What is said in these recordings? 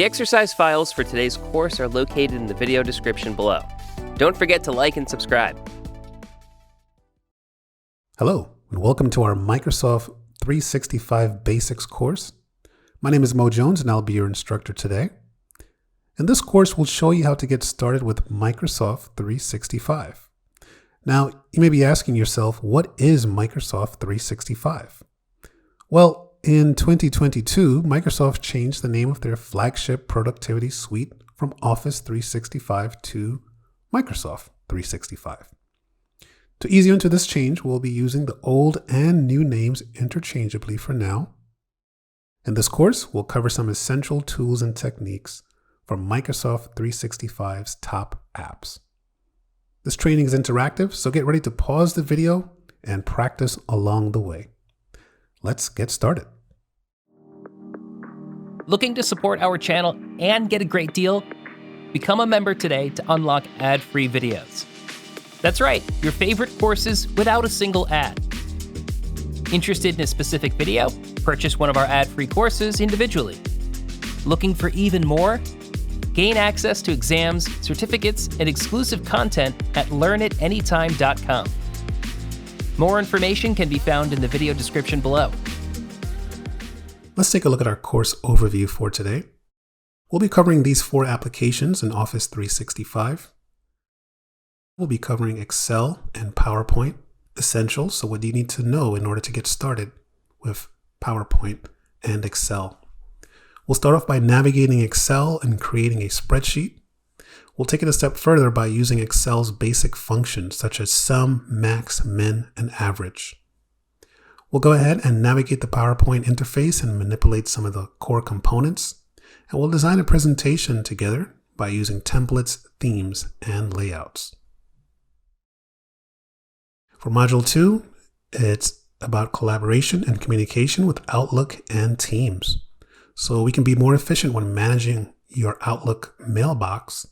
The exercise files for today's course are located in the video description below. Don't forget to like and subscribe. Hello, and welcome to our Microsoft 365 Basics course. My name is Mo Jones, and I'll be your instructor today. In this course, we'll show you how to get started with Microsoft 365. Now, you may be asking yourself, what is Microsoft 365? Well, in 2022, Microsoft changed the name of their flagship productivity suite from Office 365 to Microsoft 365. To ease you into this change, we'll be using the old and new names interchangeably for now. In this course, we'll cover some essential tools and techniques from Microsoft 365's top apps. This training is interactive, so get ready to pause the video and practice along the way. Let's get started. Looking to support our channel and get a great deal? Become a member today to unlock ad-free videos. That's right, your favorite courses without a single ad. Interested in a specific video? Purchase one of our ad-free courses individually. Looking for even more? Gain access to exams, certificates, and exclusive content at learnitanytime.com. More information can be found in the video description below. Let's take a look at our course overview for today. We'll be covering these 4 applications in Office 365. We'll be covering Excel and PowerPoint essentials, so what do you need to know in order to get started with PowerPoint and Excel. We'll start off by navigating Excel and creating a spreadsheet. We'll take it a step further by using Excel's basic functions such as sum, max, min, and average. We'll go ahead and navigate the PowerPoint interface and manipulate some of the core components. And we'll design a presentation together by using templates, themes, and layouts. For Module 2, it's about collaboration and communication with Outlook and Teams. So we can be more efficient when managing your Outlook mailbox.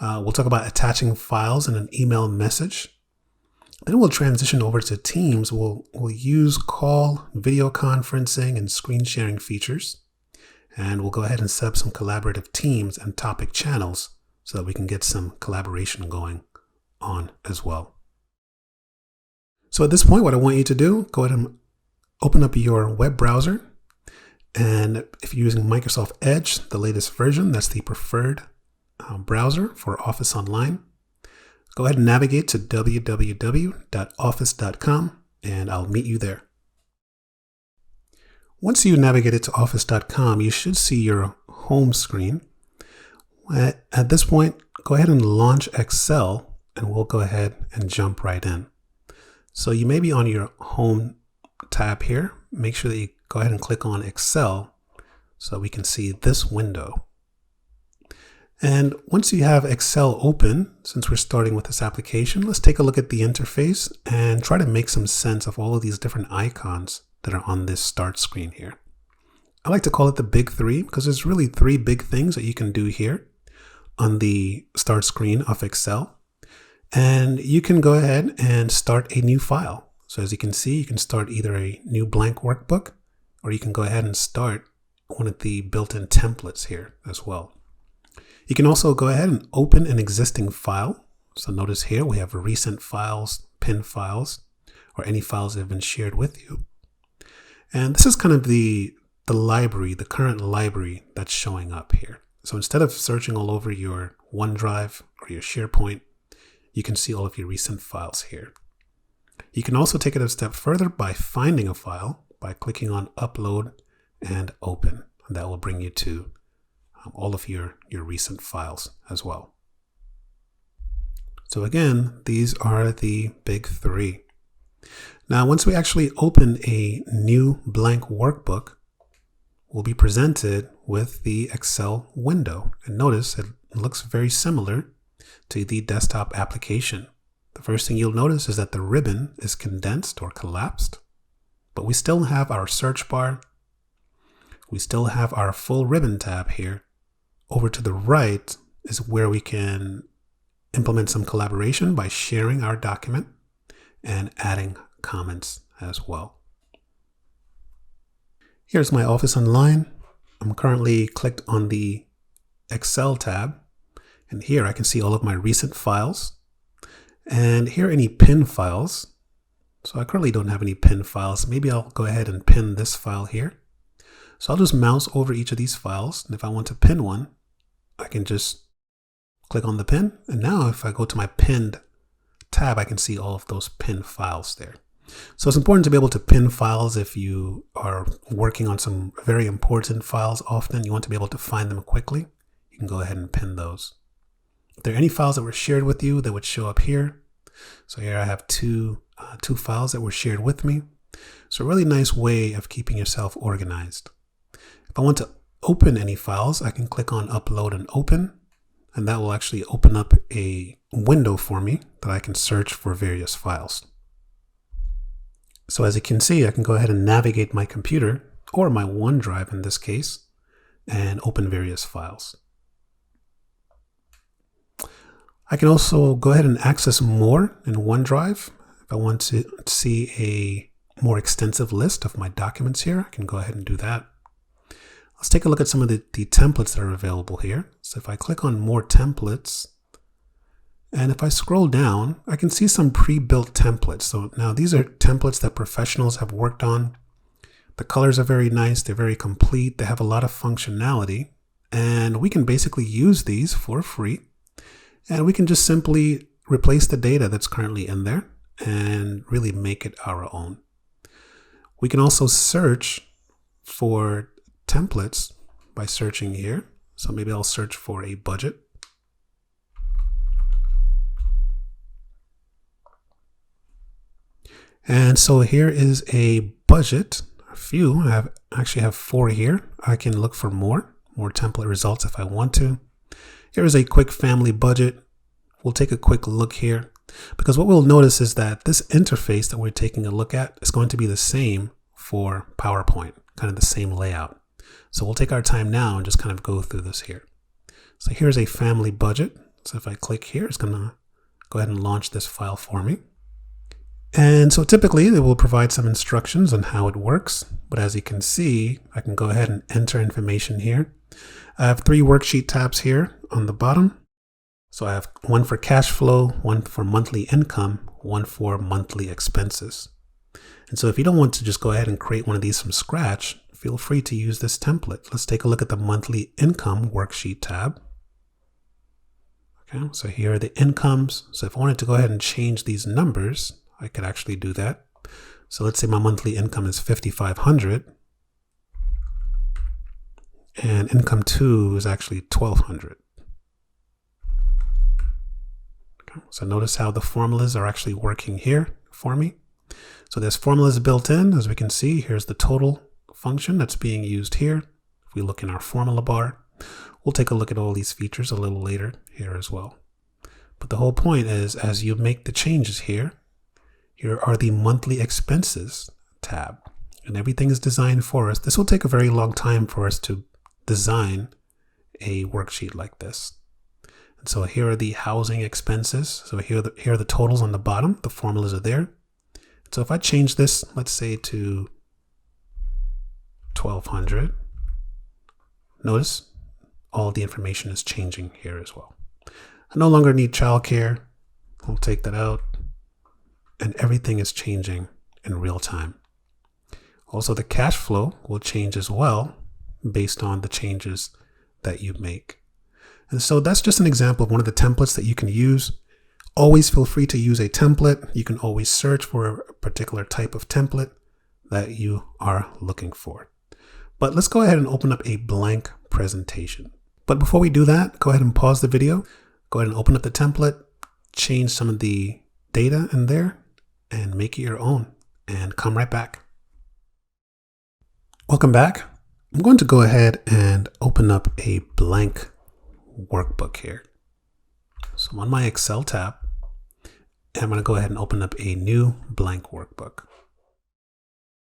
We'll talk about attaching files in an email message. Then we'll transition over to Teams. We'll use call, video conferencing, and screen sharing features. And we'll go ahead and set up some collaborative teams and topic channels so that we can get some collaboration going on as well. So at this point, what I want you to do, go ahead and open up your web browser. And if you're using Microsoft Edge, the latest version, that's the preferred browser for Office Online. Go ahead and navigate to www.office.com and I'll meet you there. Once you navigated to office.com, you should see your home screen. At this point, go ahead and launch Excel and we'll go ahead and jump right in. So you may be on your home tab here. Make sure that you go ahead and click on Excel so we can see this window. And once you have Excel open, since we're starting with this application, let's take a look at the interface and try to make some sense of all of these different icons that are on this start screen here. I like to call it the big 3 because there's really 3 big things that you can do here on the start screen of Excel. And you can go ahead and start a new file. So as you can see, you can start either a new blank workbook or you can go ahead and start one of the built-in templates here as well. You can also go ahead and open an existing file. So notice here we have recent files, pinned files, or any files that have been shared with you. And this is kind of the library, the current library that's showing up here. So instead of searching all over your OneDrive or your SharePoint, you can see all of your recent files here. You can also take it a step further by finding a file by clicking on Upload and Open. And that will bring you to all of your recent files as well. So again, these are the big 3. Now, once we actually open a new blank workbook, we'll be presented with the Excel window. And notice it looks very similar to the desktop application. The first thing you'll notice is that the ribbon is condensed or collapsed, but we still have our search bar. We still have our full ribbon tab here. Over to the right is where we can implement some collaboration by sharing our document and adding comments as well. Here's my Office Online I'm currently clicked on the Excel tab, and here I can see all of my recent files, and here are any pin files. So I currently don't have any pin files. Maybe I'll go ahead and pin this file here. So I'll just mouse over each of these files, and if I want to pin one, I can just click on the pin, and now if I go to my pinned tab, I can see all of those pinned files there. So it's important to be able to pin files if you are working on some very important files. Often you want to be able to find them quickly. You can go ahead and pin those. If there are any files that were shared with you, that would show up here. So here I have two files that were shared with me. So a really nice way of keeping yourself organized. If I want to open any files, I can click on Upload and Open, and that will actually open up a window for me that I can search for various files. So as you can see, I can go ahead and navigate my computer, or my OneDrive in this case, and open various files. I can also go ahead and access more in OneDrive. If I want to see a more extensive list of my documents here, I can go ahead and do that. Let's take a look at some of the templates that are available here. So if I click on More Templates, and if I scroll down, I can see some pre-built templates. So now these are templates that professionals have worked on. The colors are very nice. They're very complete. They have a lot of functionality, and we can basically use these for free. And we can just simply replace the data that's currently in there and really make it our own. We can also search for templates by searching here. So maybe I'll search for a budget. And so here is a budget, a few. I actually have 4 here. I can look for more template results if I want to. Here is a quick family budget. We'll take a quick look here, because what we'll notice is that this interface that we're taking a look at is going to be the same for PowerPoint, kind of the same layout. So we'll take our time now and just kind of go through this here. So here's a family budget. So if I click here, it's going to go ahead and launch this file for me. And so typically it will provide some instructions on how it works. But as you can see, I can go ahead and enter information here. I have 3 worksheet tabs here on the bottom. So I have one for cash flow, one for monthly income, one for monthly expenses. And so if you don't want to just go ahead and create one of these from scratch, feel free to use this template. Let's take a look at the monthly income worksheet tab. Okay, so here are the incomes. So if I wanted to go ahead and change these numbers, I could actually do that. So let's say my monthly income is $5,500 and income 2 is actually $1,200. Okay, so notice how the formulas are actually working here for me. So there's formulas built in. As we can see, here's the total function that's being used here. If we look in our formula bar, we'll take a look at all these features a little later here as well. But the whole point is, as you make the changes here, here are the monthly expenses tab, and everything is designed for us. This will take a very long time for us to design a worksheet like this. And so here are the housing expenses. So here are the totals on the bottom. The formulas are there. So if I change this, let's say to 1,200, notice all the information is changing here as well. I no longer need childcare. I'll take that out. And everything is changing in real time. Also, the cash flow will change as well based on the changes that you make. And so that's just an example of one of the templates that you can use. Always feel free to use a template. You can always search for a particular type of template that you are looking for. But let's go ahead and open up a blank presentation. But before we do that, go ahead and pause the video. Go ahead and open up the template, change some of the data in there, and make it your own, and come right back. Welcome back. I'm going to go ahead and open up a blank workbook here. So I'm on my Excel tab, and I'm going to go ahead and open up a new blank workbook.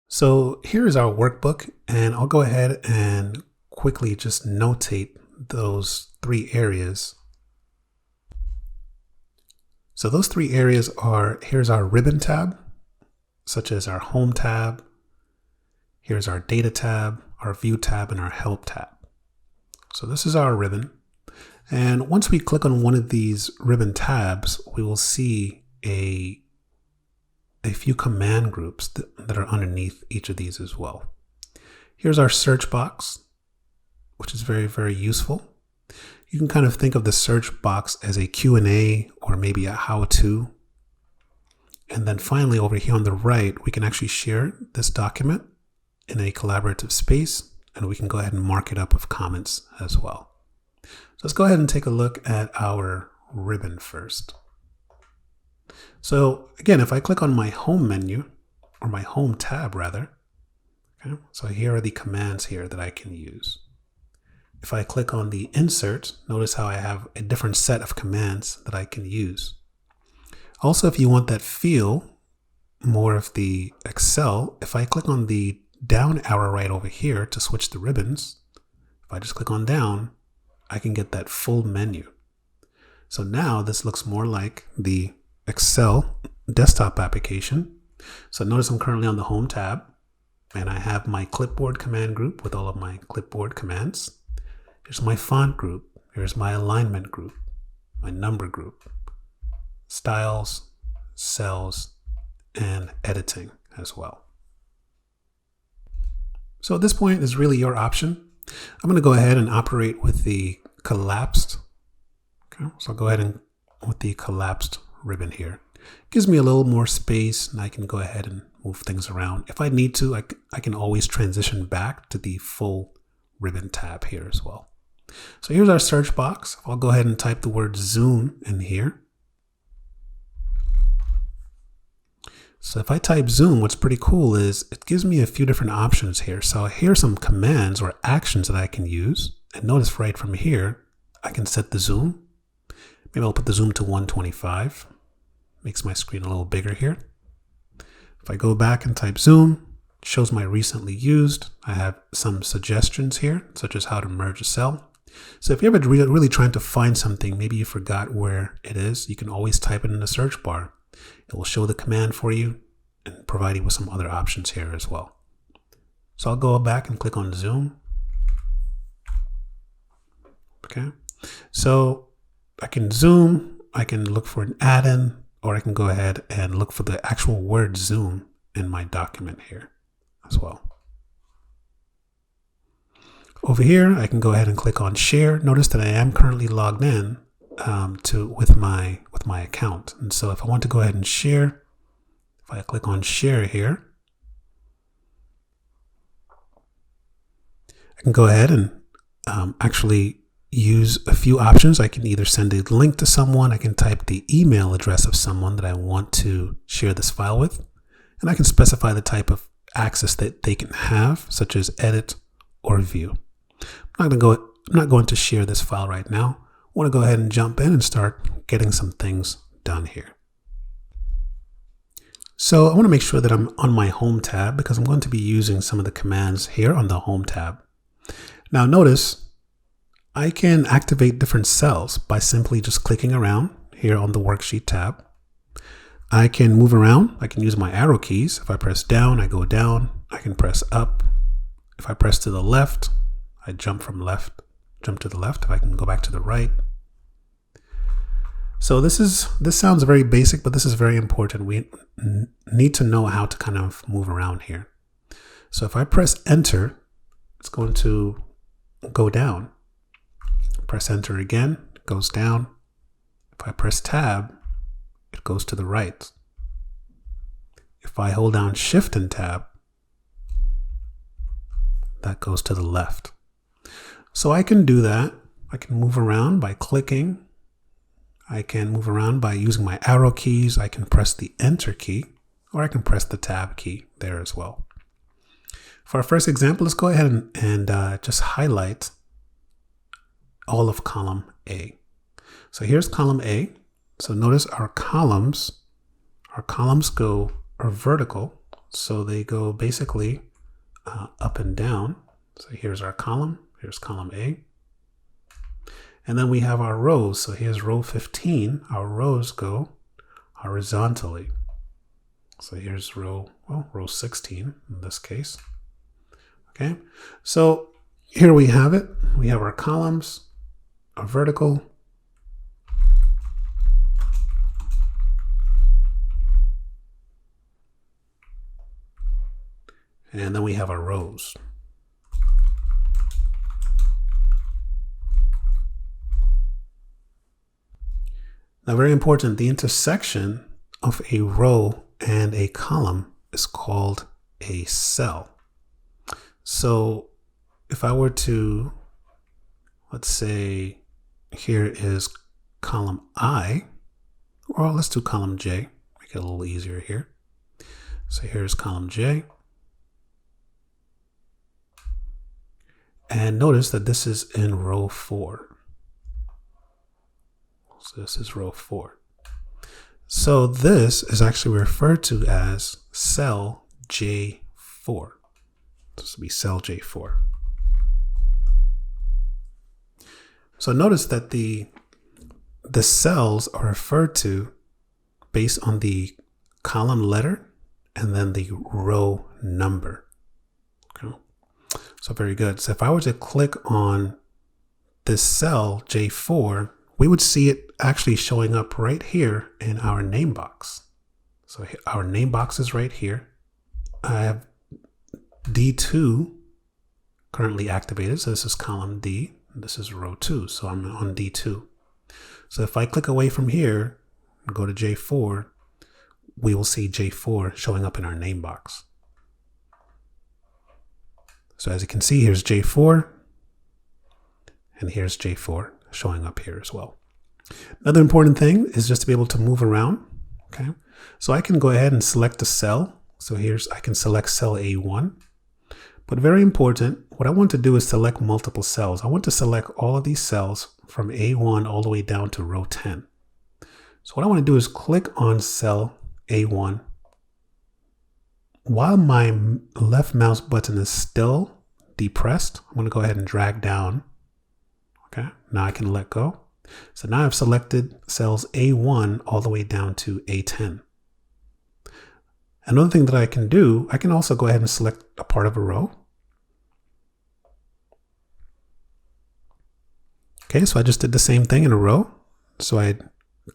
So here's our workbook, and I'll go ahead and quickly just notate those 3 areas. So those 3 areas are, here's our ribbon tab, such as our home tab. Here's our data tab, our View tab, and our Help tab. So this is our ribbon. And once we click on one of these ribbon tabs, we will see a few command groups that are underneath each of these as well. Here's our search box, which is very, very useful. You can kind of think of the search box as a Q&A or maybe a how-to. And then finally, over here on the right, we can actually share this document in a collaborative space, and we can go ahead and mark it up with comments as well. So let's go ahead and take a look at our ribbon first. So again, if I click on my home menu, or my home tab rather, okay, so here are the commands here that I can use. If I click on the insert, notice how I have a different set of commands that I can use. Also, if you want that feel more of the Excel, if I click on the down arrow right over here to switch the ribbons, if I just click on down, I can get that full menu. So now this looks more like the Excel desktop application. So notice I'm currently on the home tab, and I have my clipboard command group with all of my clipboard commands. Here's my font group. Here's my alignment group, my number group, styles, cells, and editing as well. So at this point is really your option. I'm going to go ahead and operate with the collapsed. Okay, so I'll go ahead and with the collapsed ribbon here. It gives me a little more space, and I can go ahead and move things around. If I need to, I can always transition back to the full ribbon tab here as well. So here's our search box. I'll go ahead and type the word Zoom in here. So if I type Zoom, what's pretty cool is it gives me a few different options here. So here's some commands or actions that I can use. And notice right from here, I can set the zoom. Maybe I'll put the zoom to 125. Makes my screen a little bigger here. If I go back and type zoom, it shows my recently used. I have some suggestions here, such as how to merge a cell. So if you're ever really trying to find something, maybe you forgot where it is, you can always type it in the search bar. It will show the command for you and provide you with some other options here as well. So I'll go back and click on zoom. Okay, so I can zoom, I can look for an add-in, or I can go ahead and look for the actual word zoom in my document here as well. Over here, I can go ahead and click on share. Notice that I am currently logged in with my account. And so if I want to go ahead and share, if I click on share here, I can go ahead and actually use a few options. I can either send a link to someone, I can type the email address of someone that I want to share this file with, and I can specify the type of access that they can have, such as edit or view. I'm not going to share this file right now. I want to go ahead and jump in and start getting some things done here. So I want to make sure that I'm on my home tab because I'm going to be using some of the commands here on the home tab. Now notice I can activate different cells by simply just clicking around here on the worksheet tab. I can move around. I can use my arrow keys. If I press down, I go down. I can press up. If I press to the left, I jump to the left. If I can go back to the right. So this sounds very basic, but this is very important. We need to know how to kind of move around here. So if I press enter, it's going to go down. Press enter again, it goes down. If I press tab, it goes to the right. If I hold down shift and tab, that goes to the left. So I can do that. I can move around by clicking. I can move around by using my arrow keys. I can press the enter key, or I can press the tab key there as well. For our first example, let's go ahead and just highlight all of column A. So here's column A. So notice our columns are vertical. So they go basically up and down. So here's our column, here's column A. And then we have our rows. So here's row 15. Our rows go horizontally. So here's row 16 in this case. Okay, so here we have it. We have our columns, our vertical, and then we have our rows. Now, very important, the intersection of a row and a column is called a cell. So if I were to, let's say here is column I, or let's do column J, make it a little easier here. So here's column J. And notice that this is in row 4. So this is row 4. So this is actually referred to as cell J4. This will be cell J4. So notice that the cells are referred to based on the column letter and then the row number. Okay. So very good. So if I were to click on this cell J4, we would see it actually showing up right here in our name box. So our name box is right here. I have D2 currently activated. So this is column D. This is row 2. So I'm on D2. So if I click away from here and go to J4, we will see J4 showing up in our name box. So as you can see, here's J4 and here's J4 showing up here as well. Another important thing is just to be able to move around. Okay, so I can go ahead and select a cell. So I can select cell A1, but very important, what I want to do is select multiple cells. I want to select all of these cells from A1 all the way down to row 10. So what I want to do is click on cell A1. While my left mouse button is still depressed, I'm going to go ahead and drag down. Okay, now I can let go. So now I've selected cells A1 all the way down to A10. Another thing that I can do, I can also go ahead and select a part of a row. Okay, so I just did the same thing in a row. So I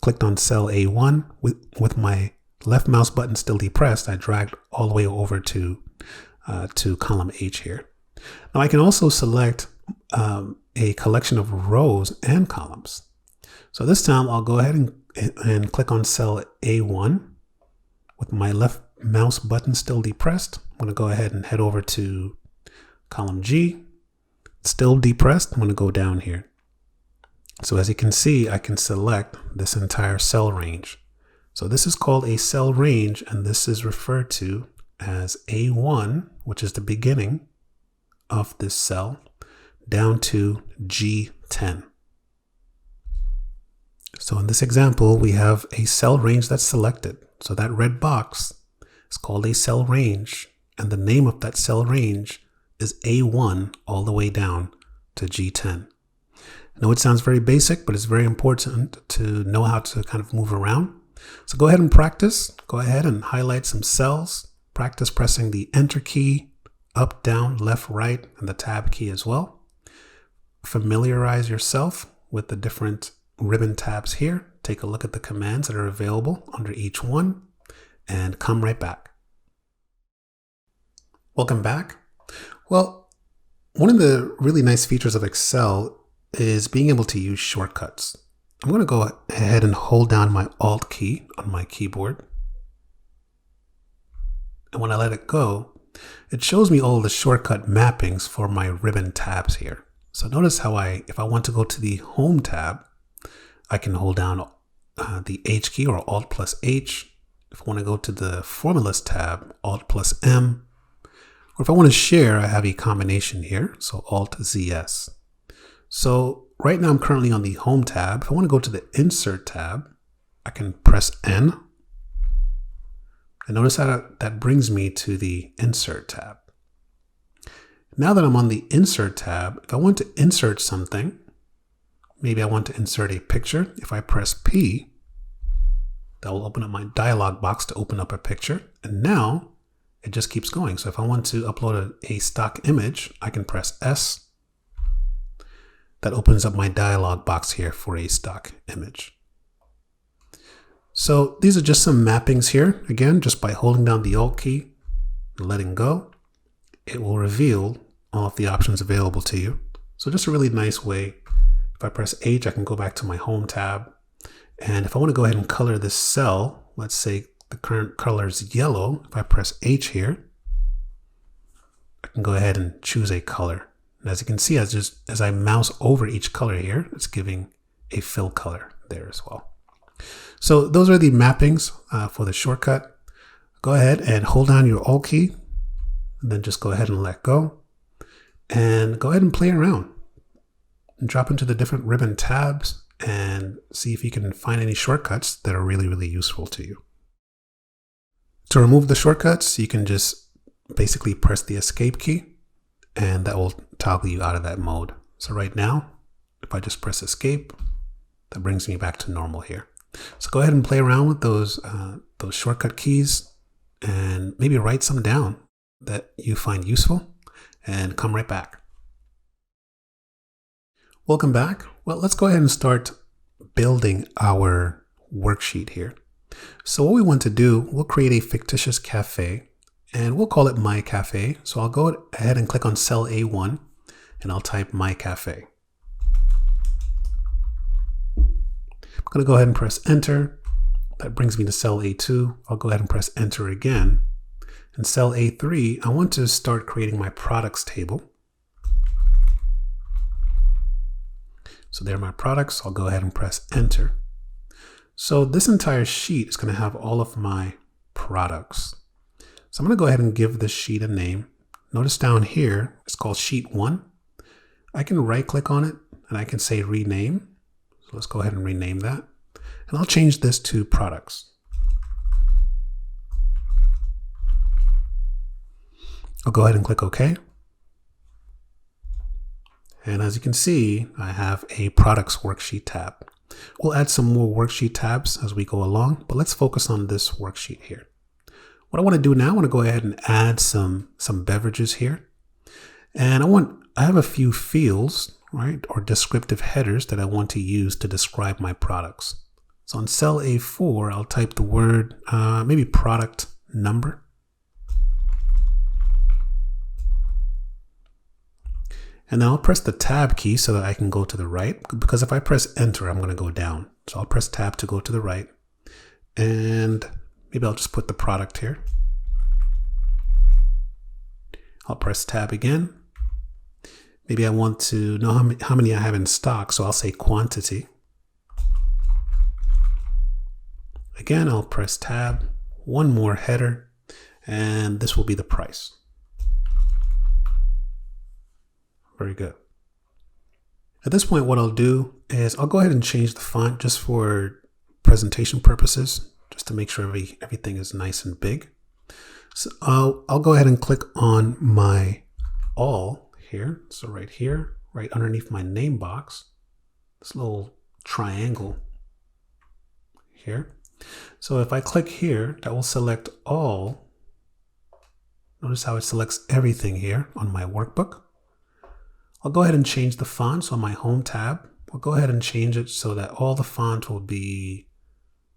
clicked on cell A1 with my left mouse button still depressed. I dragged all the way over to column H here. Now I can also select a collection of rows and columns. So this time I'll go ahead and click on cell A1 with my left mouse button still depressed. I'm going to go ahead and head over to column G. Still depressed. I'm going to go down here. So as you can see, I can select this entire cell range. So this is called a cell range, and this is referred to as A1, which is the beginning of this cell, down to G10. So in this example, we have a cell range that's selected. So that red box is called a cell range, and the name of that cell range is A1 all the way down to G10. I know it sounds very basic, but it's very important to know how to kind of move around. So go ahead and practice. Go ahead and highlight some cells. Practice pressing the Enter key, up, down, left, right, and the Tab key as well. Familiarize yourself with the different ribbon tabs here. Take a look at the commands that are available under each one, and come right back. Welcome back. Well, one of the really nice features of Excel is being able to use shortcuts. I'm going to go ahead and hold down my Alt key on my keyboard. And when I let it go, it shows me all the shortcut mappings for my ribbon tabs here. So notice how if I want to go to the Home tab, I can hold down the H key or Alt plus H. If I want to go to the Formulas tab, Alt plus M. Or if I want to share, I have a combination here, so Alt ZS. So right now I'm currently on the Home tab. If I want to go to the Insert tab, I can press N. And notice how that brings me to the Insert tab. Now that I'm on the Insert tab, if I want to insert something, maybe I want to insert a picture. If I press P, that will open up my dialog box to open up a picture. And now it just keeps going. So if I want to upload a stock image, I can press S. That opens up my dialog box here for a stock image. So these are just some mappings here. Again, just by holding down the Alt key and letting go, it will reveal all of the options available to you. So just a really nice way. If I press H, I can go back to my Home tab. And if I want to go ahead and color this cell, let's say the current color is yellow. If I press H here, I can go ahead and choose a color. And as you can see, as I mouse over each color here, it's giving a fill color there as well. So those are the mappings for the shortcut. Go ahead and hold down your Alt key, and then just go ahead and let go. And go ahead and play around. And drop into the different ribbon tabs and see if you can find any shortcuts that are really, really useful to you. To remove the shortcuts, you can just basically press the Escape key, and that will toggle you out of that mode. So right now, if I just press Escape, that brings me back to normal here. So go ahead and play around with those shortcut keys and maybe write some down that you find useful and come right back. Welcome back. Well, let's go ahead and start building our worksheet here. So what we want to do, we'll create a fictitious cafe and we'll call it My Cafe. So I'll go ahead and click on cell A1 and I'll type My Cafe. I'm going to go ahead and press enter. That brings me to cell A2. I'll go ahead and press enter again. In cell A3, I want to start creating my products table. So there are my products. I'll go ahead and press enter. So this entire sheet is going to have all of my products. So I'm going to go ahead and give this sheet a name. Notice down here, it's called sheet 1. I can right click on it and I can say rename. So let's go ahead and rename that. And I'll change this to products. I'll go ahead and click OK. And as you can see, I have a products worksheet tab. We'll add some more worksheet tabs as we go along, but let's focus on this worksheet here. What I want to do now, I want to go ahead and add some beverages here. And I have a few fields, right, or descriptive headers that I want to use to describe my products. So on cell A4, I'll type the word, maybe product number. And then I'll press the tab key so that I can go to the right, because if I press enter, I'm going to go down. So I'll press tab to go to the right. And maybe I'll just put the product here. I'll press tab again. Maybe I want to know how many I have in stock, so I'll say quantity. Again, I'll press tab, one more header, and this will be the price. Very good. At this point, what I'll do is I'll go ahead and change the font just for presentation purposes, just to make sure everything is nice and big. So I'll go ahead and click on my all here. So right here, right underneath my name box, this little triangle here. So if I click here, that will select all. Notice how it selects everything here on my workbook. I'll go ahead and change the font. So on my home tab, I'll go ahead and change it so that all the font will be,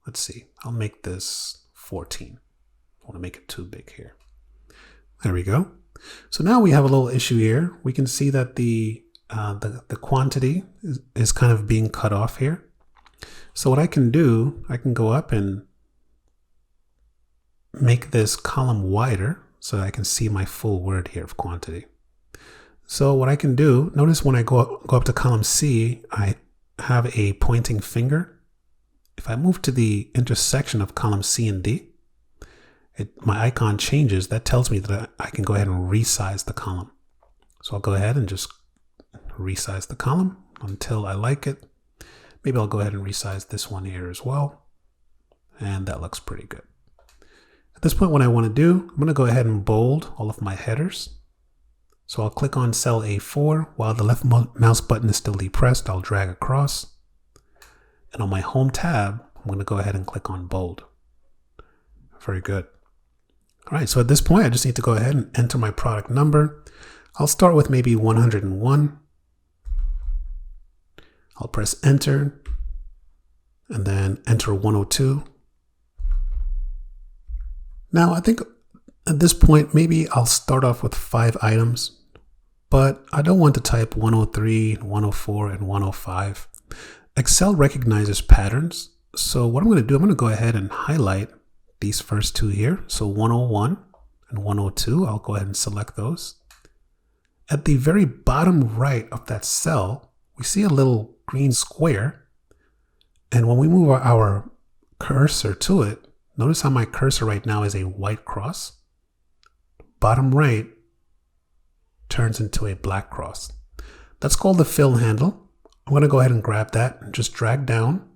let's see, I'll make this 14. I want to make it too big here. There we go. So now we have a little issue here. We can see that the quantity is kind of being cut off here. So what I can do, I can go up and make this column wider so that I can see my full word here of quantity. So what I can do, notice when I go up to column C, I have a pointing finger. If I move to the intersection of column C and D, my icon changes. That tells me that I can go ahead and resize the column. So I'll go ahead and just resize the column until I like it. Maybe I'll go ahead and resize this one here as well. And that looks pretty good. At this point, what I want to do, I'm going to go ahead and bold all of my headers. So I'll click on cell A4 while the left mouse button is still depressed. I'll drag across. And on my home tab, I'm going to go ahead and click on bold. Very good. All right, so at this point, I just need to go ahead and enter my product number. I'll start with maybe 101. I'll press enter and then enter 102. Now, I think at this point, maybe I'll start off with 5 items, but I don't want to type 103, 104, and 105. Excel recognizes patterns. So what I'm going to do, I'm going to go ahead and highlight these first 2 here. So 101 and 102, I'll go ahead and select those. At the very bottom right of that cell, we see a little green square. And when we move our cursor to it, notice how my cursor right now is a white cross. Bottom right turns into a black cross. That's called the fill handle. I'm going to go ahead and grab that and just drag down.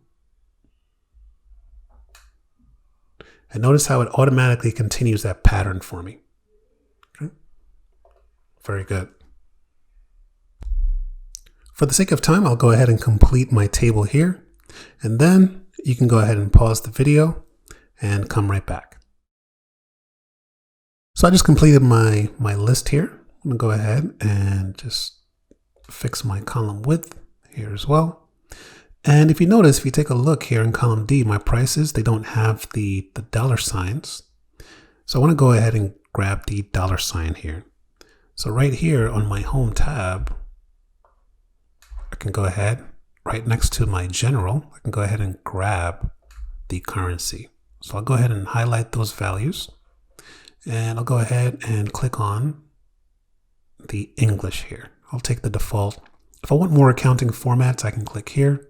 And notice how it automatically continues that pattern for me. Okay. Very good. For the sake of time, I'll go ahead and complete my table here. And then you can go ahead and pause the video and come right back. So I just completed my list here. I'm going to go ahead and just fix my column width here as well. And if you notice, if you take a look here in column D, my prices, they don't have the dollar signs. So I want to go ahead and grab the dollar sign here. So right here on my home tab, I can go ahead right next to my general, I can go ahead and grab the currency. So I'll go ahead and highlight those values and I'll go ahead and click on the English here. I'll take the default. If I want more accounting formats, I can click here.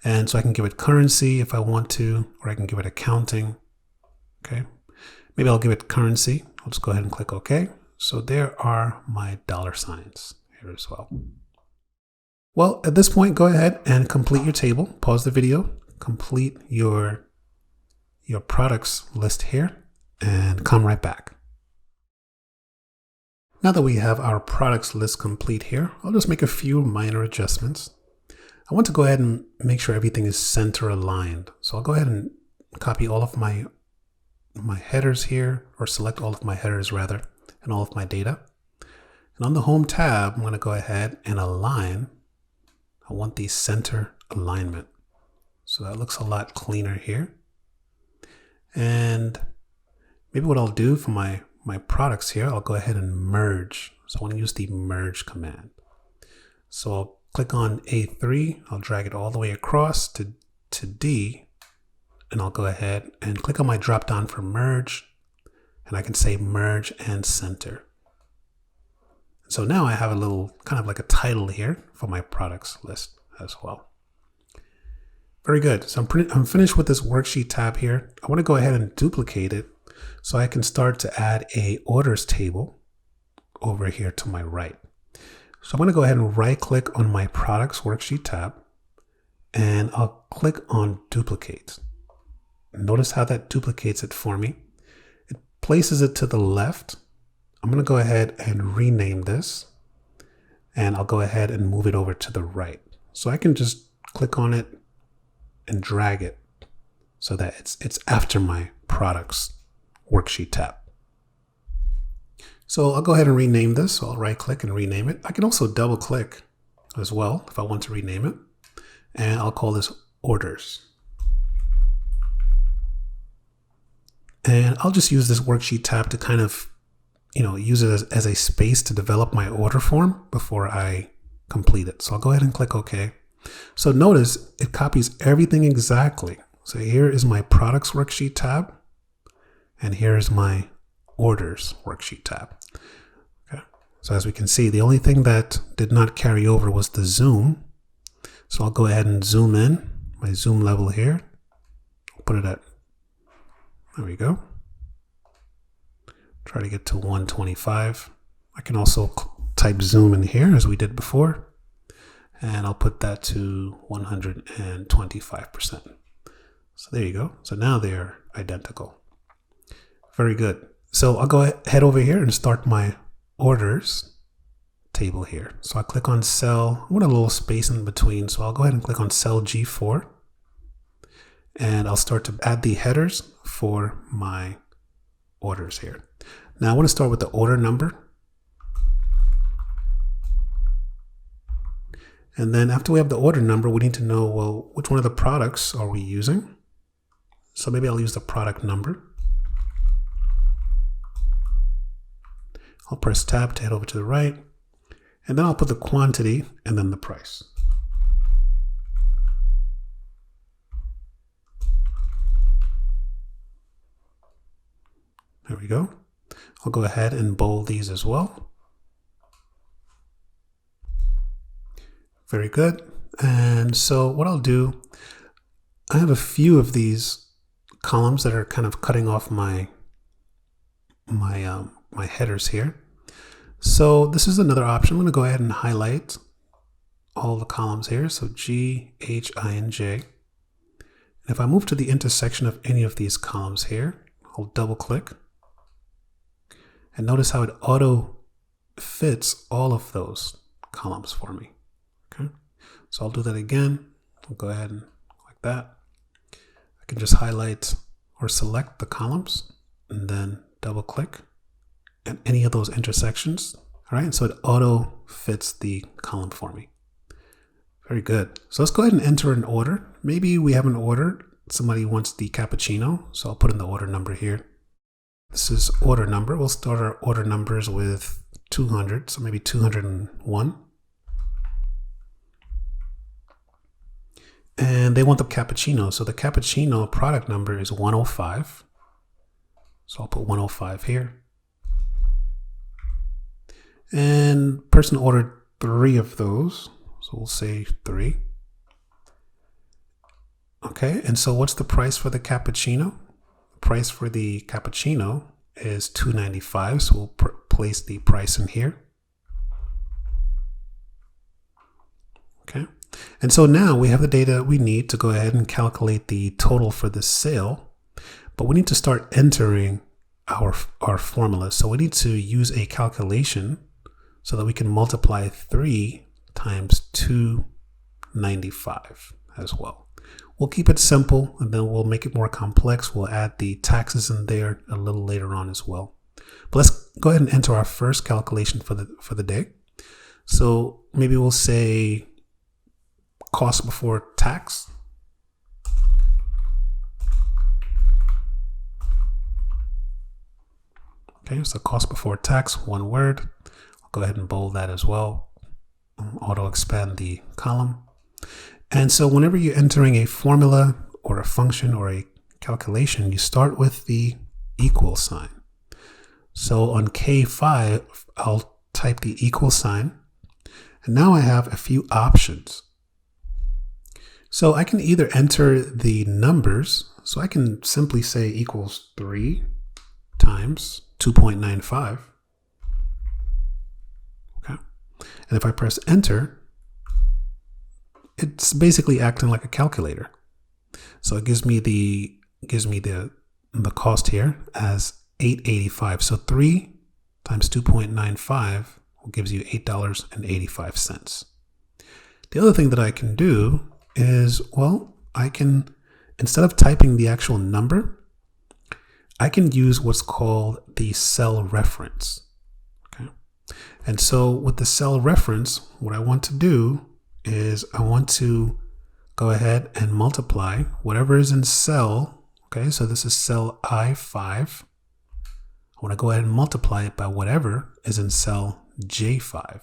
And so I can give it currency if I want to, or I can give it accounting. Okay. Maybe I'll give it currency. I'll just go ahead and click OK. So there are my dollar signs here as well. Well, at this point, go ahead and complete your table. Pause the video, complete your products list here, and come right back. Now that we have our products list complete here, I'll just make a few minor adjustments. I want to go ahead and make sure everything is center aligned. So I'll go ahead and copy all of my headers here, or select all of my headers rather, and all of my data. And on the home tab, I'm going to go ahead and align. I want the center alignment. So that looks a lot cleaner here. And maybe what I'll do for my products here, I'll go ahead and merge. So I want to use the merge command. So I'll click on A3, I'll drag it all the way across to D, and I'll go ahead and click on my drop down for merge, and I can say merge and center. So now I have a little kind of like a title here for my products list as well. Very good. So I'm finished with this worksheet tab here. I want to go ahead and duplicate it so I can start to add a orders table over here to my right. So I'm going to go ahead and right click on my products worksheet tab and I'll click on duplicate. Notice how that duplicates it for me. It places it to the left. I'm going to go ahead and rename this and I'll go ahead and move it over to the right. So I can just click on it and drag it so that it's after my products worksheet tab. So I'll go ahead and rename this. So I'll right click and rename it. I can also double click as well if I want to rename it. And I'll call this orders. And I'll just use this worksheet tab to kind of, use it as a space to develop my order form before I complete it. So I'll go ahead and click OK. So notice it copies everything exactly. So here is my products worksheet tab. And here is my orders worksheet tab. Okay. So as we can see, the only thing that did not carry over was the zoom. So I'll go ahead and zoom in, my zoom level here. I'll put it at, there we go. Try to get to 125. I can also type zoom in here as we did before. And I'll put that to 125%. So there you go. So now they're identical. Very good. So I'll go head over here and start my orders table here. So I click on cell, I want a little space in between. So I'll go ahead and click on cell G4 and I'll start to add the headers for my orders here. Now I want to start with the order number. And then after we have the order number, we need to know, well, which one of the products are we using? So maybe I'll use the product number. I'll press tab to head over to the right, and then I'll put the quantity and then the price. There we go. I'll go ahead and bold these as well. Very good. And so what I'll do, I have a few of these columns that are kind of cutting off my headers here. So this is another option. I'm going to go ahead and highlight all the columns here. So G, H, I, and J. And if I move to the intersection of any of these columns here, I'll double click. And notice how it auto fits all of those columns for me. Okay. So I'll do that again. I'll go ahead and like that. I can just highlight or select the columns and then double click at any of those intersections. All right, so it auto fits the column for me. Very good. So let's go ahead and enter an order. Maybe we have an order. Somebody wants the cappuccino, so I'll put in the order number here. This is order number. We'll start our order numbers with 200, so maybe 201. And they want the cappuccino, so the cappuccino product number is 105. So I'll put 105 here. And person ordered 3 of those, so we'll say 3. Okay, and so what's the price for the cappuccino? The price for the cappuccino is $2.95, so we'll place the price in here. Okay, and so now we have the data we need to go ahead and calculate the total for this sale, but we need to start entering our formula. So we need to use a calculation so that we can multiply 3 times 295 as well. We'll keep it simple and then we'll make it more complex. We'll add the taxes in there a little later on as well. But let's go ahead and enter our first calculation for the day. So maybe we'll say cost before tax. Okay, so cost before tax, one word. I'll go ahead and bold that as well. Auto expand the column. And so whenever you're entering a formula or a function or a calculation, you start with the equal sign. So on K5, I'll type the equal sign. And now I have a few options. So I can either enter the numbers. So I can simply say equals 3 times 2.95. Okay. And if I press enter, it's basically acting like a calculator. So it gives me the cost here as $8.85. So 3 times 2.95 gives you $8.85. The other thing that I can do is, well, I can, instead of typing the actual number, I can use what's called the cell reference. Okay. And so with the cell reference, what I want to do is I want to go ahead and multiply whatever is in cell. Okay, so this is cell I5. I want to go ahead and multiply it by whatever is in cell J5.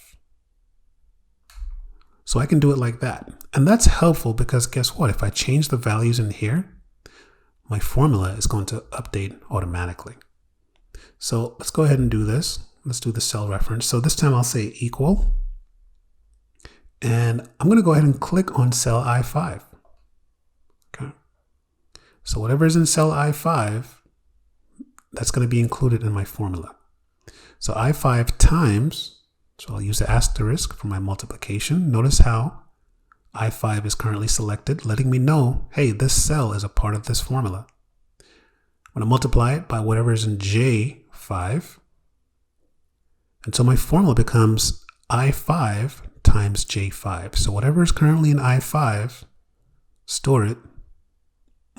So I can do it like that. And that's helpful because guess what? If I change the values in here, my formula is going to update automatically. So let's go ahead and do this. Let's do the cell reference. So this time I'll say equal. And I'm going to go ahead and click on cell I5. Okay. So whatever is in cell I5, that's going to be included in my formula. So I5 times, so I'll use the asterisk for my multiplication. Notice how I5 is currently selected, letting me know, hey, this cell is a part of this formula. I'm going to multiply it by whatever is in J5. And so my formula becomes I5 times J5. So whatever is currently in I5, store it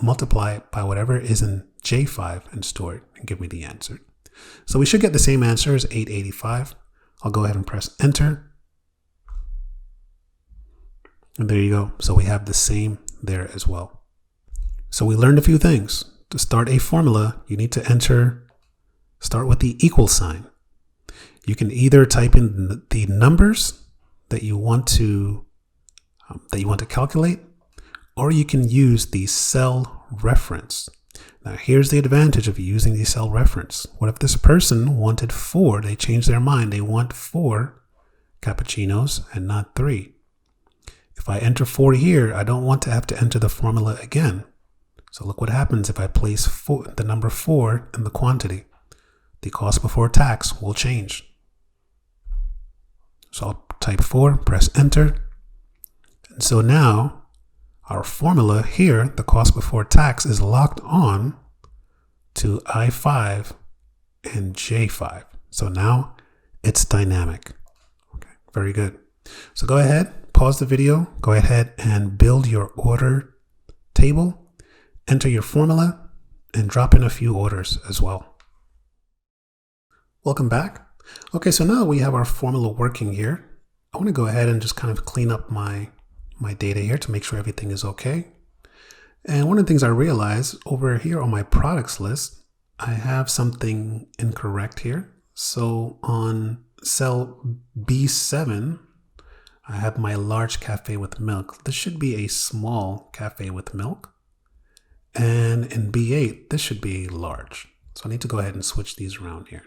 multiply it by whatever is in J5 and store it and give me the answer. So we should get the same answer as 885. I'll go ahead and press enter. And there you go. So we have the same there as well. So we learned a few things. To start a formula, you need to start with the equal sign. You can either type in the numbers that you want to calculate, or you can use the cell reference. Now here's the advantage of using the cell reference. What if this person wanted 4? They changed their mind. They want 4 cappuccinos and not 3. If I enter 4 here, I don't want to have to enter the formula again. So look what happens if I place the number 4 in the quantity. The cost before tax will change. So I'll type 4, press enter. And so now our formula here, the cost before tax, is locked on to I5 and J5. So now it's dynamic. Okay, very good. So go ahead, pause the video, go ahead and build your order table, enter your formula, and drop in a few orders as well. Welcome back. Okay, so now we have our formula working here. I want to go ahead and just kind of clean up my data here to make sure everything is okay. And one of the things I realized over here on my products list, I have something incorrect here. So on cell B7, I have my large cafe with milk. This should be a small cafe with milk. And in B8, this should be large. So I need to go ahead and switch these around here.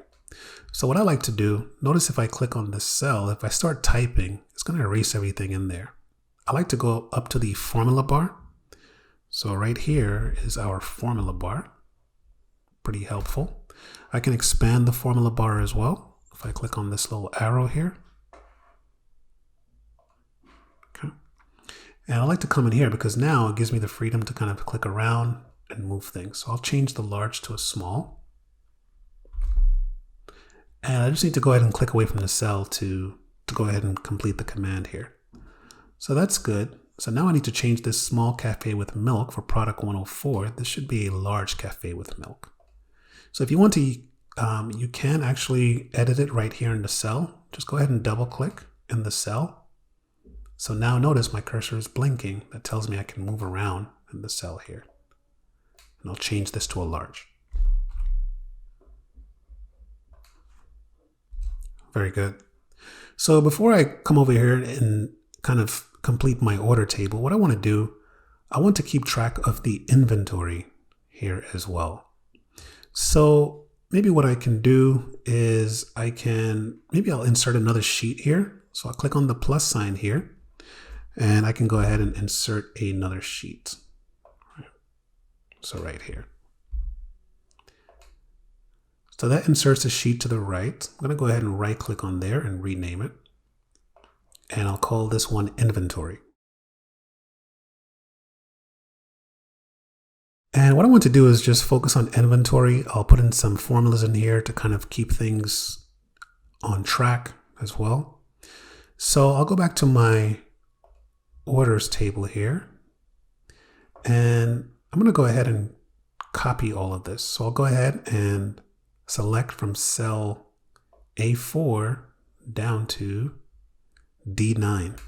So what I like to do, notice if I click on this cell, if I start typing, it's going to erase everything in there. I like to go up to the formula bar. So right here is our formula bar. Pretty helpful. I can expand the formula bar as well. If I click on this little arrow here. Okay. And I like to come in here because now it gives me the freedom to kind of click around and move things. So I'll change the large to a small. And I just need to go ahead and click away from the cell to go ahead and complete the command here. So that's good. So now I need to change this small cafe with milk for product 104. This should be a large cafe with milk. So if you want to, you can actually edit it right here in the cell. Just go ahead and double click in the cell. So now notice my cursor is blinking. That tells me I can move around in the cell here. And I'll change this to a large. Very good. So before I come over here and kind of complete my order table, what I want to do, I want to keep track of the inventory here as well. So maybe what I can do is maybe I'll insert another sheet here. So I'll click on the plus sign here and I can go ahead and insert another sheet. So right here. So that inserts a sheet to the right. I'm going to go ahead and right click on there and rename it. And I'll call this one inventory. And what I want to do is just focus on inventory. I'll put in some formulas in here to kind of keep things on track as well. So I'll go back to my orders table here. And I'm going to go ahead and copy all of this. So I'll go ahead and select from cell A4 down to D9.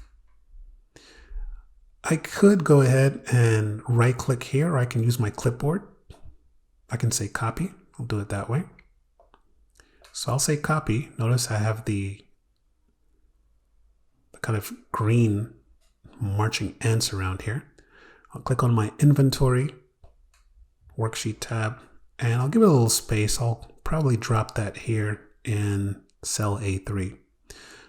I could go ahead and right click here, or I can use my clipboard. I can say copy. I'll do it that way. So I'll say copy. Notice I have the kind of green marching ants around here. I'll click on my inventory worksheet tab and I'll give it a little space. I'll probably drop that here in cell A3.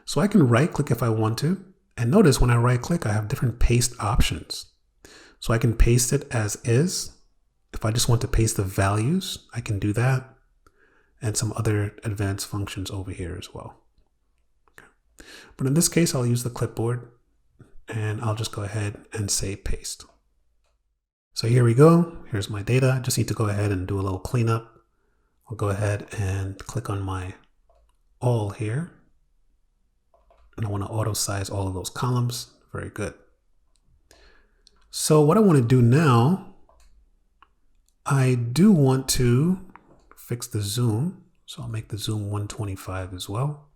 So I can right click if I want to. And notice when I right click, I have different paste options. So I can paste it as is. If I just want to paste the values, I can do that. And some other advanced functions over here as well. Okay. But in this case, I'll use the clipboard and I'll just go ahead and say paste. So here we go. Here's my data. I just need to go ahead and do a little cleanup. I'll go ahead and click on my all here. And I want to auto size all of those columns. Very good. So what I want to do now I do want to fix the zoom, so I'll make the zoom 125 as well,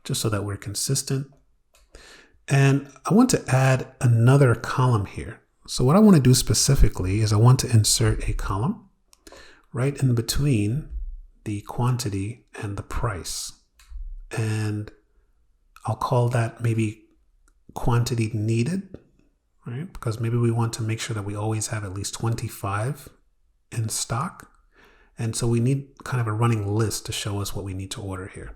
just so that we're consistent. And I want to add another column here. So what I want to do specifically is I want to insert a column right in between the quantity and the price. And I'll call that maybe quantity needed, right? Because maybe we want to make sure that we always have at least 25 in stock. And so we need kind of a running list to show us what we need to order here.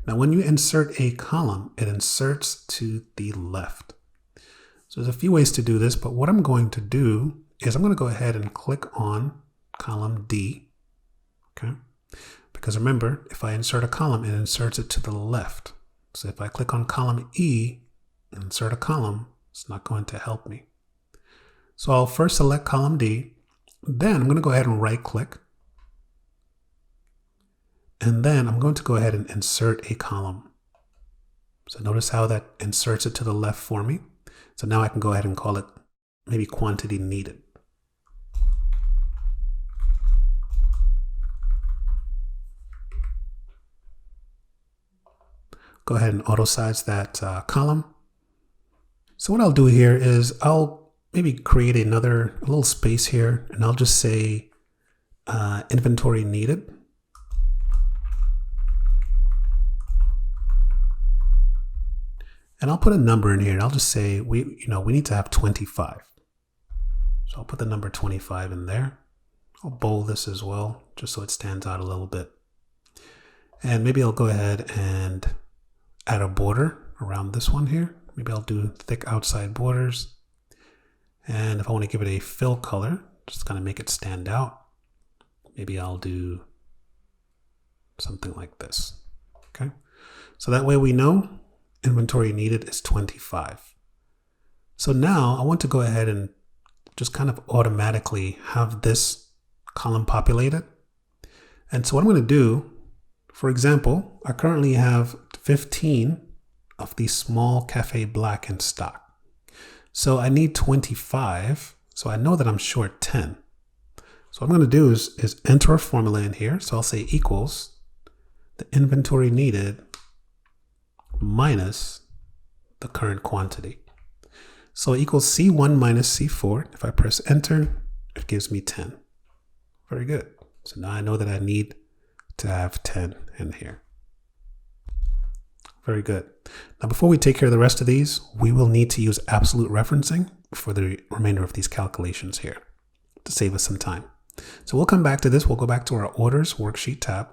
Now, when you insert a column, it inserts to the left. So there's a few ways to do this, but what I'm going to do is I'm going to go ahead and click on column D, okay? Because remember, if I insert a column, it inserts it to the left. So if I click on column E, insert a column, it's not going to help me. So I'll first select column D, then I'm going to go ahead and right click. And then I'm going to go ahead and insert a column. So notice how that inserts it to the left for me. So now I can go ahead and call it maybe quantity needed. Go ahead and auto size that column. So what I'll do here is I'll maybe create a little space here, and I'll just say inventory needed. And I'll put a number in here, and I'll just say we need to have 25. So I'll put the number 25 in there. I'll bold this as well, just so it stands out a little bit. And maybe I'll go ahead and add a border around this one here. Maybe I'll do thick outside borders. And if I want to give it a fill color, just kind of make it stand out, maybe I'll do something like this. Okay. So that way we know inventory needed is 25. So now I want to go ahead and just kind of automatically have this column populated. And so what I'm going to do, for example, I currently have 15 of the small Cafe Black in stock. So I need 25. So I know that I'm short 10. So what I'm going to do is enter a formula in here. So I'll say equals the inventory needed minus the current quantity. So equals C1 minus C4. If I press enter, it gives me 10. Very good. So now I know that I need to have 10 in here. Very good. Now, before we take care of the rest of these, we will need to use absolute referencing for the remainder of these calculations here to save us some time. So we'll come back to this. We'll go back to our orders worksheet tab.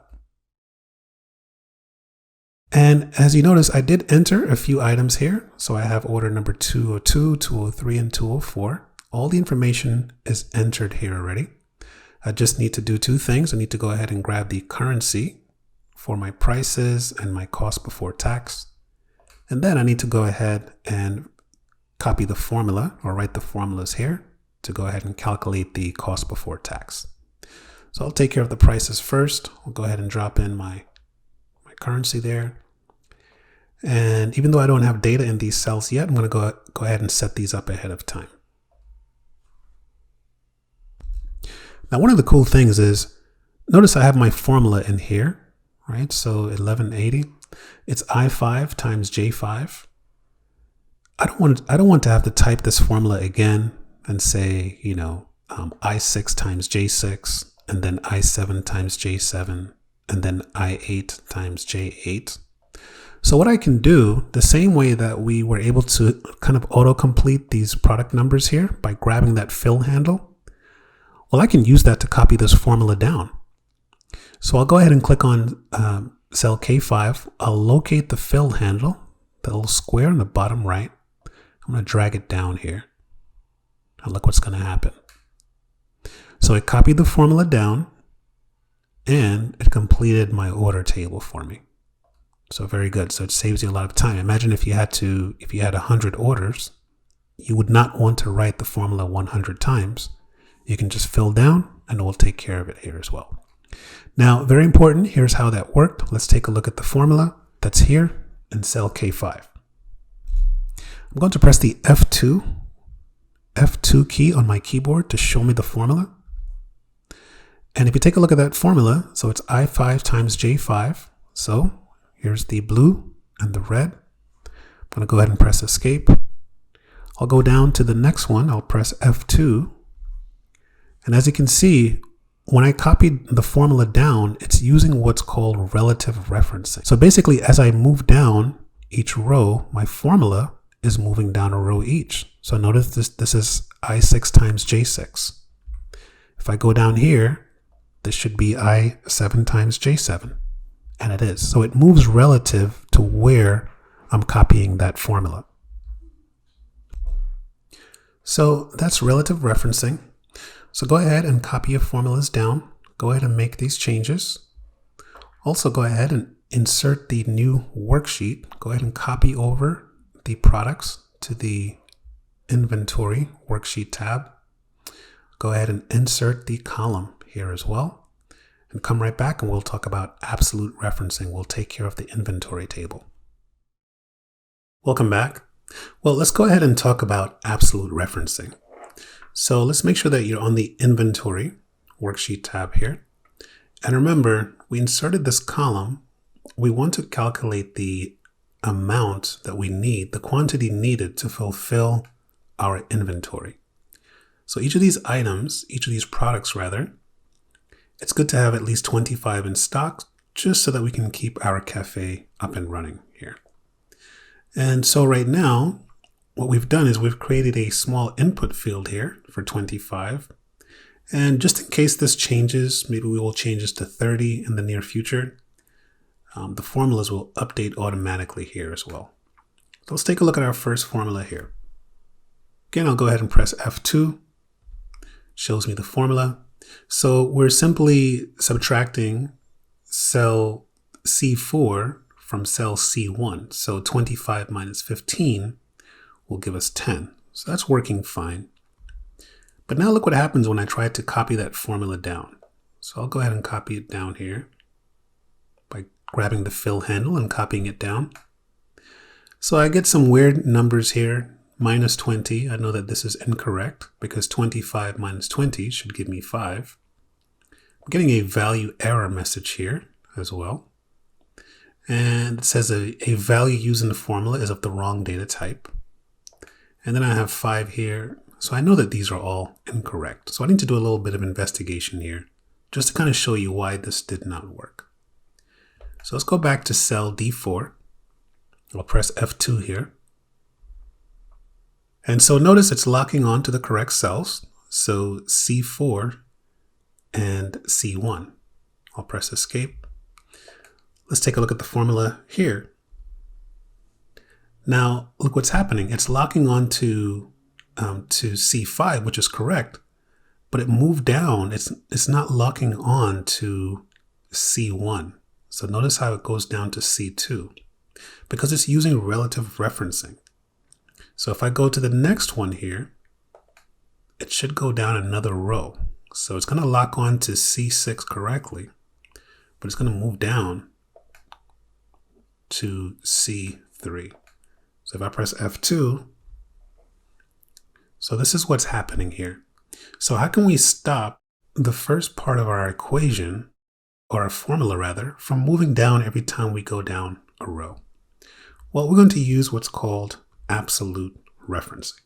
And as you notice, I did enter a few items here. So I have order number 202, 203, and 204. All the information is entered here already. I just need to do two things. I need to go ahead and grab the currency for my prices and my cost before tax. And then I need to go ahead and copy the formula or write the formulas here to go ahead and calculate the cost before tax. So I'll take care of the prices first. I'll go ahead and drop in my currency there. And even though I don't have data in these cells yet, I'm going to go ahead and set these up ahead of time. Now, one of the cool things is, notice I have my formula in here, right? So 1180, it's I5 times J5. I don't want to have to type this formula again and say, I6 times J6, and then I7 times J7, and then I8 times J8. So what I can do, the same way that we were able to kind of autocomplete these product numbers here by grabbing that fill handle, well, I can use that to copy this formula down. So I'll go ahead and click on cell K5. I'll locate the fill handle, the little square in the bottom right. I'm going to drag it down here. Now look what's going to happen. So it copied the formula down and it completed my order table for me. So very good. So it saves you a lot of time. Imagine if you had 100 orders, you would not want to write the formula 100 times. You can just fill down and it will take care of it here as well. Now, very important, here's how that worked. Let's take a look at the formula that's here in cell K5. I'm going to press the F2 key on my keyboard to show me the formula. And if you take a look at that formula, so it's I5 times J5. So here's the blue and the red. I'm going to go ahead and press escape. I'll go down to the next one. I'll press F2. And as you can see, when I copied the formula down, it's using what's called relative referencing. So basically, as I move down each row, my formula is moving down a row each. So notice this is I6 times J6. If I go down here, this should be I7 times J7. And it is. So it moves relative to where I'm copying that formula. So that's relative referencing. So go ahead and copy your formulas down. Go ahead and make these changes. Also go ahead and insert the new worksheet. Go ahead and copy over the products to the inventory worksheet tab. Go ahead and insert the column here as well. And come right back and we'll talk about absolute referencing. We'll take care of the inventory table. Welcome back. Well, let's go ahead and talk about absolute referencing. So let's make sure that you're on the inventory worksheet tab here. And remember, we inserted this column. We want to calculate the amount that we need, the quantity needed to fulfill our inventory. So each of these items, each of these products rather, it's good to have at least 25 in stock just so that we can keep our cafe up and running here. And so right now, what we've done is we've created a small input field here for 25. And just in case this changes, maybe we will change this to 30 in the near future. The formulas will update automatically here as well. So let's take a look at our first formula here. Again, I'll go ahead and press F2. Shows me the formula. So we're simply subtracting cell C4 from cell C1. So 25 minus 15 will give us 10. So that's working fine. But now look what happens when I try to copy that formula down. So I'll go ahead and copy it down here by grabbing the fill handle and copying it down. So I get some weird numbers here. Minus 20, I know that this is incorrect because 25 minus 20 should give me 5. I'm getting a value error message here as well. And it says a value used in the formula is of the wrong data type. And then I have 5 here. So I know that these are all incorrect. So I need to do a little bit of investigation here just to kind of show you why this did not work. So let's go back to cell D4. I'll press F2 here. And so notice it's locking on to the correct cells. So C4 and C1. I'll press escape. Let's take a look at the formula here. Now look what's happening. It's locking on to C5, which is correct, but it moved down. It's not locking on to C1. So notice how it goes down to C2 because it's using relative referencing. So if I go to the next one here, it should go down another row. So it's going to lock on to C6 correctly, but it's going to move down to C3. So if I press F2, so this is what's happening here. So how can we stop the first part of our equation, or our formula rather, from moving down every time we go down a row? Well, we're going to use what's called absolute referencing.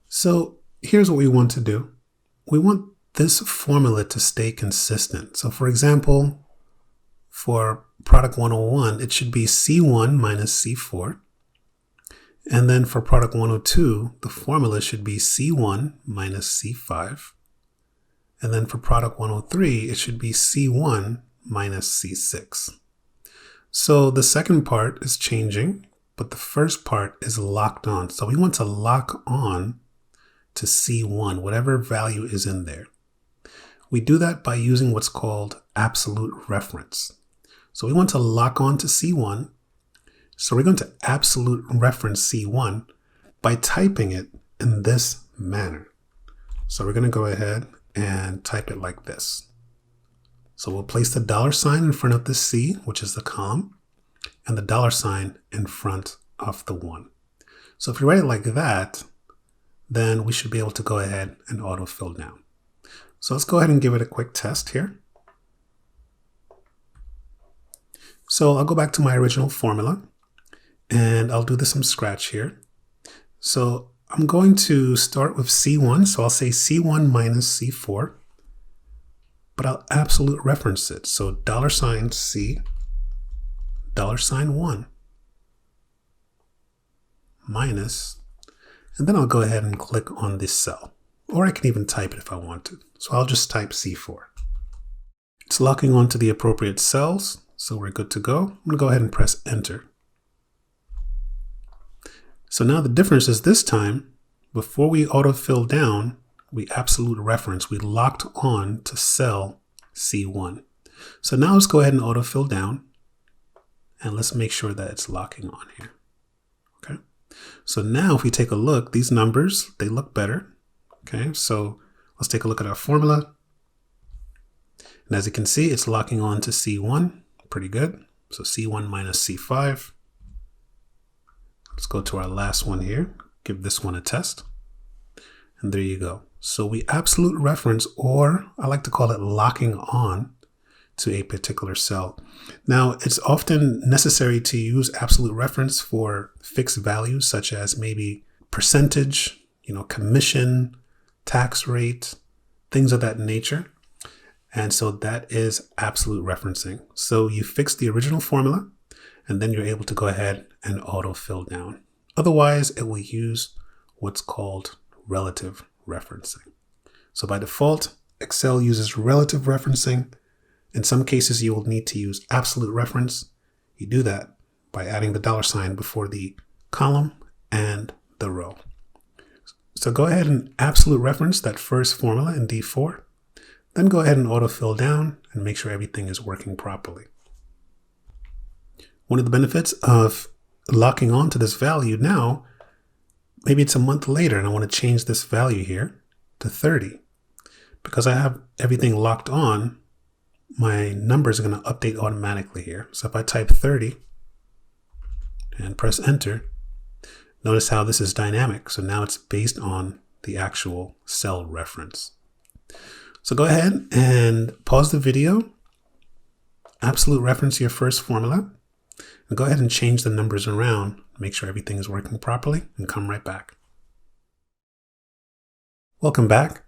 So here's what we want to do. We want this formula to stay consistent. So for example, for product 101, it should be C1 minus C4. And then for product 102, the formula should be C1 minus C5. And then for product 103, it should be C1 minus C6. So the second part is changing, but the first part is locked on. So we want to lock on to C1, whatever value is in there. We do that by using what's called absolute reference. So we want to lock on to C1. So we're going to absolute reference C1 by typing it in this manner. So we're going to go ahead and type it like this. So we'll place the $ in front of the C, which is the column, and the $ in front of the 1. So if you write it like that, then we should be able to go ahead and autofill down. So let's go ahead and give it a quick test here. So I'll go back to my original formula and I'll do this from scratch here. So I'm going to start with C1. So I'll say C1 minus C4, but I'll absolute reference it. So $C, $1 minus, and then I'll go ahead and click on this cell, or I can even type it if I want to. So I'll just type C4. It's locking onto the appropriate cells, so we're good to go. I'm gonna go ahead and press enter. So now the difference is this time, before we autofill down, we absolute reference, we locked on to cell C1. So now let's go ahead and autofill down, and let's make sure that it's locking on here. Okay. So now if we take a look, these numbers, they look better. Okay, so let's take a look at our formula. And as you can see, it's locking on to C1, pretty good. So C1 minus C5. Let's go to our last one here, give this one a test. And there you go. So we absolute reference, or I like to call it locking on to a particular cell. Now, it's often necessary to use absolute reference for fixed values, such as maybe percentage, commission, tax rate, things of that nature. And so that is absolute referencing. So you fix the original formula, and then you're able to go ahead and autofill down. Otherwise, it will use what's called relative referencing. So by default, Excel uses relative referencing. In some cases, you will need to use absolute reference. You do that by adding the $sign before the column and the row. So go ahead and absolute reference that first formula in D4. Then go ahead and autofill down and make sure everything is working properly. One of the benefits of locking on to this value now, maybe it's a month later and I want to change this value here to 30. Because I have everything locked on, my numbers are going to update automatically here. So if I type 30 and press enter, notice how this is dynamic. So now it's based on the actual cell reference. So go ahead and pause the video, absolute reference your first formula, and go ahead and change the numbers around, make sure everything is working properly, and come right back. Welcome back.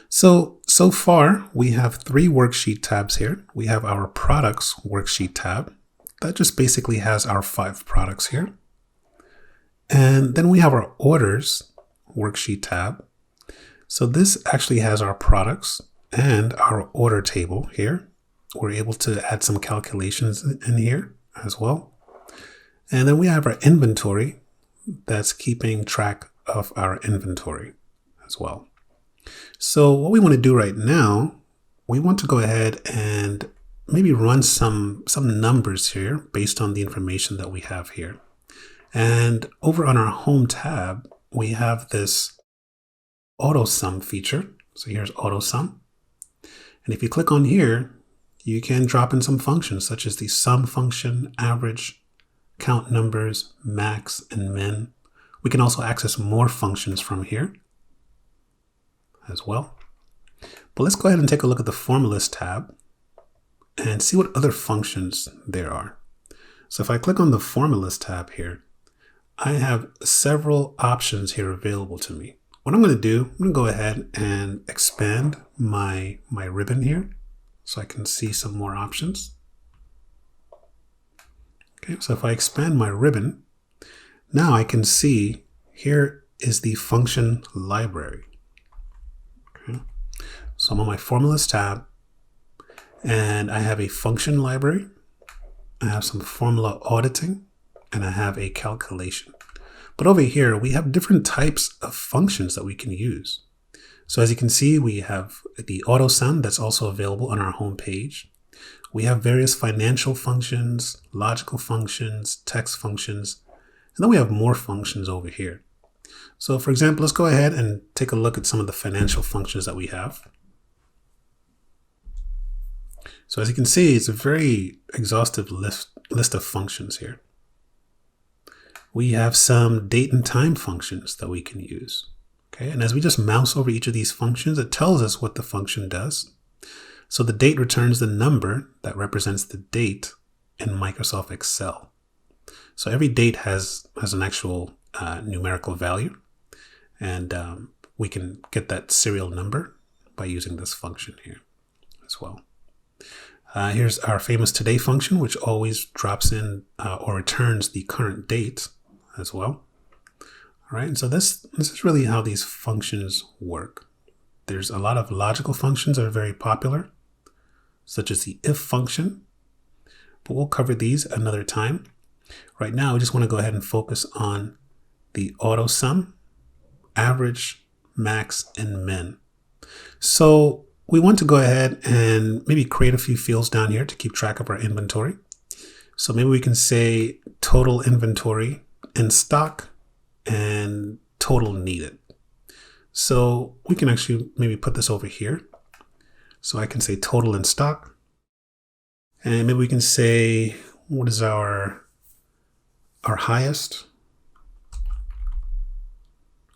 So far we have 3 worksheet tabs here. We have our products worksheet tab. That just basically has our 5 products here. And then we have our orders worksheet tab. So this actually has our products and our order table here. We're able to add some calculations in here as well. And then we have our inventory that's keeping track of our inventory as well. So what we want to do right now, we want to go ahead and maybe run some numbers here based on the information that we have here. And over on our home tab, we have this auto sum feature. So here's auto sum. And if you click on here, you can drop in some functions such as the sum function, average, count numbers, max, and min. We can also access more functions from here as well. But let's go ahead and take a look at the formulas tab and see what other functions there are. So if I click on the formulas tab here, I have several options here available to me. What I'm going to do, I'm going to go ahead and expand my ribbon here so I can see some more options. Okay, so if I expand my ribbon, now I can see here is the function library. Okay, so I'm on my formulas tab and I have a function library. I have some formula auditing and I have a calculation. But over here, we have different types of functions that we can use. So as you can see, we have the auto sum that's also available on our home page. We have various financial functions, logical functions, text functions, and then we have more functions over here. So for example, let's go ahead and take a look at some of the financial functions that we have. So as you can see, it's a very exhaustive list of functions here. We have some date and time functions that we can use. Okay, and as we just mouse over each of these functions, it tells us what the function does. So the date returns the number that represents the date in Microsoft Excel. So every date has an actual numerical value, and we can get that serial number by using this function here as well. Here's our famous today function, which always drops in or returns the current date as well. All right, and so this is really how these functions work. There's a lot of logical functions that are very popular, such as the if function, but we'll cover these another time. Right now, we just want to go ahead and focus on the auto sum, average, max, and min. So we want to go ahead and maybe create a few fields down here to keep track of our inventory. So maybe we can say total inventory in stock and total needed. So we can actually maybe put this over here. So I can say total in stock. And maybe we can say, what is our highest?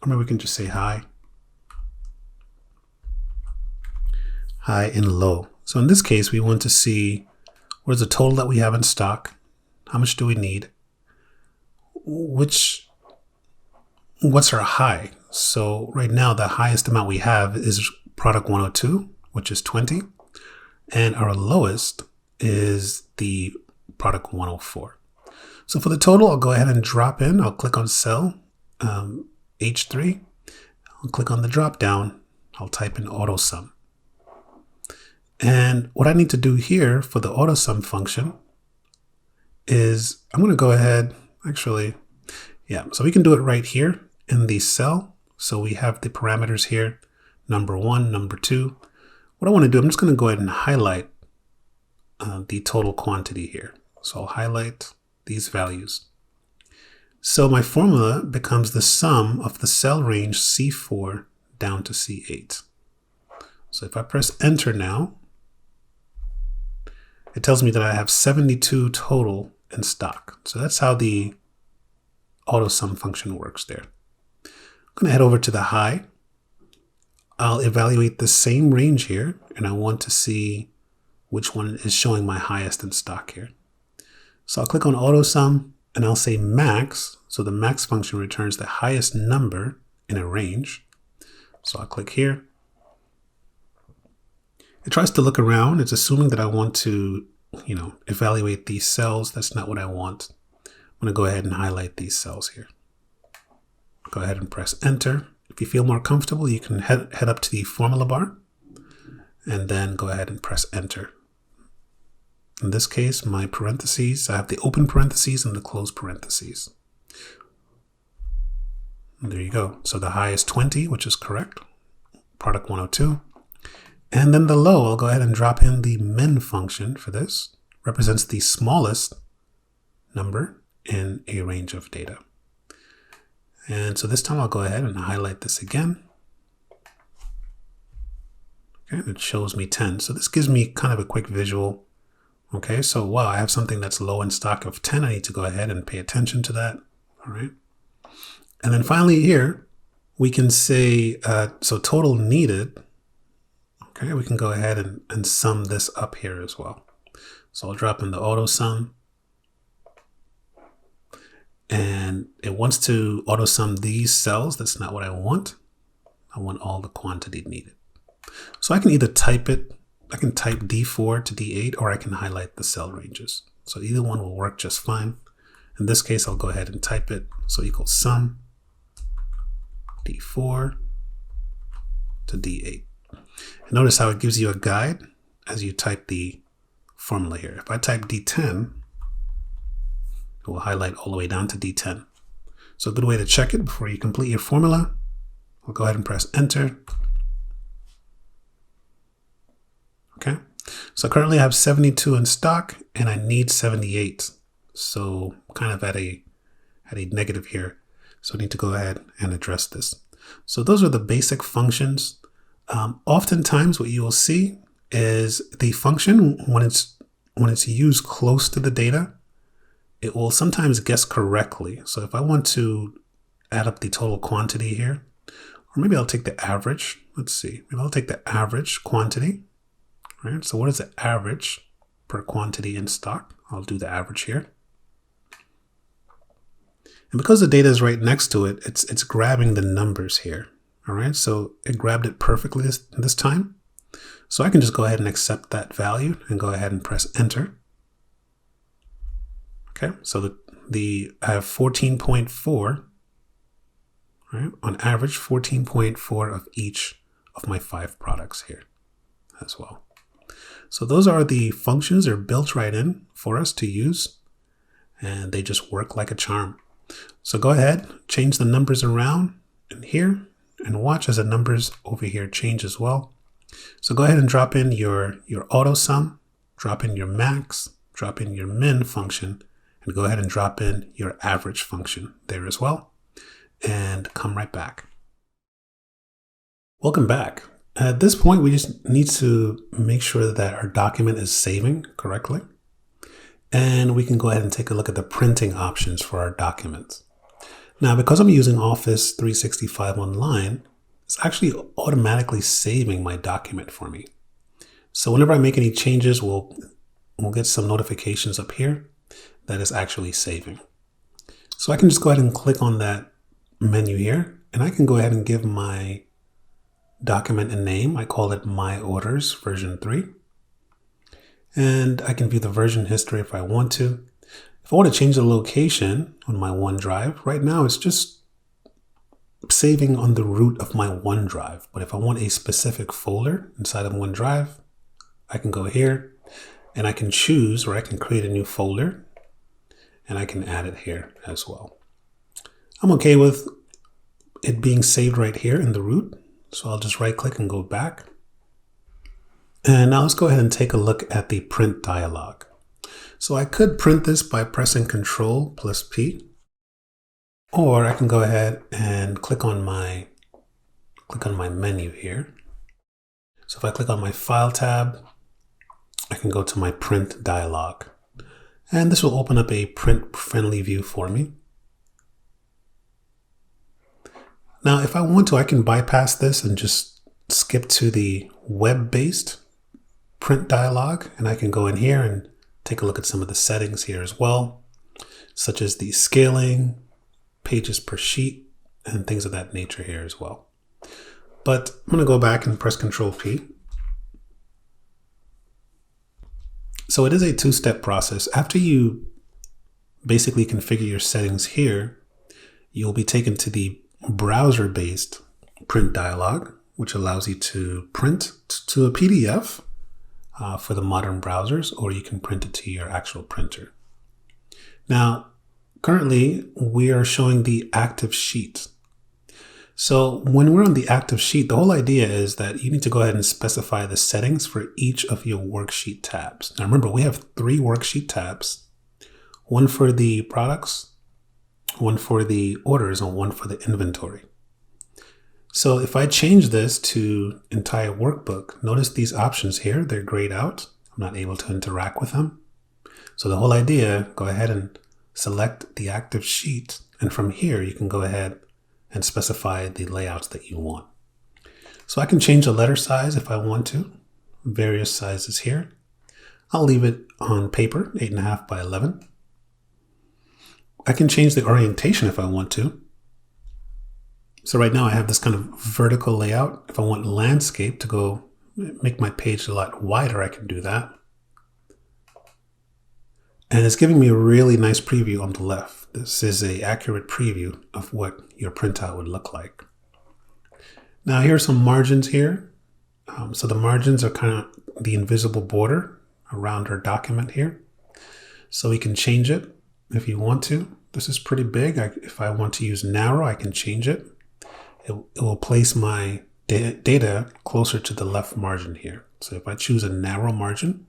Or maybe we can just say high. High and low. So in this case, we want to see what is the total that we have in stock? How much do we need? What's our high? So right now, the highest amount we have is product 102, which is 20. And our lowest is the product 104. So for the total, I'll go ahead and drop in. I'll click on cell H3. I'll click on the drop down. I'll type in auto sum. And what I need to do here for the auto sum function is I'm going to go ahead, so we can do it right here in the cell. So we have the parameters here, number 1, number 2. What I want to do, I'm just going to go ahead and highlight the total quantity here. So I'll highlight these values. So my formula becomes the sum of the cell range C4 down to C8. So if I press enter now, it tells me that I have 72 total in stock. So that's how the auto sum function works there. I'm going to head over to the high. I'll evaluate the same range here, and I want to see which one is showing my highest in stock here. So I'll click on auto sum and I'll say max. So the max function returns the highest number in a range. So I'll click here. It tries to look around. It's assuming that I want to, evaluate these cells. That's not what I want. I'm going to go ahead and highlight these cells here. Go ahead and press enter. If you feel more comfortable, you can head up to the formula bar and then go ahead and press enter. In this case, my parentheses, I have the open parentheses and the closed parentheses. And there you go. So the high is 20, which is correct. Product 102. And then the low, I'll go ahead and drop in the min function for this. Represents the smallest number in a range of data. And so this time I'll go ahead and highlight this again. Okay, it shows me 10. So this gives me kind of a quick visual. Okay, so wow, I have something that's low in stock of 10. I need to go ahead and pay attention to that. All right. And then finally here, we can say, so total needed. Okay, we can go ahead and sum this up here as well. So I'll drop in the auto sum. And it wants to auto sum these cells. That's not what I want. I want all the quantity needed. So I can either type it, I can type D4 to D8, or I can highlight the cell ranges. So either one will work just fine. In this case, I'll go ahead and type it. So equals sum D4 to D8. And notice how it gives you a guide as you type the formula here. If I type D10, it will highlight all the way down to D10. So a good way to check it before you complete your formula. I'll go ahead and press enter. Okay, so currently I have 72 in stock and I need 78. So kind of at a negative here. So I need to go ahead and address this. So those are the basic functions. Oftentimes what you will see is the function, when it's used close to the data, it will sometimes guess correctly. So if I want to add up the total quantity here, Or maybe I'll take the average. Let's see. Maybe I'll take the average quantity. Right? So what is the average per quantity in stock? I'll do the average here. And because the data is right next to it, it's grabbing the numbers here. All right, so it grabbed it perfectly this time. So I can just go ahead and accept that value and go ahead and press enter. Okay, so I have 14.4, right? On average, 14.4 of each of my 5 products here as well. So those are the functions. They're built right in for us to use, and they just work like a charm. So go ahead, change the numbers around in here, and watch as the numbers over here change as well. So go ahead and drop in your auto sum, drop in your max, drop in your min function, and go ahead and drop in your average function there as well, and come right back. Welcome back. At this point, we just need to make sure that our document is saving correctly. And we can go ahead and take a look at the printing options for our documents. Now, because I'm using Office 365 Online, it's actually automatically saving my document for me. So whenever I make any changes, we'll get some notifications up here that is actually saving. So I can just go ahead and click on that menu here, and I can go ahead and give my document a name. I call it My Orders version 3. And I can view the version history if I want to. If I want to change the location on my OneDrive, right now it's just saving on the root of my OneDrive. But if I want a specific folder inside of OneDrive, I can go here and I can choose, or I can create a new folder and I can add it here as well. I'm okay with it being saved right here in the root. So I'll just right click and go back. And now let's go ahead and take a look at the print dialog. So I could print this by pressing Ctrl+P, or I can go ahead and click on my menu here. So if I click on my File tab, I can go to my print dialog, and this will open up a print-friendly view for me. Now, if I want to, I can bypass this and just skip to the web-based print dialog, and I can go in here and take a look at some of the settings here as well, such as the scaling, pages per sheet, and things of that nature here as well. But I'm going to go back and press Ctrl+P. So it is a two-step process. After you basically configure your settings here, you'll be taken to the browser-based print dialog, which allows you to print to a PDF for the modern browsers, or you can print it to your actual printer. Now, currently, we are showing the active sheet. So when we're on the active sheet, the whole idea is that you need to go ahead and specify the settings for each of your worksheet tabs. Now remember, we have 3 worksheet tabs, one for the products, one for the orders, and one for the inventory. So if I change this to entire workbook, notice these options here, they're grayed out. I'm not able to interact with them. So the whole idea, go ahead and select the active sheet. And from here, you can go ahead and specify the layouts that you want. So I can change the letter size if I want to, various sizes here. I'll leave it on paper, 8.5 by 11. I can change the orientation if I want to. So right now I have this kind of vertical layout. If I want landscape to go make my page a lot wider, I can do that. And it's giving me a really nice preview on the left. This is an accurate preview of what your printout would look like. Now here are some margins here. So the margins are kind of the invisible border around our document here. So we can change it if you want to. This is pretty big. If I want to use narrow, I can change it. It will place my data closer to the left margin here. So if I choose a narrow margin,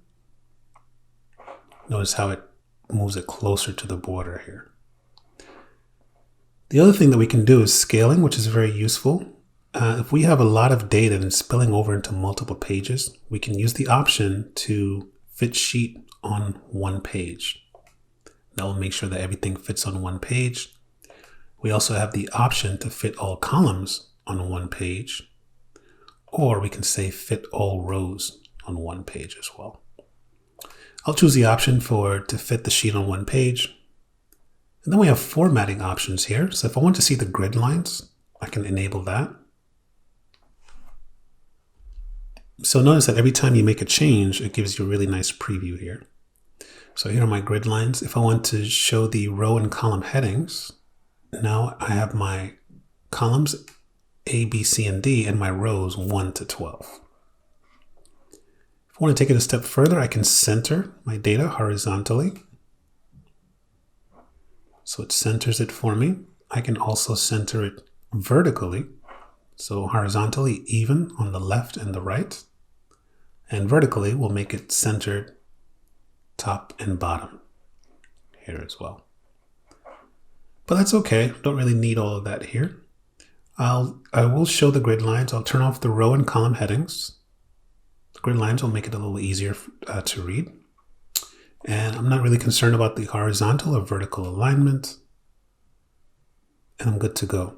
notice how it moves it closer to the border here. The other thing that we can do is scaling, which is very useful. If we have a lot of data and it's spilling over into multiple pages, we can use the option to fit sheet on one page. That will make sure that everything fits on one page. We also have the option to fit all columns on one page, or we can say fit all rows on one page as well. I'll choose the option to fit the sheet on one page. And then we have formatting options here. So if I want to see the grid lines, I can enable that. So notice that every time you make a change, it gives you a really nice preview here. So here are my grid lines. If I want to show the row and column headings, now I have my columns A, B, C, and D, and my rows 1 to 12. If I want to take it a step further, I can center my data horizontally. So it centers it for me. I can also center it vertically. So horizontally even on the left and the right. And vertically we'll make it centered top and bottom here as well. But that's okay. Don't really need all of that here. I will show the grid lines. I'll turn off the row and column headings. The grid lines will make it a little easier to read. And I'm not really concerned about the horizontal or vertical alignment. And I'm good to go.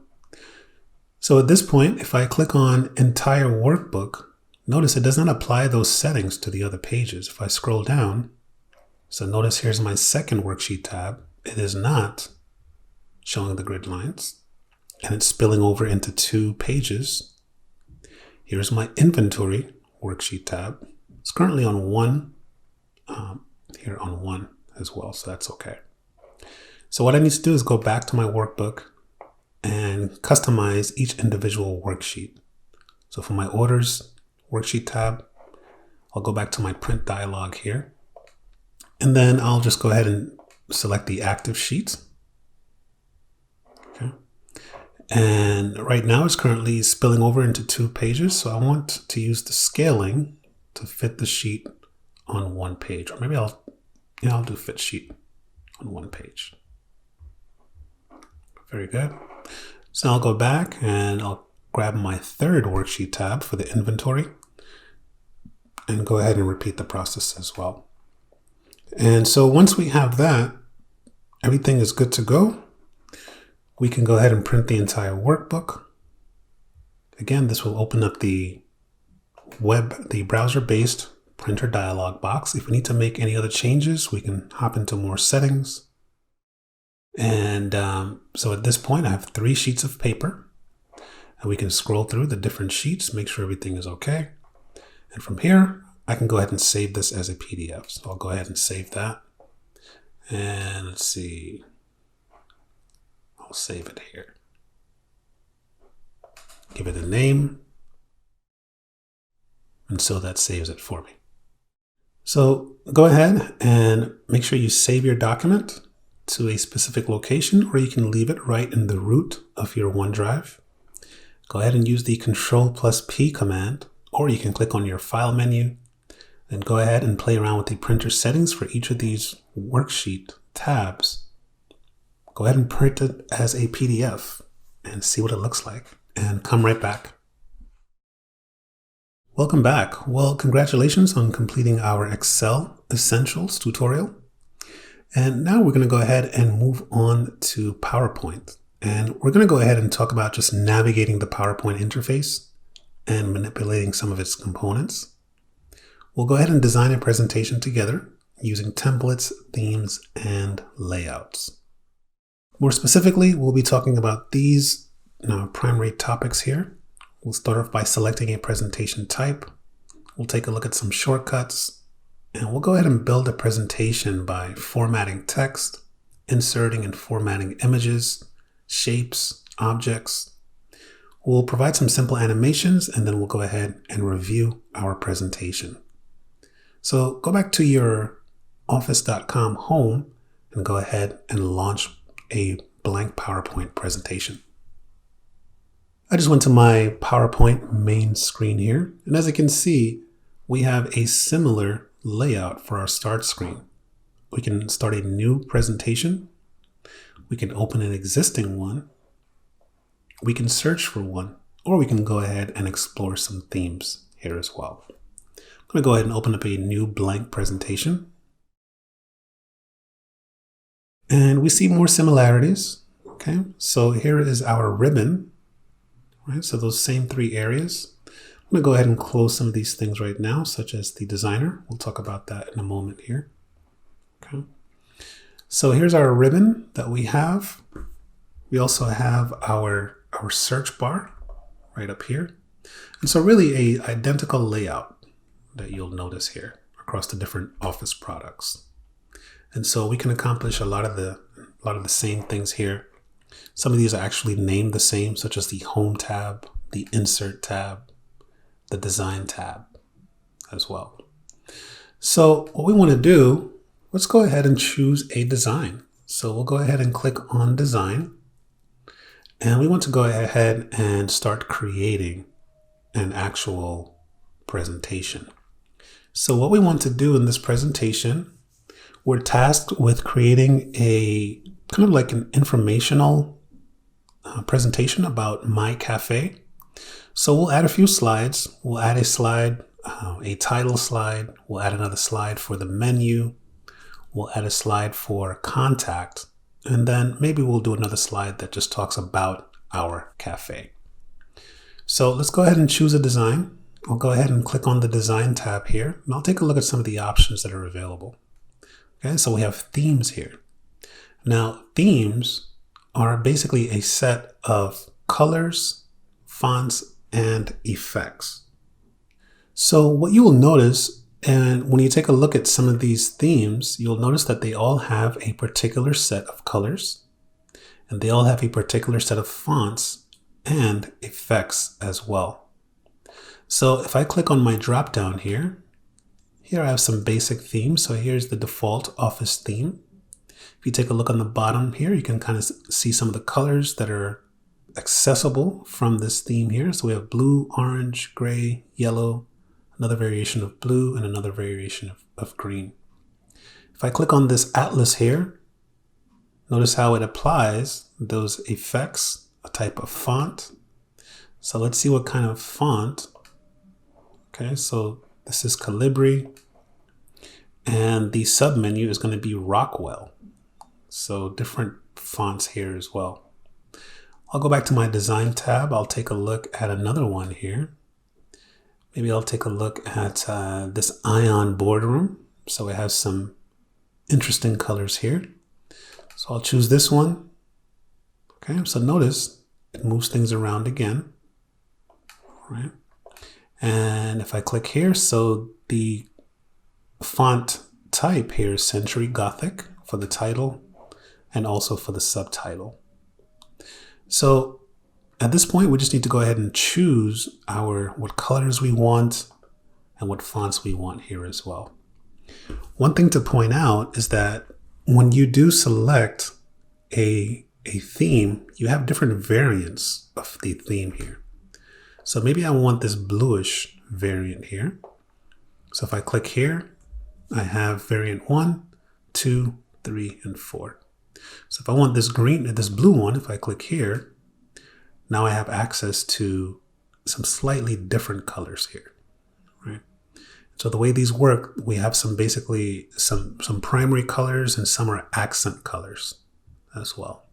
So at this point, if I click on entire workbook, notice it does not apply those settings to the other pages. If I scroll down, so notice here's my second worksheet tab. It is not showing the grid lines, and it's spilling over into 2 pages. Here's my inventory worksheet tab. It's currently on 1, here on 1 as well, so that's okay. So what I need to do is go back to my workbook and customize each individual worksheet. So for my orders worksheet tab, I'll go back to my print dialog here, and then I'll just go ahead and select the active sheet. Okay. And right now it's currently spilling over into 2 pages. So I want to use the scaling to fit the sheet on 1 page, or maybe I'll do fit sheet on 1 page. Very good. So I'll go back and I'll grab my third worksheet tab for the inventory and go ahead and repeat the process as well. And so once we have that, everything is good to go. We can go ahead and print the entire workbook. Again, this will open up the browser-based printer dialog box. If we need to make any other changes, we can hop into more settings. And so at this point, I have 3 sheets of paper, and we can scroll through the different sheets, make sure everything is okay. And from here, I can go ahead and save this as a PDF. So I'll go ahead and save that. And let's see, I'll save it here. Give it a name. And so that saves it for me. So go ahead and make sure you save your document to a specific location, or you can leave it right in the root of your OneDrive. Go ahead and use the Control+P command, or you can click on your file menu and go ahead and play around with the printer settings for each of these worksheet tabs. Go ahead and print it as a PDF and see what it looks like, and come right back. Welcome back. Well, congratulations on completing our Excel Essentials tutorial. And now we're going to go ahead and move on to PowerPoint. And we're going to go ahead and talk about just navigating the PowerPoint interface and manipulating some of its components. We'll go ahead and design a presentation together using templates, themes, and layouts. More specifically, we'll be talking about these primary topics here. We'll start off by selecting a presentation type. We'll take a look at some shortcuts, and we'll go ahead and build a presentation by formatting text, inserting and formatting images, shapes, objects. We'll provide some simple animations, and then we'll go ahead and review our presentation. So go back to your office.com home and go ahead and launch a blank PowerPoint presentation. I just went to my PowerPoint main screen here, and as you can see, we have a similar layout for our start screen. We can start a new presentation. We can open an existing one. We can search for one, or we can go ahead and explore some themes here as well. I'm going to go ahead and open up a new blank presentation. And we see more similarities. Okay, so here is our ribbon right? So those same three areas. I'm going to go ahead and close some of these things right now, such as the designer. We'll talk about that in a moment here. Okay. So here's our ribbon that we have. We also have our search bar right up here. And so really a identical layout that you'll notice here across the different Office products. And so we can accomplish a lot of the same things here. Some of these are actually named the same, such as the Home tab, the Insert tab, the Design tab as well. So what we want to do, let's go ahead and choose a design. So we'll go ahead and click on Design. And we want to go ahead and start creating an actual presentation. So what we want to do in this presentation, we're tasked with creating a kind of like an informational presentation about my cafe. So we'll add a few slides. We'll add a slide, a title slide. We'll add another slide for the menu. We'll add a slide for contact. And then maybe we'll do another slide that just talks about our cafe. So let's go ahead and choose a design. I'll go ahead and click on the Design tab here, and I'll take a look at some of the options that are available. Okay, so we have themes here. Now, themes are basically a set of colors, fonts, and effects. So what you will notice, and when you take a look at some of these themes, you'll notice that they all have a particular set of colors, and they all have a particular set of fonts and effects as well. So if I click on my drop down here I have some basic themes. So here's the default Office theme. If you take a look on the bottom here, you can kind of see some of the colors that are accessible from this theme here. So we have blue, orange, gray, yellow, another variation of blue, and another variation of green. If I click on this atlas here, notice how it applies those effects, a type of font. So let's see what kind of font. Okay, so this is Calibri, and the submenu is going to be Rockwell. So different fonts here as well. I'll go back to my Design tab. I'll take a look at another one here. Maybe I'll take a look at this Ion Boardroom. So it has some interesting colors here. So I'll choose this one. Okay, so notice it moves things around again. All right. And if I click here, so the font type here is Century Gothic for the title and also for the subtitle. So at this point, we just need to go ahead and choose what colors we want and what fonts we want here as well. One thing to point out is that when you do select a theme, you have different variants of the theme here. So maybe I want this bluish variant here. So if I click here, I have variant 1, 2, 3, and 4. So if I want this blue one, if I click here, now I have access to some slightly different colors here, right? So the way these work, we have basically some primary colors and some are accent colors as well.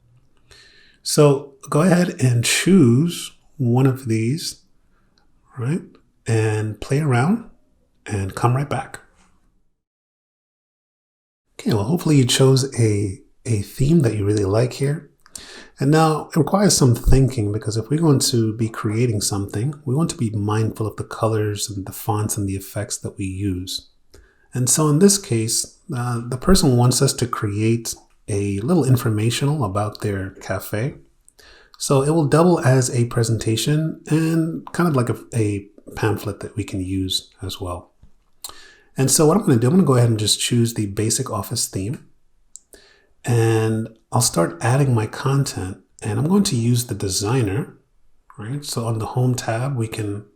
So go ahead and choose one of these, right? And play around and come right back. Okay, well, hopefully you chose a theme that you really like here. And now it requires some thinking, because if we're going to be creating something, we want to be mindful of the colors and the fonts and the effects that we use. And so in this case, the person wants us to create a little informational about their cafe. So it will double as a presentation and kind of like a pamphlet that we can use as well. And so what I'm going to do, I'm going to go ahead and just choose the basic Office theme. And I'll start adding my content, and I'm going to use the designer, right? So on the Home tab, we can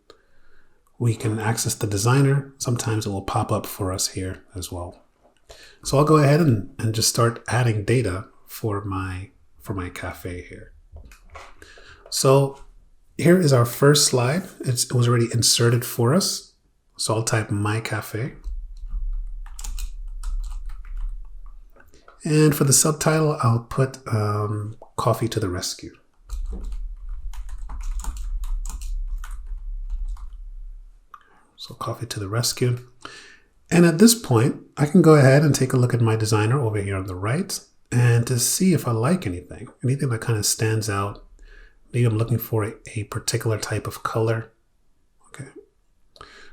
access the designer. Sometimes it will pop up for us here as well. So I'll go ahead and just start adding data for my cafe here. So here is our first slide. It was already inserted for us. So I'll type my cafe. And for the subtitle, I'll put coffee to the rescue. So Coffee to the rescue. And at this point, I can go ahead and take a look at my designer over here on the right and to see if I like anything that kind of stands out. Maybe I'm looking for a particular type of color. Okay.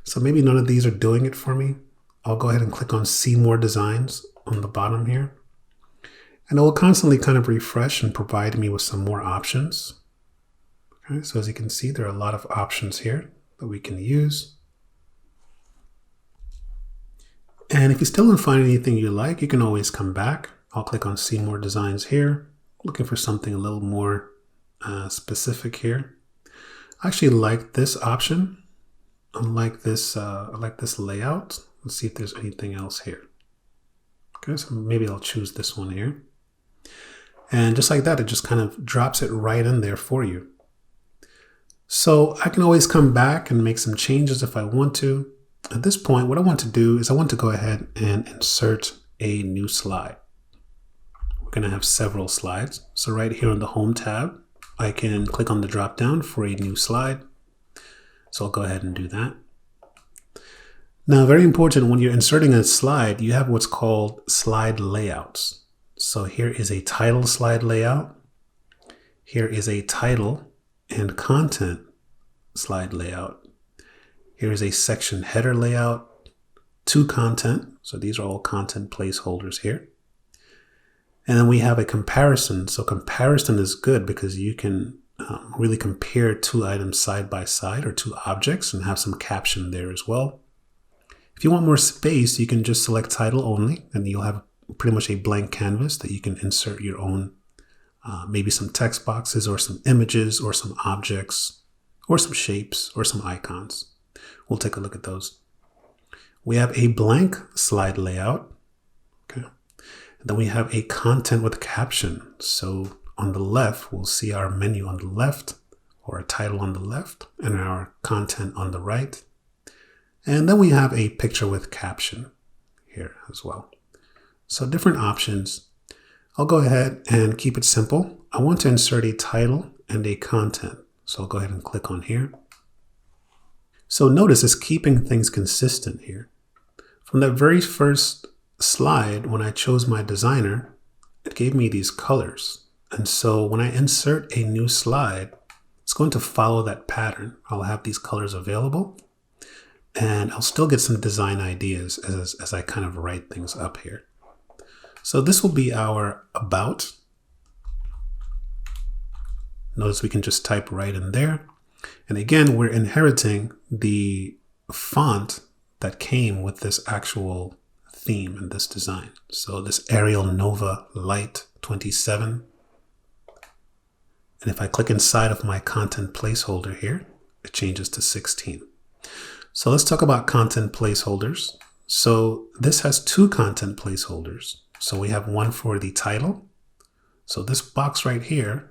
So maybe none of these are doing it for me. I'll go ahead and click on See More Designs on the bottom here. And it will constantly kind of refresh and provide me with some more options. Okay, so as you can see, there are a lot of options here that we can use. And if you still don't find anything you like, you can always come back. I'll click on See More Designs here, looking for something a little more specific here. I actually like this option. I like this layout. Let's see if there's anything else here. Okay, so maybe I'll choose this one here. And just like that, it just kind of drops it right in there for you. So I can always come back and make some changes if I want to. At this point, what I want to do is I want to go ahead and insert a new slide. We're going to have several slides. So right here on the Home tab, I can click on the drop down for a new slide. So I'll go ahead and do that. Now, very important, when you're inserting a slide, you have what's called slide layouts. So here is a title slide layout. Here is a title and content slide layout. Here is a section header layout, to content. So these are all content placeholders here. And then we have a comparison. So comparison is good because you can really compare two items side by side or two objects and have some caption there as well. If you want more space, you can just select title only and you'll have pretty much a blank canvas that you can insert your own, maybe some text boxes or some images or some objects or some shapes or some icons. We'll take a look at those. We have a blank slide layout. Okay. And then we have a content with caption. So on the left, we'll see our menu on the left or a title on the left and our content on the right. And then we have a picture with caption here as well. So different options. I'll go ahead and keep it simple. I want to insert a title and a content. So I'll go ahead and click on here. So notice it's keeping things consistent here. From that very first slide, when I chose my designer, it gave me these colors. And so when I insert a new slide, it's going to follow that pattern. I'll have these colors available and I'll still get some design ideas as I kind of write things up here. So this will be our about. Notice we can just type right in there. And again, we're inheriting the font that came with this actual theme and this design. So this Arial Nova Light 27. And if I click inside of my content placeholder here, it changes to 16. So let's talk about content placeholders. So this has two content placeholders. So we have one for the title. So this box right here,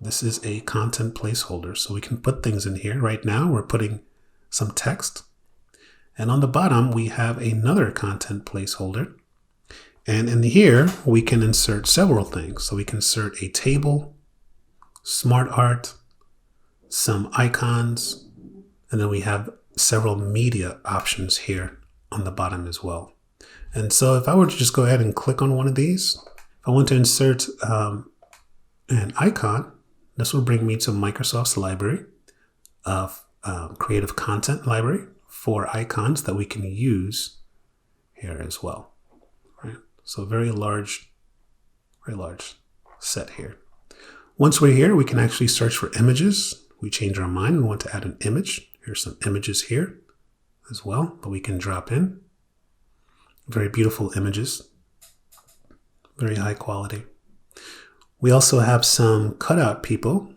this is a content placeholder. So we can put things in here. Right now, we're putting some text. And on the bottom, we have another content placeholder. And in here, we can insert several things. So we can insert a table, smart art, some icons, and then we have several media options here on the bottom as well. And so if I were to just go ahead and click on one of these, if I want to insert an icon, this will bring me to Microsoft's library of creative content library for icons that we can use here as well. Right? So very large set here. Once we're here, we can actually search for images. We change our mind. We want to add an image. Here's some images here as well that we can drop in. Very beautiful images. Very high quality. We also have some cutout people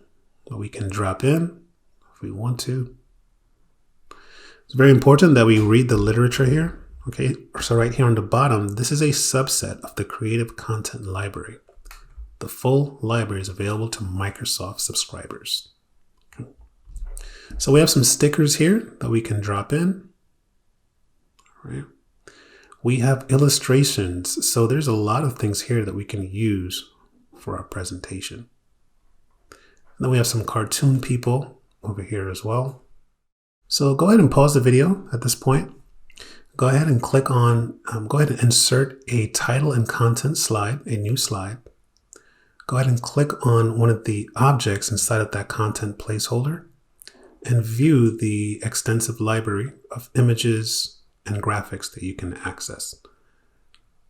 that we can drop in if we want to. It's very important that we read the literature here. Okay, so right here on the bottom, this is a subset of the Creative Content Library. The full library is available to Microsoft subscribers. Okay. So we have some stickers here that we can drop in. All right. We have illustrations. So there's a lot of things here that we can use for our presentation. And then we have some cartoon people over here as well. So go ahead and pause the video at this point. Go ahead and click on, go ahead and insert a title and content slide, a new slide. Go ahead and click on one of the objects inside of that content placeholder and view the extensive library of images and graphics that you can access.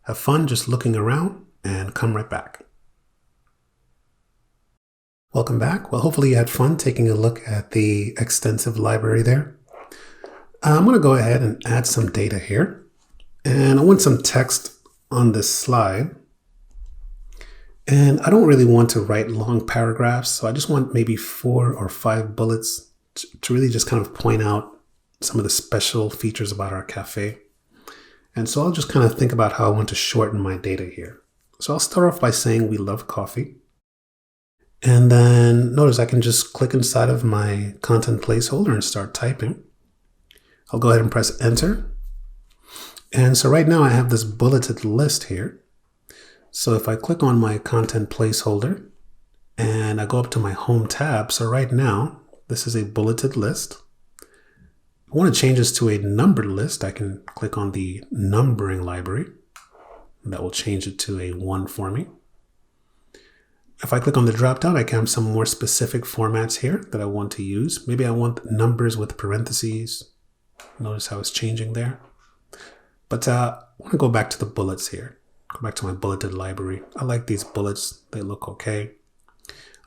Have fun just looking around and come right back. Welcome back. Well, hopefully you had fun taking a look at the extensive library there. I'm going to go ahead and add some data here. And I want some text on this slide. And I don't really want to write long paragraphs, so I just want maybe 4 or 5 bullets to really just kind of point out some of the special features about our cafe. And so I'll just kind of think about how I want to shorten my data here. So I'll start off by saying we love coffee. And then notice I can just click inside of my content placeholder and start typing. I'll go ahead and press enter. And so right now I have this bulleted list here. So if I click on my content placeholder and I go up to my home tab, so right now this is a bulleted list. I want to change this to a numbered list. I can click on the numbering library. And that will change it to a 1 for me. If I click on the drop down, I can have some more specific formats here that I want to use. Maybe I want numbers with parentheses. Notice how it's changing there. But I want to go back to the bullets here. Go back to my bulleted library. I like these bullets. They look okay.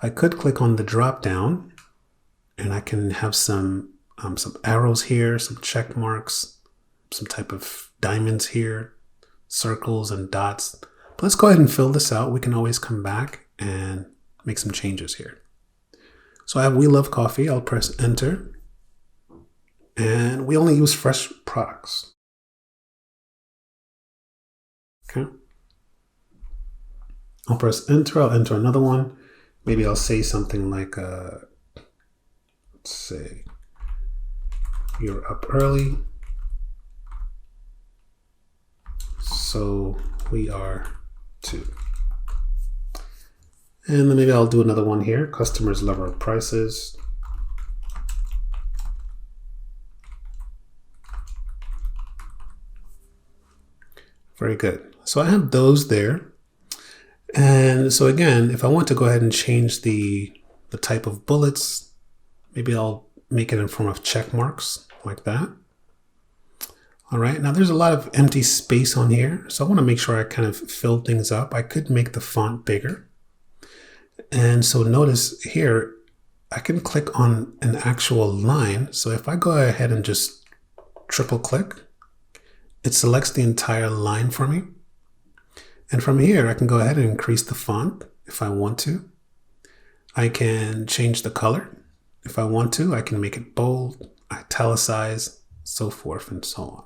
I could click on the drop down and I can have some arrows here, some check marks, some type of diamonds here, circles and dots. But let's go ahead and fill this out. We can always come back and make some changes here. So I have we love coffee. I'll press enter. And we only use fresh products. Okay. I'll press enter. I'll enter another one. Maybe I'll say something like, let's say, you're up early. So we are too. And then maybe I'll do another one here. Customers love our prices. Very good. So I have those there. And so again, if I want to go ahead and change the type of bullets, maybe I'll make it in form of check marks like that. All right, now there's a lot of empty space on here. So I want to make sure I kind of fill things up. I could make the font bigger. And so notice here, I can click on an actual line. So if I go ahead and just triple click, it selects the entire line for me. And from here, I can go ahead and increase the font if I want to. I can change the color. If I want to, I can make it bold, italicize, so forth and so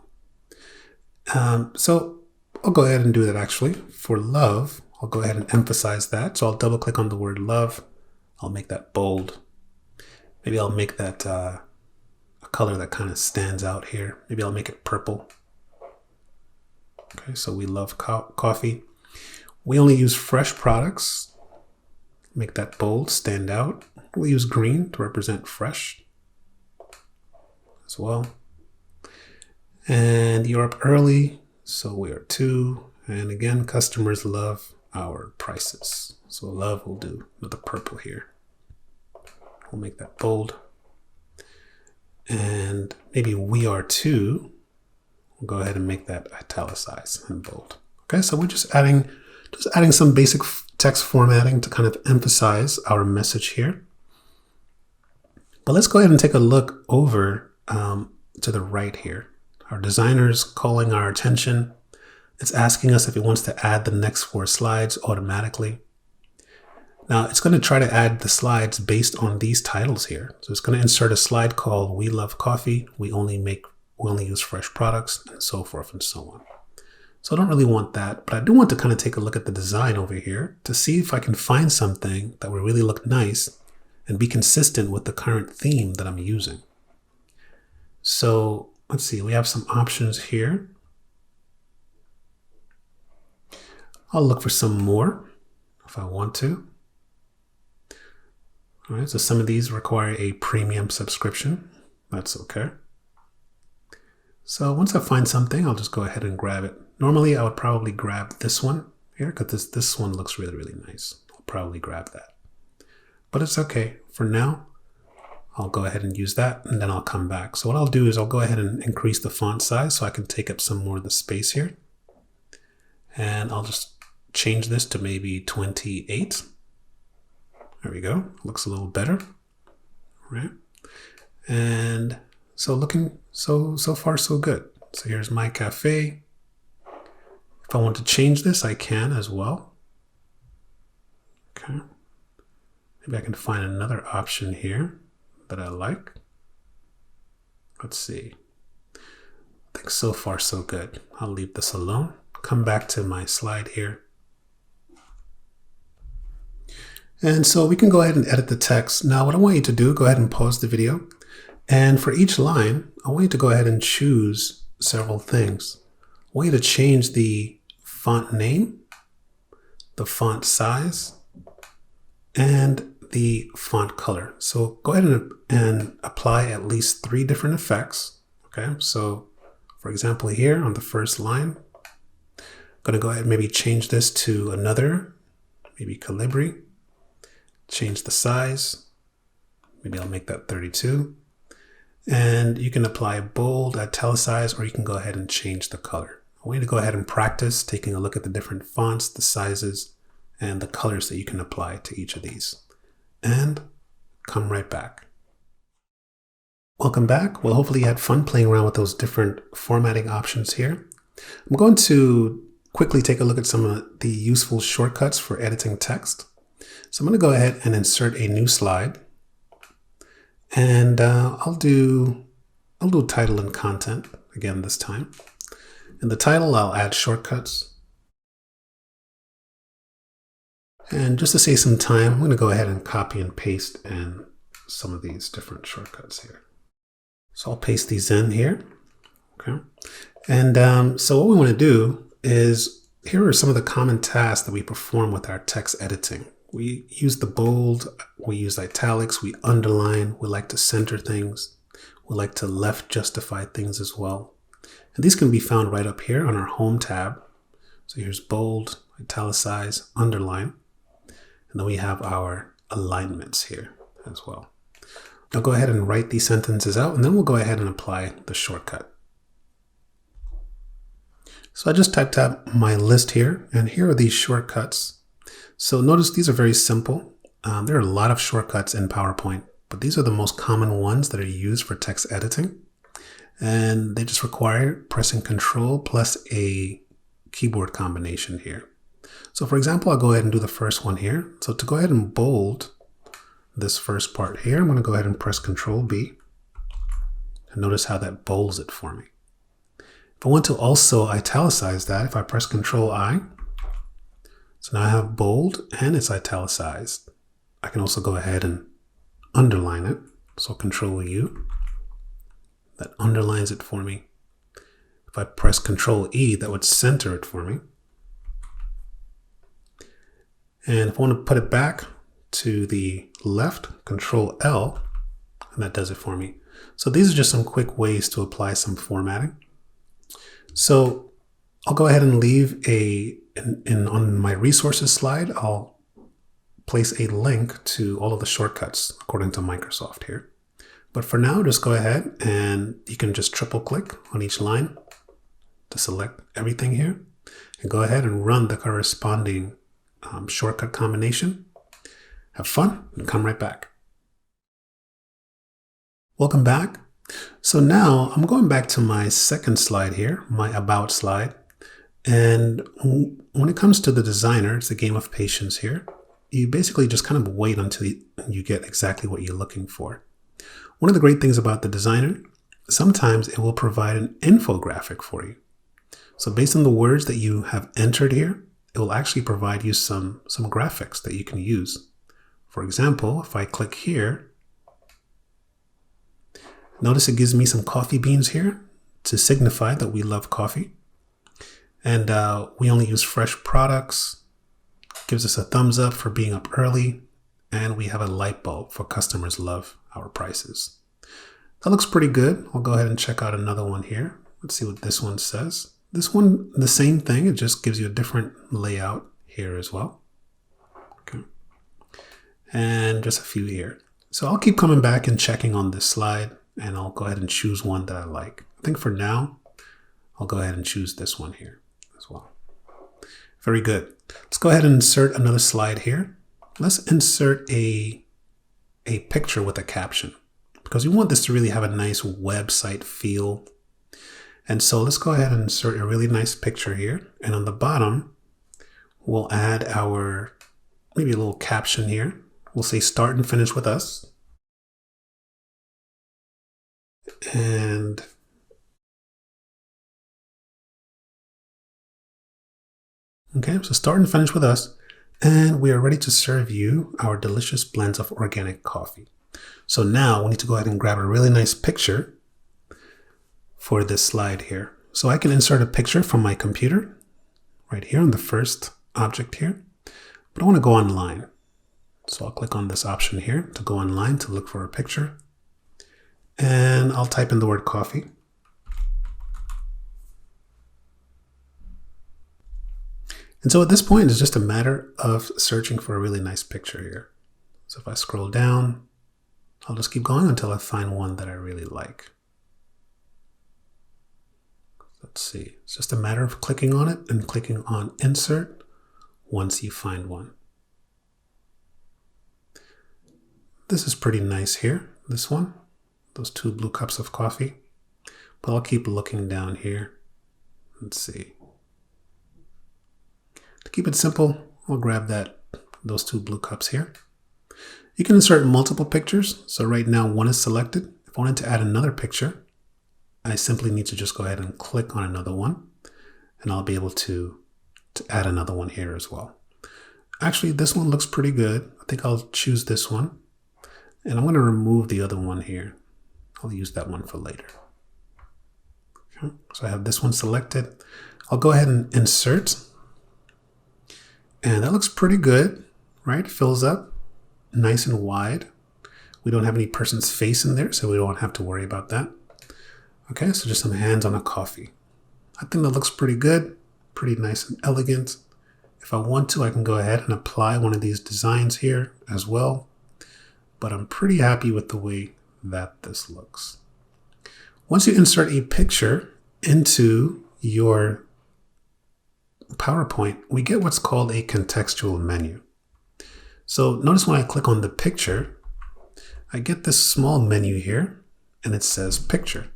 on. So I'll go ahead and do that actually. For love, I'll go ahead and emphasize that. So I'll double click on the word love. I'll make that bold. Maybe I'll make that a color that kind of stands out here. Maybe I'll make it purple. Okay, so we love coffee. We only use fresh products. Make that bold, stand out. We'll use green to represent fresh as well. And you're up early, so we are too. And again, customers love our prices. So love will do with the purple here. We'll make that bold. And maybe we are too. We'll go ahead and make that italicized and bold. Okay, so we're just adding some basic text formatting to kind of emphasize our message here. But let's go ahead and take a look over to the right here. Our designer's calling our attention. It's asking us if it wants to add the next 4 slides automatically. Now it's going to try to add the slides based on these titles here. So it's going to insert a slide called We Love Coffee. We only use fresh products, and so forth and so on. So I don't really want that, but I do want to kind of take a look at the design over here to see if I can find something that will really look nice and be consistent with the current theme that I'm using. So let's see, we have some options here. I'll look for some more if I want to. All right, so some of these require a premium subscription. That's okay. So once I find something, I'll just go ahead and grab it. Normally, I would probably grab this one here because this one looks really, really nice. I'll probably grab that. But it's okay. For now, I'll go ahead and use that, and then I'll come back. So what I'll do is I'll go ahead and increase the font size so I can take up some more of the space here. And I'll just change this to maybe 28. There we go. Looks a little better. All right. And so looking so far so good. So here's my cafe. If I want to change this, I can as well. Okay. Maybe I can find another option here that I like. Let's see. I think so far so good. I'll leave this alone. Come back to my slide here. And so we can go ahead and edit the text. Now what I want you to do, go ahead and pause the video. And for each line, I want you to go ahead and choose several things. I want you to change the font name, the font size, and the font color. So go ahead and apply at least 3 different effects. Okay, so for example, here on the first line, I'm gonna go ahead and maybe change this to another, maybe Calibri, change the size. Maybe I'll make that 32. And you can apply bold, italicize, or you can go ahead and change the color. I want you to go ahead and practice taking a look at the different fonts, the sizes, and the colors that you can apply to each of these. And come right back. Welcome back. Well, hopefully you had fun playing around with those different formatting options here. I'm going to quickly take a look at some of the useful shortcuts for editing text. So I'm going to go ahead and insert a new slide. And I'll do title and content again this time. In the title, I'll add shortcuts. And just to save some time, I'm going to go ahead and copy and paste in some of these different shortcuts here. So I'll paste these in here. Okay. And so what we want to do is, here are some of the common tasks that we perform with our text editing. We use the bold, we use italics, we underline, we like to center things, we like to left justify things as well. And these can be found right up here on our home tab. So here's bold, italicize, underline, and then we have our alignments here as well. I'll go ahead and write these sentences out, and then we'll go ahead and apply the shortcut. So I just typed out my list here, and here are these shortcuts. So notice these are very simple. There are a lot of shortcuts in PowerPoint, but these are the most common ones that are used for text editing. And they just require pressing Control plus a keyboard combination here. So for example, I'll go ahead and do the first one here. So to go ahead and bold this first part here, I'm going to go ahead and press Control B. And notice how that bolds it for me. If I want to also italicize that, if I press Control I, so now I have bold and it's italicized. I can also go ahead and underline it. So Control U, that underlines it for me. If I press Control E, that would center it for me. And if I want to put it back to the left, Control L, and that does it for me. So these are just some quick ways to apply some formatting. So I'll go ahead and leave on my resources slide, I'll place a link to all of the shortcuts according to Microsoft here. But for now, just go ahead and you can just triple click on each line to select everything here and go ahead and run the corresponding shortcut combination. Have fun and come right back. Welcome back. So now I'm going back to my second slide here, my About slide. And when it comes to the designer, it's a game of patience here. You basically just kind of wait until you get exactly what you're looking for. One of the great things about the designer, sometimes it will provide an infographic for you. So based on the words that you have entered here, it will actually provide you some graphics that you can use. For example, if I click here, notice it gives me some coffee beans here to signify that we love coffee. And we only use fresh products, gives us a thumbs up for being up early, and we have a light bulb for customers love our prices. That looks pretty good. I'll go ahead and check out another one here. Let's see what this one says. This one, the same thing. It just gives you a different layout here as well. Okay. And just a few here. So I'll keep coming back and checking on this slide, and I'll go ahead and choose one that I like. I think for now, I'll go ahead and choose this one here as well. Very good. Let's go ahead and insert another slide here. Let's insert a picture with a caption, because we want this to really have a nice website feel. And so let's go ahead and insert a really nice picture here. And on the bottom, we'll add our, maybe a little caption here. We'll say start and finish with us. And okay, so start and finish with us. And we are ready to serve you our delicious blends of organic coffee. So now we need to go ahead and grab a really nice picture for this slide here. So I can insert a picture from my computer right here on the first object here, but I want to go online. So I'll click on this option here to go online to look for a picture. And I'll type in the word coffee. And so at this point, it's just a matter of searching for a really nice picture here. So if I scroll down, I'll just keep going until I find one that I really like. Let's see. It's just a matter of clicking on it and clicking on insert once you find one. This is pretty nice here, this one, those 2 blue cups of coffee. But I'll keep looking down here. Let's see. To keep it simple, I'll grab those 2 blue cups here. You can insert multiple pictures. So right now one is selected. If I wanted to add another picture, I simply need to just go ahead and click on another one, and I'll be able to add another one here as well. Actually, this one looks pretty good. I think I'll choose this one, and I'm going to remove the other one here. I'll use that one for later. Okay. So I have this one selected. I'll go ahead and insert, and that looks pretty good, right? Fills up nice and wide. We don't have any person's face in there, so we don't have to worry about that. Okay, so just some hands on a coffee. I think that looks pretty good, pretty nice and elegant. If I want to, I can go ahead and apply one of these designs here as well. But I'm pretty happy with the way that this looks. Once you insert a picture into your PowerPoint, we get what's called a contextual menu. So notice when I click on the picture, I get this small menu here, and it says picture.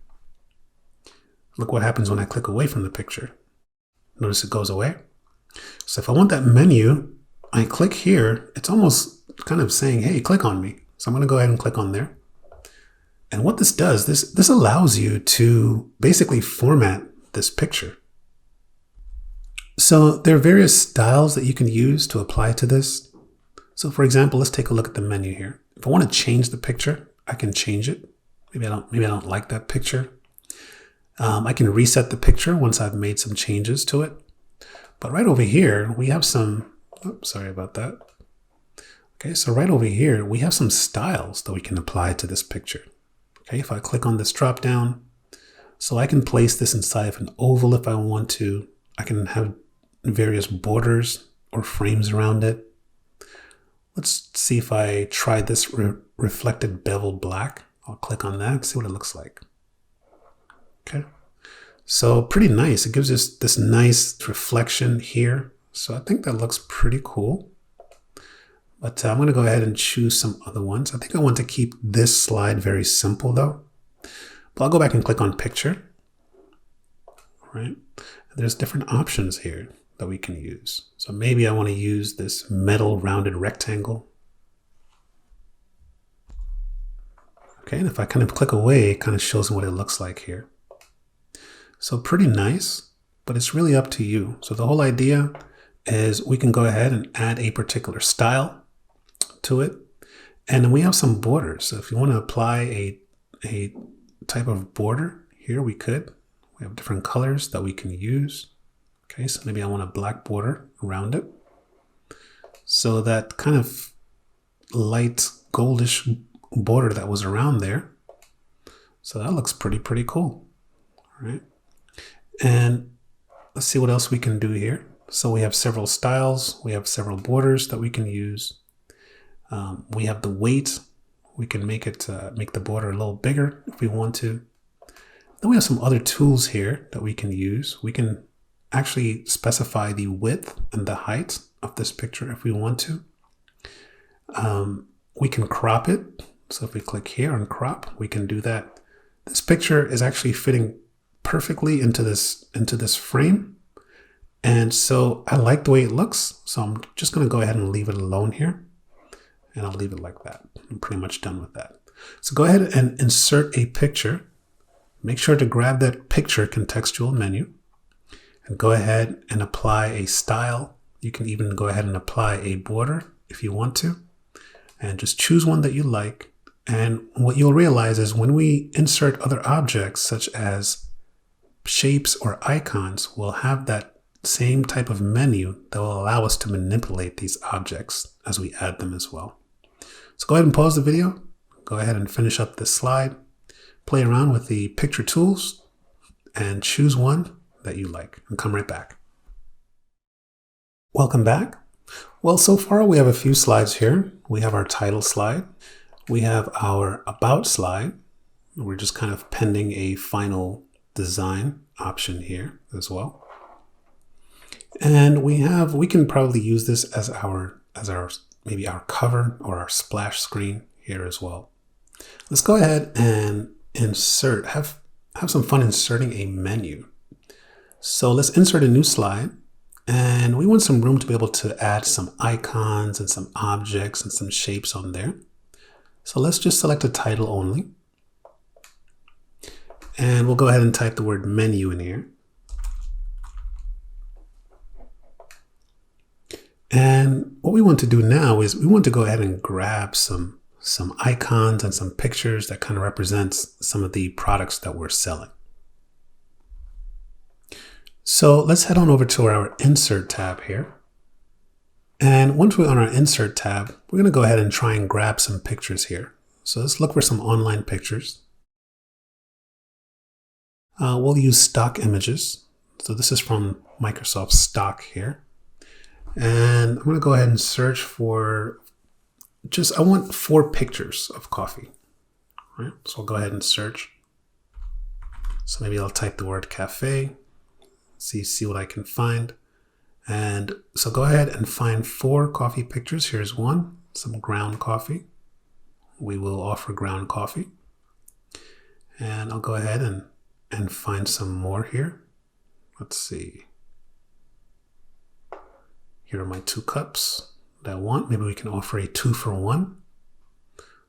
Look what happens when I click away from the picture. Notice it goes away. So if I want that menu, I click here. It's almost kind of saying, hey, click on me. So I'm going to go ahead and click on there. And what this does, this allows you to basically format this picture. So there are various styles that you can use to apply to this. So for example, let's take a look at the menu here. If I want to change the picture, I can change it. Maybe I don't like that picture. I can reset the picture once I've made some changes to it. But right over here, we have some, oops, sorry about that. Okay, so right over here, we have some styles that we can apply to this picture. Okay, if I click on this drop down, so I can place this inside of an oval if I want to. I can have various borders or frames around it. Let's see if I try this reflected bevel black. I'll click on that and see what it looks like. Okay, so pretty nice. It gives us this nice reflection here. So I think that looks pretty cool. But I'm going to go ahead and choose some other ones. I think I want to keep this slide very simple though. But I'll go back and click on picture. All right, there's different options here that we can use. So maybe I want to use this metal rounded rectangle. Okay, and if I kind of click away, it kind of shows me what it looks like here. So pretty nice, but it's really up to you. So the whole idea is we can go ahead and add a particular style to it. And then we have some borders. So if you want to apply a type of border here, we could. We have different colors that we can use. Okay, so maybe I want a black border around it. So that kind of light goldish border that was around there, So that looks pretty cool. All right. And let's see what else we can do here. So we have several styles. We have several borders that we can use. We have the weight. We can make the border a little bigger if we want to. Then we have some other tools here that we can use. We can actually specify the width and the height of this picture if we want to. We can crop it. So if we click here on crop, we can do that. This picture is actually fitting perfectly into this frame. And so I like the way it looks. So I'm just going to go ahead and leave it alone here. And I'll leave it like that. I'm pretty much done with that. So go ahead and insert a picture. Make sure to grab that picture contextual menu and go ahead and apply a style. You can even go ahead and apply a border if you want to, and just choose one that you like. And what you'll realize is when we insert other objects such as shapes or icons, we'll have that same type of menu that will allow us to manipulate these objects as we add them as well. So go ahead and pause the video. Go ahead and finish up this slide. Play around with the picture tools and choose one that you like and come right back. Welcome back. Well, so far we have a few slides here. We have our title slide. We have our about slide. We're just kind of pending a final design option here as well. And we can probably use this as our maybe our cover or our splash screen here as well. Let's go ahead and insert, have some fun inserting a menu. So let's insert a new slide, and we want some room to be able to add some icons and some objects and some shapes on there. So let's just select a title only. And we'll go ahead and type the word menu in here. And what we want to do now is we want to go ahead and grab some icons and some pictures that kind of represents some of the products that we're selling. So let's head on over to our Insert tab here. And once we're on our Insert tab, we're going to go ahead and try and grab some pictures here. So let's look for some online pictures. We'll use stock images. So this is from Microsoft Stock here. And I'm going to go ahead and search for I want 4 pictures of coffee. All right, so I'll go ahead and search. So maybe I'll type the word cafe, see what I can find. And so go ahead and find 4 coffee pictures. Here's one, some ground coffee. We will offer ground coffee. And I'll go ahead and find some more here. Let's see. Here are my 2 cups that I want. Maybe we can offer a 2-for-1.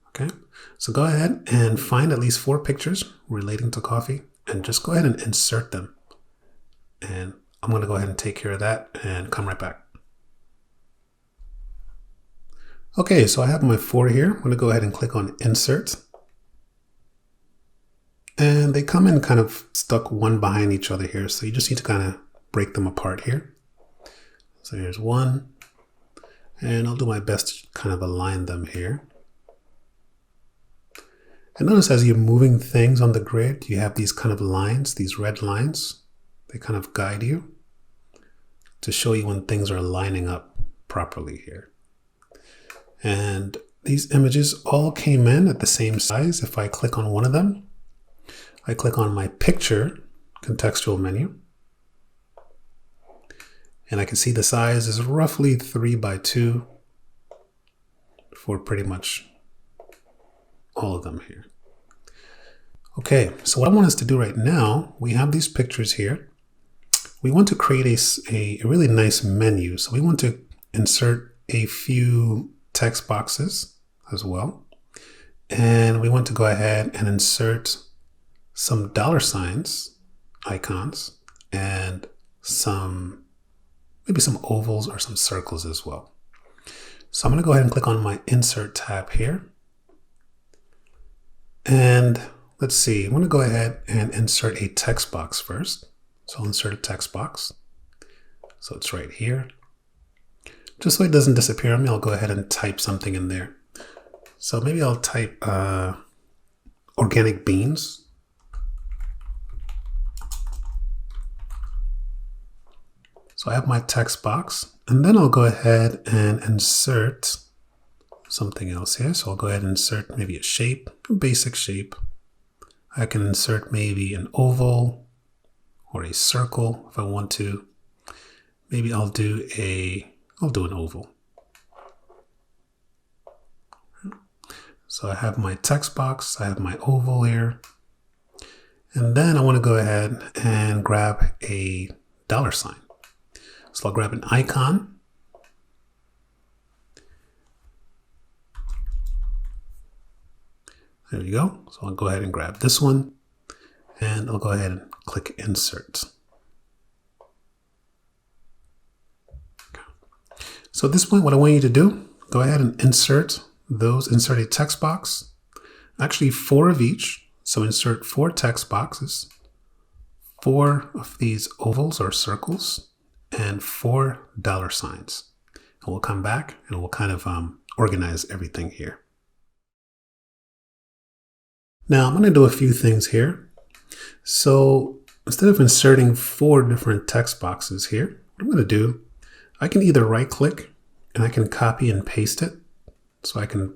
Okay, so go ahead and find at least 4 pictures relating to coffee and just go ahead and insert them. And I'm going to go ahead and take care of that and come right back. Okay, so I have my 4 here. I'm going to go ahead and click on Insert. And they come in kind of stuck one behind each other here. So you just need to kind of break them apart here. So here's one, and I'll do my best to kind of align them here. And notice as you're moving things on the grid, you have these kind of lines, these red lines. They kind of guide you to show you when things are lining up properly here. And these images all came in at the same size. If I click on one of them, I click on my picture contextual menu. And I can see the size is roughly 3x2 for pretty much all of them here. Okay, so what I want us to do right now, we have these pictures here. We want to create a really nice menu. So we want to insert a few text boxes as well. And we want to go ahead and insert some $ icons and maybe some ovals or some circles as well. So I'm going to go ahead and click on my Insert tab here. And let's see, I'm going to go ahead and insert a text box first. So I'll insert a text box. So it's right here. Just so it doesn't disappear on me, I'll go ahead and type something in there. So maybe I'll type organic beans. So I have my text box, and then I'll go ahead and insert something else here. So I'll go ahead and insert maybe a shape, a basic shape. I can insert maybe an oval or a circle if I want to. Maybe I'll do an oval. So I have my text box, I have my oval here. And then I want to go ahead and grab a $sign. So I'll grab an icon. There you go. So I'll go ahead and grab this one, and I'll go ahead and click insert. Okay. So at this point, what I want you to do, go ahead and insert a text box, actually 4 of each. So insert 4 text boxes, 4 of these ovals or circles, and 4 $signs. And we'll come back and we'll kind of organize everything here. Now I'm going to do a few things here. So instead of inserting 4 different text boxes here, what I'm going to do, I can either right click and I can copy and paste it. So I can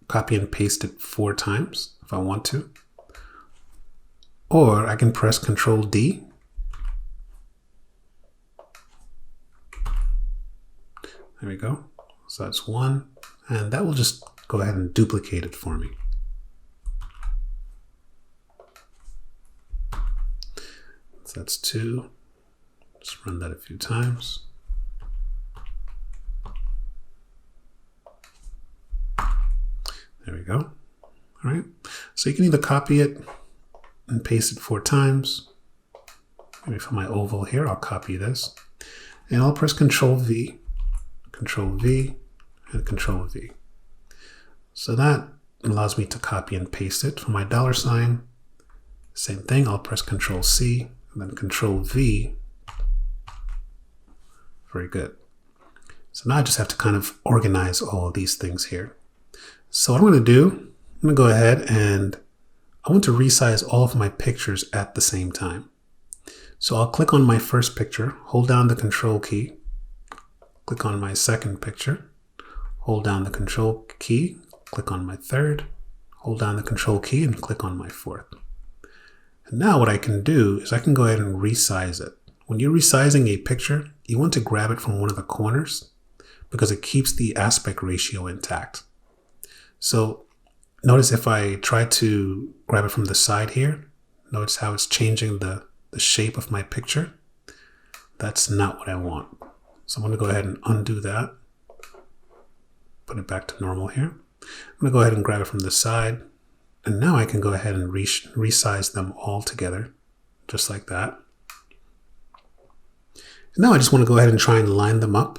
copy and paste it 4 times if I want to. Or I can press Control D. There we go. So that's 1. And that will just go ahead and duplicate it for me. So that's 2. Just run that a few times. There we go. All right. So you can either copy it and paste it 4 times. Maybe for my oval here, I'll copy this. And I'll press Control V, and Control V. So that allows me to copy and paste it. For my $sign, same thing. I'll press Control C and then Control V. Very good. So now I just have to kind of organize all of these things here. So what I'm going to do, I'm going to go ahead and I want to resize all of my pictures at the same time. So I'll click on my first picture, hold down the Control key, click on my second picture, hold down the Control key, click on my third, hold down the Control key and click on my fourth. And now what I can do is I can go ahead and resize it. When you're resizing a picture, you want to grab it from one of the corners because it keeps the aspect ratio intact. So notice if I try to grab it from the side here, notice how it's changing the shape of my picture. That's not what I want. So I'm going to go ahead and undo that. Put it back to normal here. I'm going to go ahead and grab it from the side. And now I can go ahead and resize them all together, just like that. And now I just want to go ahead and try and line them up.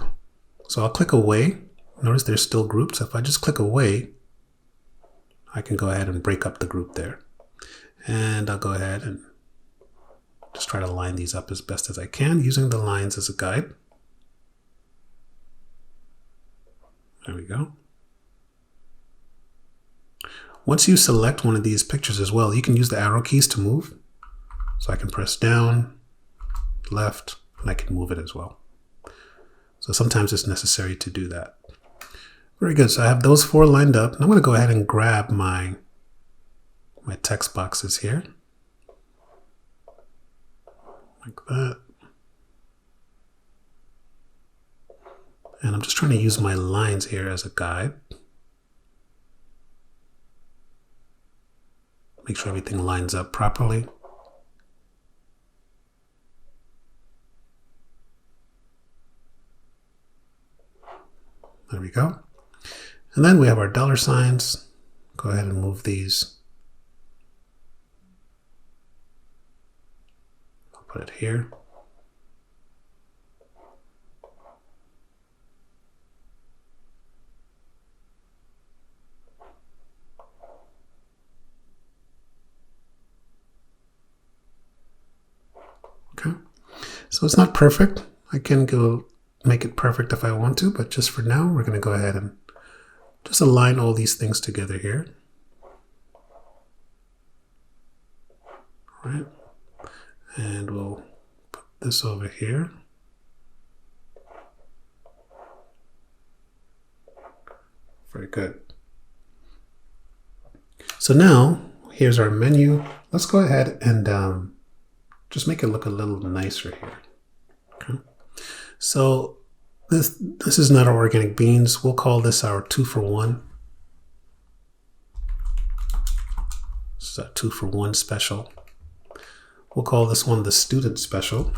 So I'll click away. Notice they're still grouped. So if I just click away, I can go ahead and break up the group there. And I'll go ahead and just try to line these up as best as I can using the lines as a guide. There we go. Once you select one of these pictures as well, you can use the arrow keys to move. So I can press down, left, and I can move it as well. So sometimes it's necessary to do that. Very good. So I have those 4 lined up. And I'm going to go ahead and grab my text boxes here. Like that. And I'm just trying to use my lines here as a guide. Make sure everything lines up properly. There we go. And then we have our $signs. Go ahead and move these. I'll put it here. Okay. So it's not perfect. I can go make it perfect if I want to, but just for now, we're going to go ahead and just align all these things together here. right? And we'll put this over here. Very good. So now here's our menu. Let's go ahead and just make it look a little nicer here. Okay. So this is not our organic beans. We'll call this our 2-for-1. This is a 2-for-1 special. We'll call this one the student special.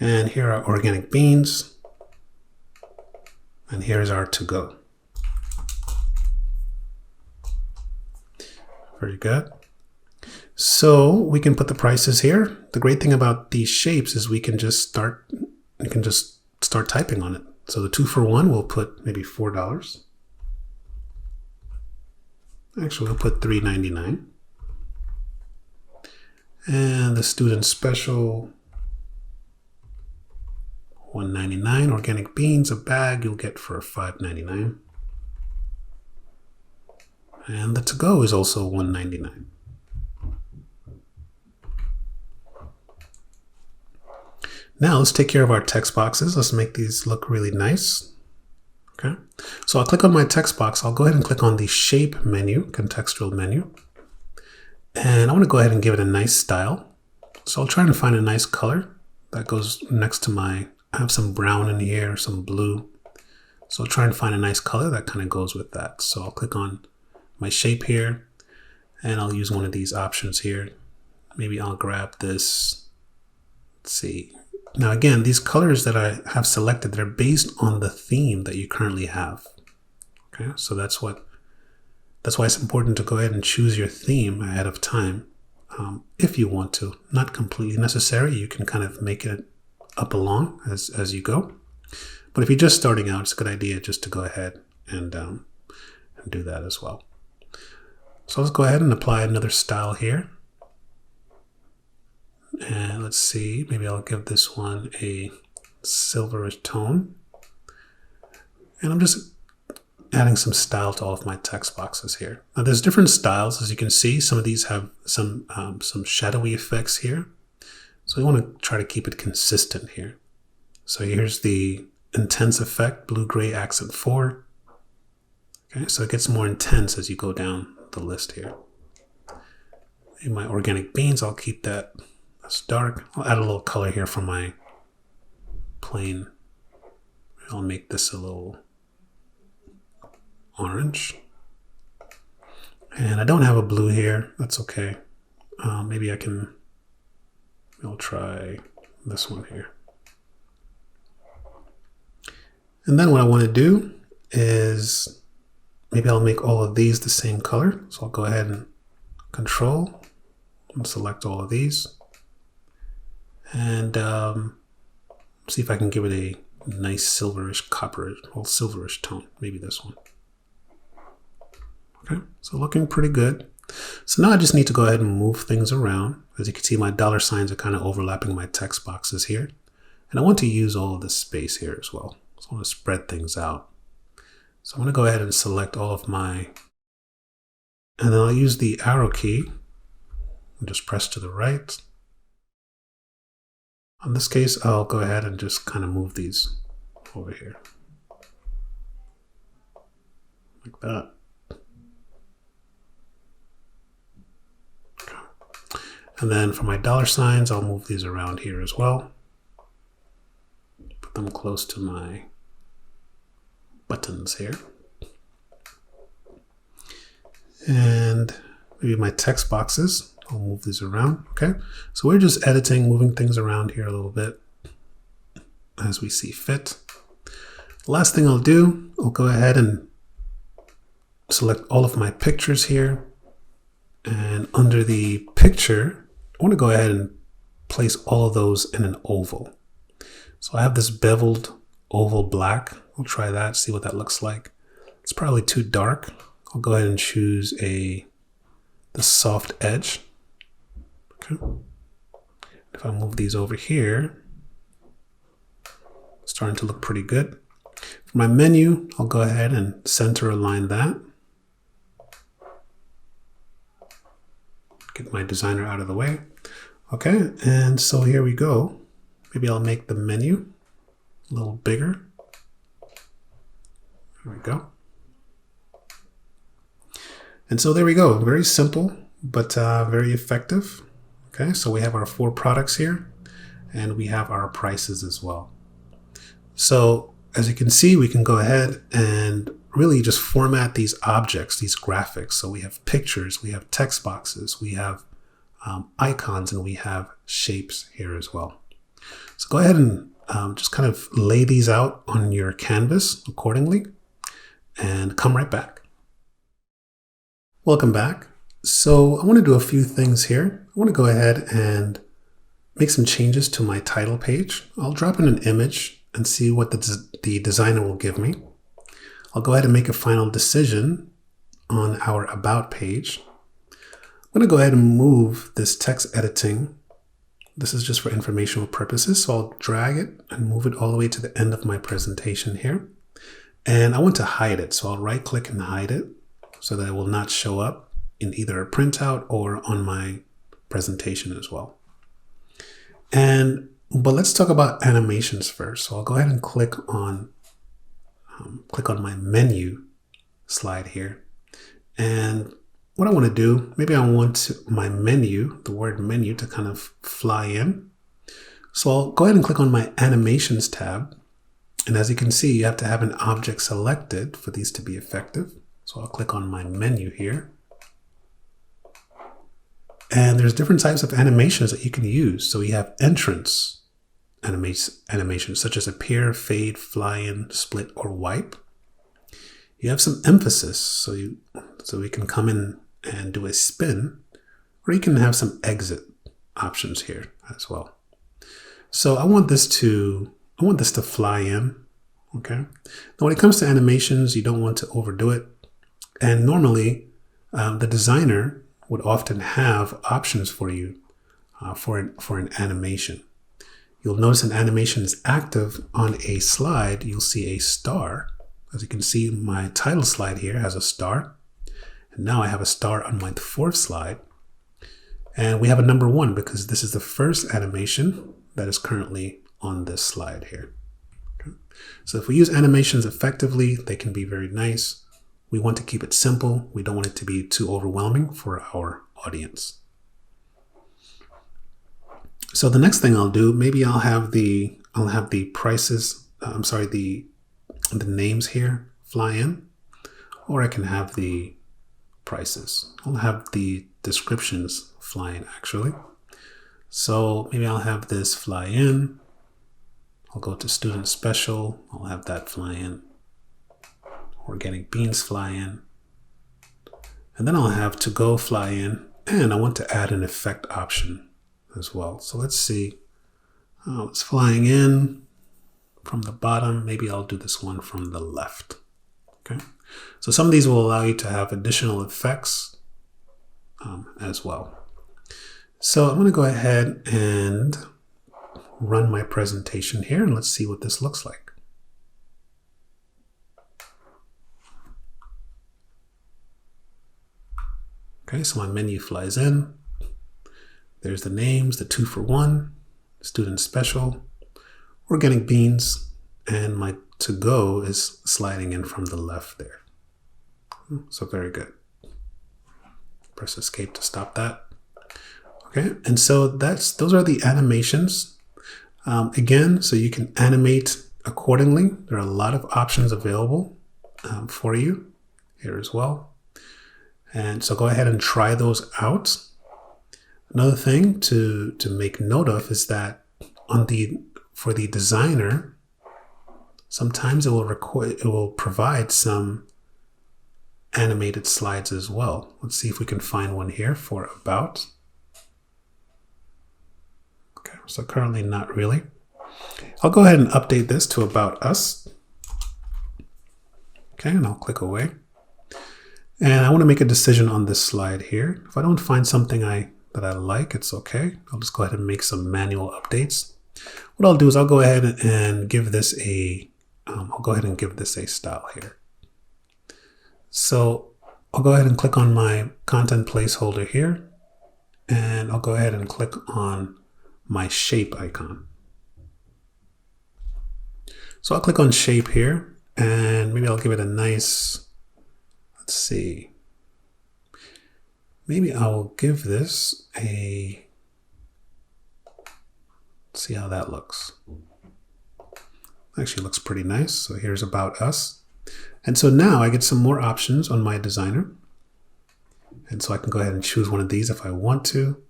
And here are organic beans. And here's our to-go. Very good. So we can put the prices here. The great thing about these shapes is you can just start typing on it. So the 2-for-1, we'll put maybe $4. Actually, we'll put $3.99. And the student special, $1.99. Organic beans, a bag you'll get for $5.99. And the to-go is also $1.99. Now let's take care of our text boxes. Let's make these look really nice. Okay, so I'll click on my text box. I'll go ahead and click on the shape menu, contextual menu. And I want to go ahead and give it a nice style. So I'll try to find a nice color that goes next to I have some brown in here, some blue. So I'll try and find a nice color that kind of goes with that. So I'll click on my shape here and I'll use one of these options here. Maybe I'll grab this. Let's see. Now again, these colors that I have selected, they're based on the theme that you currently have. Okay, so that's why it's important to go ahead and choose your theme ahead of time. If you want to, not completely necessary. You can kind of make it up along as you go. But if you're just starting out, it's a good idea just to go ahead and do that as well. So let's go ahead and apply another style here. And let's see, maybe I'll give this one a silverish tone. And I'm just adding some style to all of my text boxes here. Now there's different styles, as you can see. Some of these have some shadowy effects here. So we want to try to keep it consistent here. So here's the intense effect, blue-gray accent 4. Okay, so it gets more intense as you go down the list here. In my organic beans, I'll keep that as dark. I'll add a little color here for my plain. I'll make this a little orange. And I don't have a blue here. That's okay. Maybe I'll try this one here. And then what I want to do is maybe I'll make all of these the same color. So I'll go ahead and Control and select all of these. And see if I can give it a nice silverish copper or silverish tone. Maybe this one. Okay, so looking pretty good. So now I just need to go ahead and move things around. As you can see, my dollar signs are kind of overlapping my text boxes here. And I want to use all of this space here as well. So I want to spread things out. So I'm going to go ahead and select all of my, and then I'll use the arrow key and just press to the right. In this case, I'll go ahead and just kind of move these over here. Like that. Okay. And then for my dollar signs, I'll move these around here as well. Put them close to my buttons here. And maybe my text boxes. I'll move these around. Okay, so we're just editing, moving things around here a little bit as we see fit. The last thing I'll do, I'll go ahead and select all of my pictures here. And under the picture, I want to go ahead and place all of those in an oval. So I have this beveled oval black. I'll try that, see what that looks like. It's probably too dark. I'll go ahead and choose the soft edge. Okay. If I move these over here, it's starting to look pretty good. For my menu, I'll go ahead and center align that. get my designer out of the way. Okay, and so here we go. Maybe I'll make the menu a little bigger. There we go. And so there we go. Very simple, but very effective. Okay, so we have our 4 products here, and we have our prices as well. So as you can see, we can go ahead and really just format these objects, these graphics. So we have pictures, we have text boxes, we have icons, and we have shapes here as well. So go ahead and just kind of lay these out on your canvas accordingly and come right back. Welcome back. So I want to do a few things here. I want to go ahead and make some changes to my title page. I'll drop in an image and see what the designer will give me. I'll go ahead and make a final decision on our About page. I'm going to go ahead and move this text editing. This is just for informational purposes, so I'll drag it and move it all the way to the end of my presentation here. And I want to hide it, so I'll right-click and hide it so that it will not show up in either a printout or on my presentation as well. But let's talk about animations first. So I'll go ahead and click on my menu slide here. And what I want to do, maybe I want my menu, the word menu, to kind of fly in. So I'll go ahead and click on my animations tab. And as you can see, you have to have an object selected for these to be effective. So I'll click on my menu here. And there's different types of animations that you can use. So we have entrance animations such as appear, fade, fly in, split, or wipe. You have some emphasis, so we can come in and do a spin, or you can have some exit options here as well. So I want this to fly in. Okay. Now when it comes to animations, you don't want to overdo it. And normally the designer would often have options for you for an animation. You'll notice an animation is active on a slide. You'll see a star. As you can see, my title slide here has a star. And now I have a star on my 4th slide. And we have a number 1 because this is the first animation that is currently on this slide here. Okay. So if we use animations effectively, they can be very nice. We want to keep it simple. We don't want it to be too overwhelming for our audience. So the next thing I'll do, maybe I'll have the prices, the names here fly in, or I can have the prices. I'll have the descriptions fly in actually. So maybe I'll have this fly in. I'll go to student special. I'll have that fly in. Organic beans fly in. And then I'll have to go fly in. And I want to add an effect option as well. So let's see. It's flying in from the bottom. Maybe I'll do this one from the left. Okay. So some of these will allow you to have additional effects as well. So I'm going to go ahead and run my presentation here and let's see what this looks like. Okay, so my menu flies in. There's the names, the 2 for 1, student special, organic beans, and my to go is sliding in from the left there. So very good. Press escape to stop that. Okay, and so those are the animations. Again, so you can animate accordingly. There are a lot of options available for you here as well. And so go ahead and try those out. Another thing to make note of is that for the designer, sometimes it will provide some animated slides as well. Let's see if we can find one here for about. Okay, so currently not really. I'll go ahead and update this to about us. Okay, and I'll click away. And I want to make a decision on this slide here. If I don't find something that I like, it's okay. I'll just go ahead and make some manual updates. What I'll do is I'll go ahead and give this a style here. So I'll go ahead and click on my content placeholder here. and I'll go ahead and click on my shape icon. So I'll click on shape here, and maybe I'll give it a nice, let's see, maybe I'll give this a, let's see how that looks. Actually looks pretty nice. So here's About Us. And so now I get some more options on my designer. And so I can go ahead and choose one of these if I want to,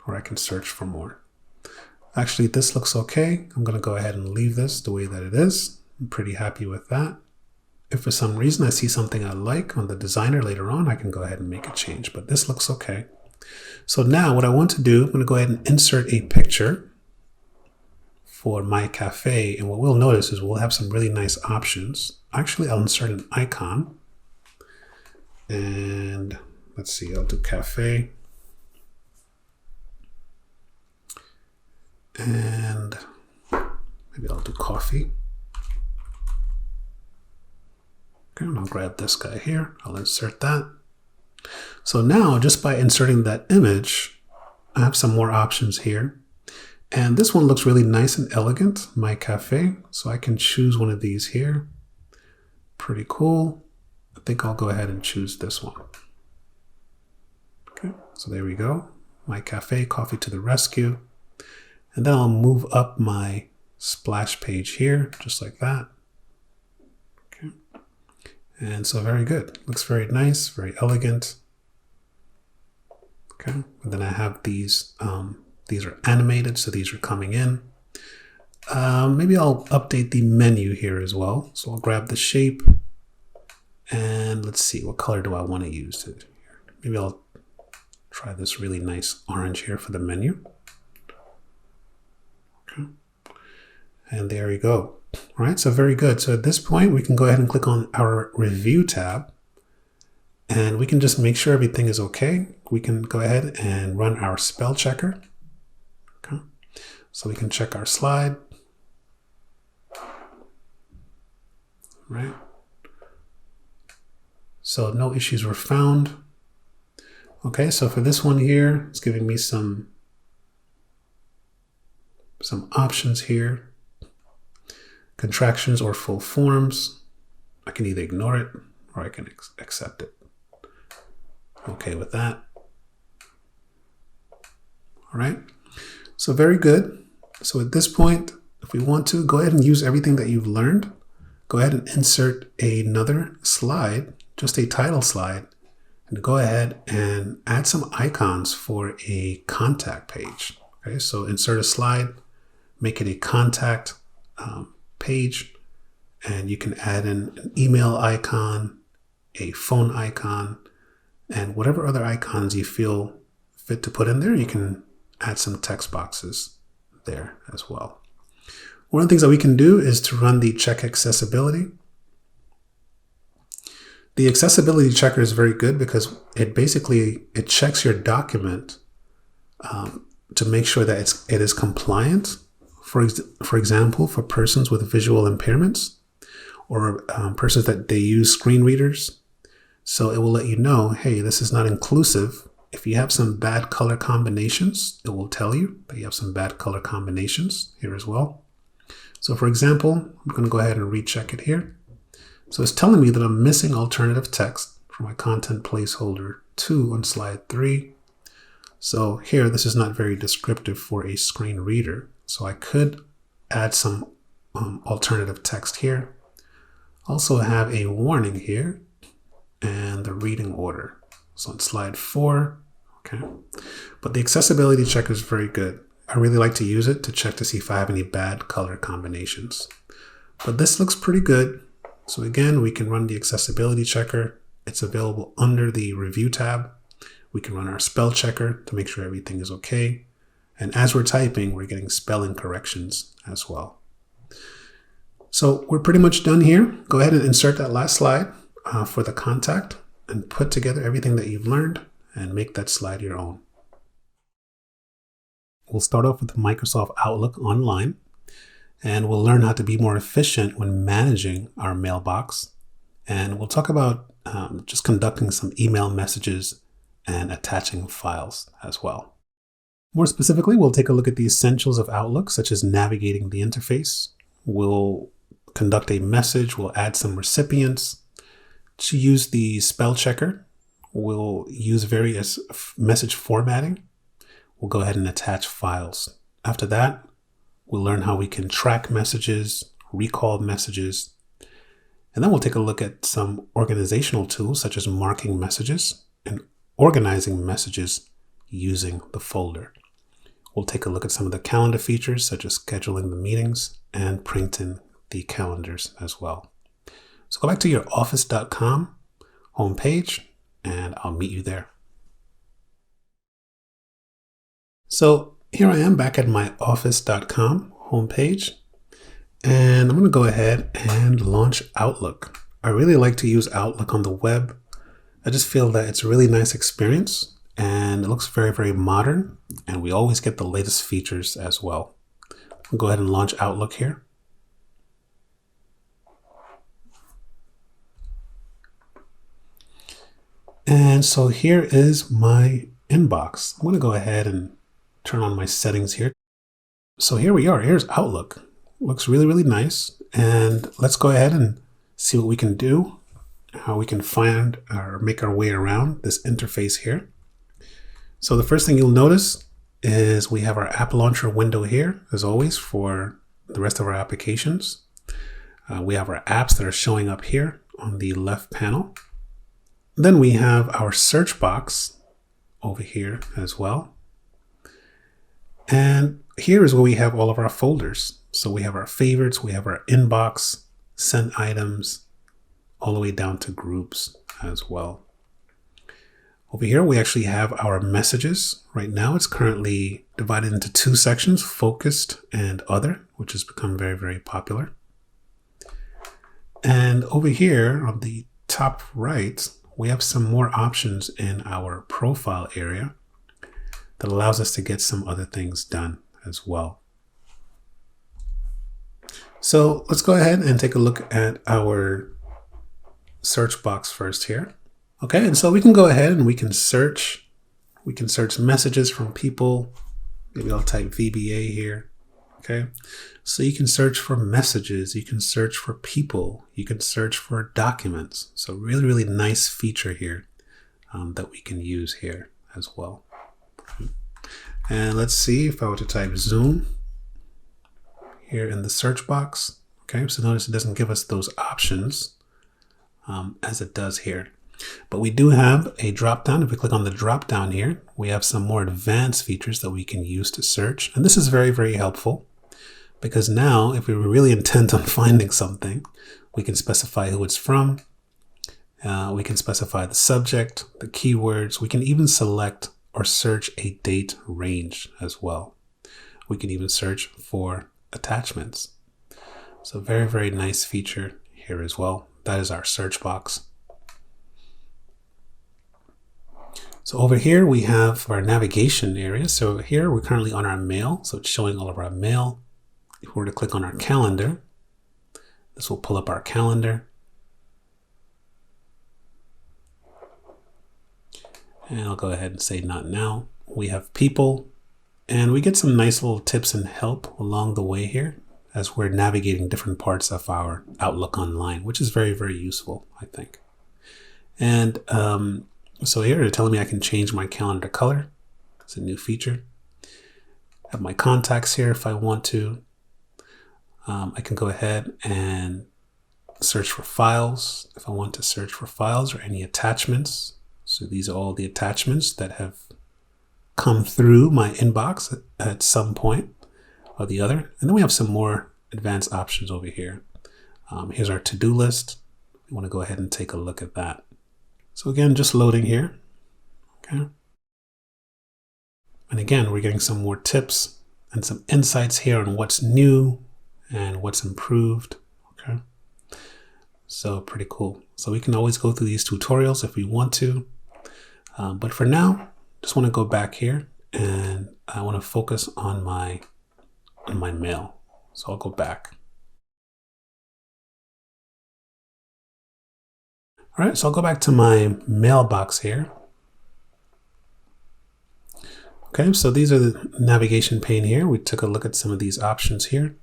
or I can search for more. Actually, this looks okay. I'm going to go ahead and leave this the way that it is. I'm pretty happy with that. If for some reason I see something I like on the designer later on, I can go ahead and make a change, but this looks okay. So now what I want to do, I'm going to go ahead and insert a picture for my cafe. And what we'll notice is we'll have some really nice options. Actually, I'll insert an icon. And let's see, I'll do cafe. And maybe I'll do coffee. Okay, and I'll grab this guy here. I'll insert that. So now just by inserting that image, I have some more options here. And this one looks really nice and elegant, my cafe. So I can choose one of these here. Pretty cool. I think I'll go ahead and choose this one. Okay, so there we go. My cafe, coffee to the rescue. And then I'll move up my splash page here, just like that. Okay. And so very good. Looks very nice, very elegant. Okay. And then I have these are animated, so these are coming in. Maybe I'll update the menu here as well. So I'll grab the shape and let's see, what color do I want to use? Maybe I'll try this really nice orange here for the menu. Okay. And there we go. All right, so very good. So at this point, we can go ahead and click on our review tab and we can just make sure everything is okay. We can go ahead and run our spell checker. Okay. So we can check our slide. Right. So no issues were found. Okay, so for this one here, it's giving me some options here. Contractions or full forms. I can either ignore it or I can accept it. Okay with that. All right, so very good. So at this point, if we want to, go ahead and use everything that you've learned. Go ahead and insert another slide, just a title slide, and go ahead and add some icons for a contact page. Okay, so insert a slide, make it a contact page, and you can add in an email icon, a phone icon, and whatever other icons you feel fit to put in there. You can add some text boxes there as well. One of the things that we can do is to run the check accessibility. The accessibility checker is very good because it checks your document to make sure that it is compliant. For example, for persons with visual impairments or persons that they use screen readers. So it will let you know, hey, this is not inclusive. If you have some bad color combinations, it will tell you that you have some bad color combinations here as well. So for example, I'm going to go ahead and recheck it here. So it's telling me that I'm missing alternative text for my content placeholder 2 on slide 3. So here, this is not very descriptive for a screen reader. So I could add some alternative text here. Also have a warning here and the reading order. So on slide 4, okay. But the accessibility checker is very good. I really like to use it to check to see if I have any bad color combinations. But this looks pretty good. So again, we can run the accessibility checker. It's available under the review tab. We can run our spell checker to make sure everything is okay. And as we're typing, we're getting spelling corrections as well. So we're pretty much done here. Go ahead and insert that last slide for the contact and put together everything that you've learned and make that slide your own. We'll start off with Microsoft Outlook Online, and we'll learn how to be more efficient when managing our mailbox. And we'll talk about just conducting some email messages and attaching files as well. More specifically, we'll take a look at the essentials of Outlook, such as navigating the interface. We'll conduct a message. We'll add some recipients. To use the spell checker, we'll use various message formatting. We'll go ahead and attach files. After that, we'll learn how we can track messages, recall messages, and then we'll take a look at some organizational tools such as marking messages and organizing messages using the folder. We'll take a look at some of the calendar features such as scheduling the meetings and printing the calendars as well. So go back to your office.com homepage and I'll meet you there. So here I am back at my office.com homepage, and I'm going to go ahead and launch Outlook. I really like to use Outlook on the web. I just feel that it's a really nice experience and it looks very, very modern, and we always get the latest features as well. I'll go ahead and launch Outlook here. And so here is my inbox. I'm going to go ahead and turn on my settings here. So here we are. Here's Outlook. Looks really, really nice. And let's go ahead and see what we can do, how we can find or make our way around this interface here. So the first thing you'll notice is we have our app launcher window here, as always, for the rest of our applications. We have our apps that are showing up here on the left panel. Then we have our search box over here as well. And here is where we have all of our folders. So we have our favorites, we have our inbox, sent items, all the way down to groups as well. Over here, we actually have our messages. Right now, it's currently divided into two sections, focused and other, which has become very, very popular. And over here on the top right, we have some more options in our profile area that allows us to get some other things done as well. So let's go ahead and take a look at our search box first here. Okay, and so we can go ahead and we can search messages from people. Maybe I'll type VBA here. Okay, so you can search for messages, you can search for people, you can search for documents. So really, really nice feature here that we can use here as well. And let's see if I were to type Zoom here in the search box. Okay, so notice it doesn't give us those options as it does here. But we do have a drop down. If we click on the drop down here, we have some more advanced features that we can use to search. And this is very, very helpful because now if we were really intent on finding something, we can specify who it's from. We can specify the subject, the keywords. We can even select or search a date range as well. We can even search for attachments. So very, very nice feature here as well. That is our search box. So over here we have our navigation area. So here we're currently on our mail. So it's showing all of our mail. If we were to click on our calendar, this will pull up our calendar. And I'll go ahead and say not now. We have people, and we get some nice little tips and help along the way here as we're navigating different parts of our Outlook Online, which is very, very useful, I think. And so here they're telling me I can change my calendar color. It's a new feature. I have my contacts here if I want to. I can go ahead and search for files if I want to search for files or any attachments. So these are all the attachments that have come through my inbox at some point or the other. And then we have some more advanced options over here. Here's our to-do list. We want to go ahead and take a look at that. So again, just loading here. Okay. And again, we're getting some more tips and some insights here on what's new and what's improved. Okay. So pretty cool. So we can always go through these tutorials if we want to. But for now, just want to go back here and I want to focus on my mail. So I'll go back. All right, so I'll go back to my mailbox here. Okay, so these are the navigation pane here. We took a look at some of these options here.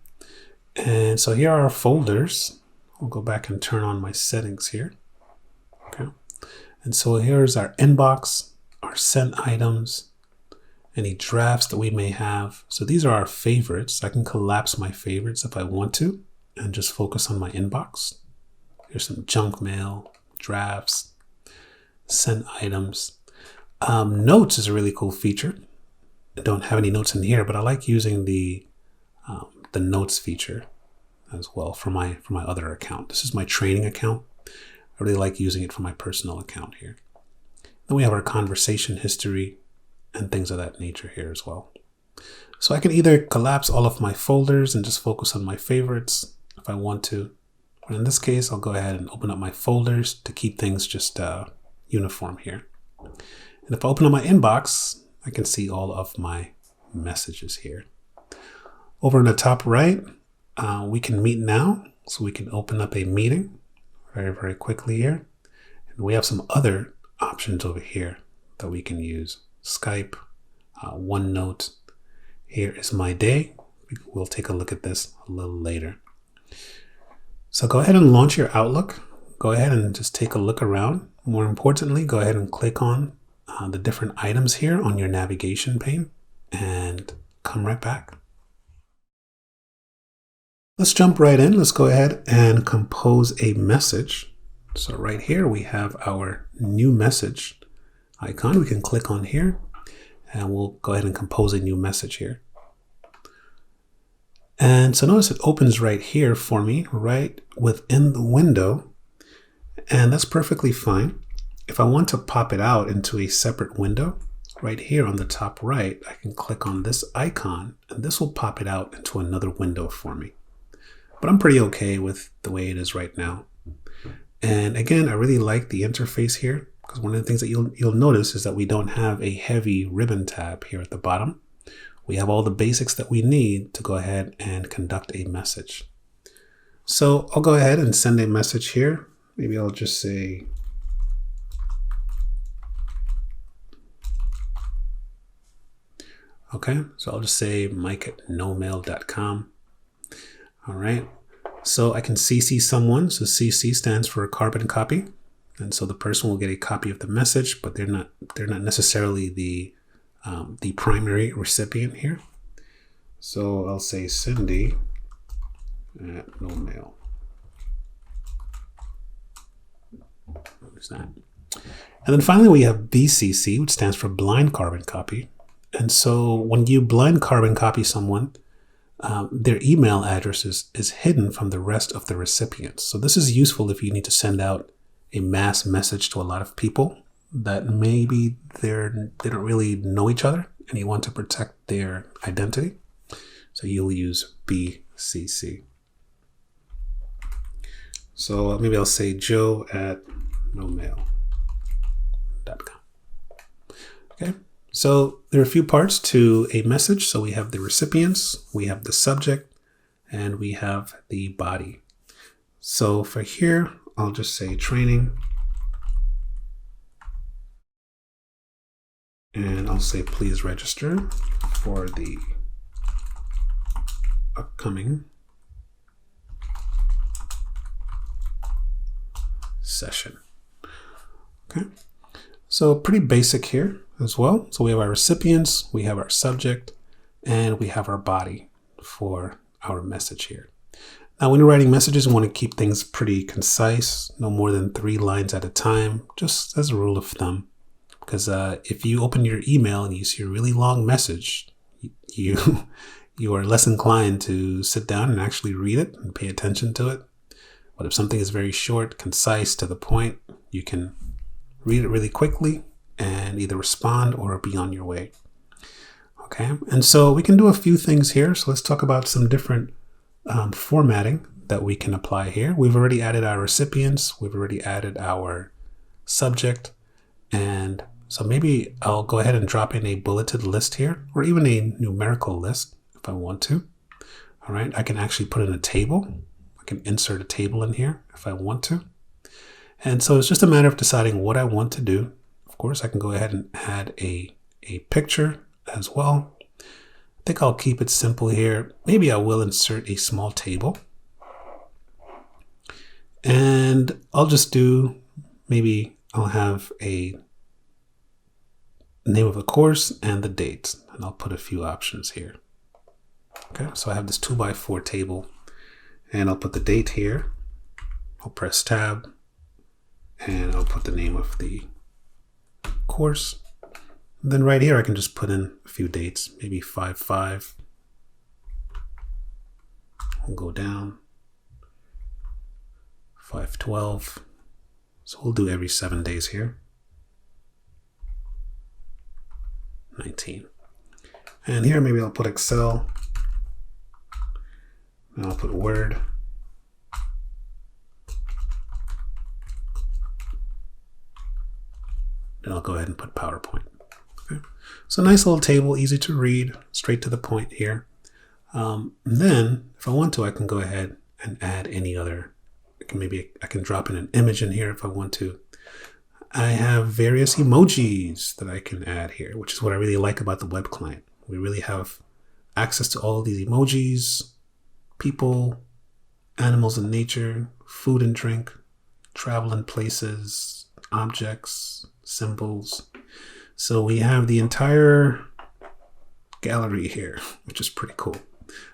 And so here are our folders. I'll go back and turn on my settings here. Okay, and so here's our inbox, our sent items, any drafts that we may have. So these are our favorites. I can collapse my favorites if I want to and just focus on my inbox. Here's some junk mail, drafts, sent items. Notes is a really cool feature. I don't have any notes in here, but I like using the notes feature as well for my other account. This is my training account. I really like using it for my personal account here. Then we have our conversation history and things of that nature here as well. So I can either collapse all of my folders and just focus on my favorites if I want to. But in this case, I'll go ahead and open up my folders to keep things just uniform here. And if I open up my inbox, I can see all of my messages here. Over in the top right, we can meet now. So we can open up a meeting very, very quickly here. And we have some other options over here that we can use. Skype, OneNote. Here is my day. We'll take a look at this a little later. So go ahead and launch your Outlook. Go ahead and just take a look around. More importantly, go ahead and click on the different items here on your navigation pane and come right back. Let's jump right in. Let's go ahead and compose a message. So right here we have our new message icon. We can click on here and we'll go ahead and compose a new message here. And so notice it opens right here for me, right within the window. And that's perfectly fine. If I want to pop it out into a separate window, right here on the top right, I can click on this icon and this will pop it out into another window for me. But I'm pretty okay with the way it is right now. And again, I really like the interface here because one of the things that you'll notice is that we don't have a heavy ribbon tab here at the bottom. We have all the basics that we need to go ahead and conduct a message. So I'll go ahead and send a message here. Maybe I'll just say, okay, so I'll just say mike@nomail.com. All right, so I can CC someone. So CC stands for carbon copy. And so the person will get a copy of the message, but they're not necessarily the primary recipient here. So I'll say Cindy at NoMail. There's that. And then finally we have BCC, which stands for blind carbon copy. And so when you blind carbon copy someone, their email address is hidden from the rest of the recipients. So this is useful if you need to send out a mass message to a lot of people that maybe they don't really know each other and you want to protect their identity. So you'll use BCC. So maybe I'll say Joe at nomail.com. Okay. So there are a few parts to a message. So we have the recipients, we have the subject, and we have the body. So for here, I'll just say training. And I'll say, please register for the upcoming session. Okay. So pretty basic here as well. So we have our recipients, we have our subject, and we have our body for our message here. Now, when you're writing messages, you want to keep things pretty concise, no more than 3 lines at a time, just as a rule of thumb. Because if you open your email and you see a really long message, you are less inclined to sit down and actually read it and pay attention to it. But if something is very short, concise, to the point, you can read it really quickly and either respond or be on your way. Okay, and so we can do a few things here. So let's talk about some different formatting that we can apply here. We've already added our recipients. We've already added our subject. And so maybe I'll go ahead and drop in a bulleted list here, or even a numerical list if I want to. All right, I can actually put in a table. I can insert a table in here if I want to. And so it's just a matter of deciding what I want to do. Of course, I can go ahead and add a picture as well. I think I'll keep it simple here. Maybe I will insert a small table. And I'll just do, maybe I'll have a name of the course and the date. And I'll put a few options here. Okay, so I have this 2x4 table and I'll put the date here. I'll press tab and I'll put the name of the course. And then right here, I can just put in a few dates, maybe 5/5. We'll go down 5/12. So we'll do every 7 days here. 19. And here, maybe I'll put Excel. And I'll put Word. Then I'll go ahead and put PowerPoint. Okay. So nice little table, easy to read, straight to the point here. And then if I want to, I can go ahead and add any other. Maybe I can drop in an image in here if I want to. I have various emojis that I can add here, which is what I really like about the web client. We really have access to all of these emojis, people, animals and nature, food and drink, travel and places, objects, symbols. So we have the entire gallery here, which is pretty cool.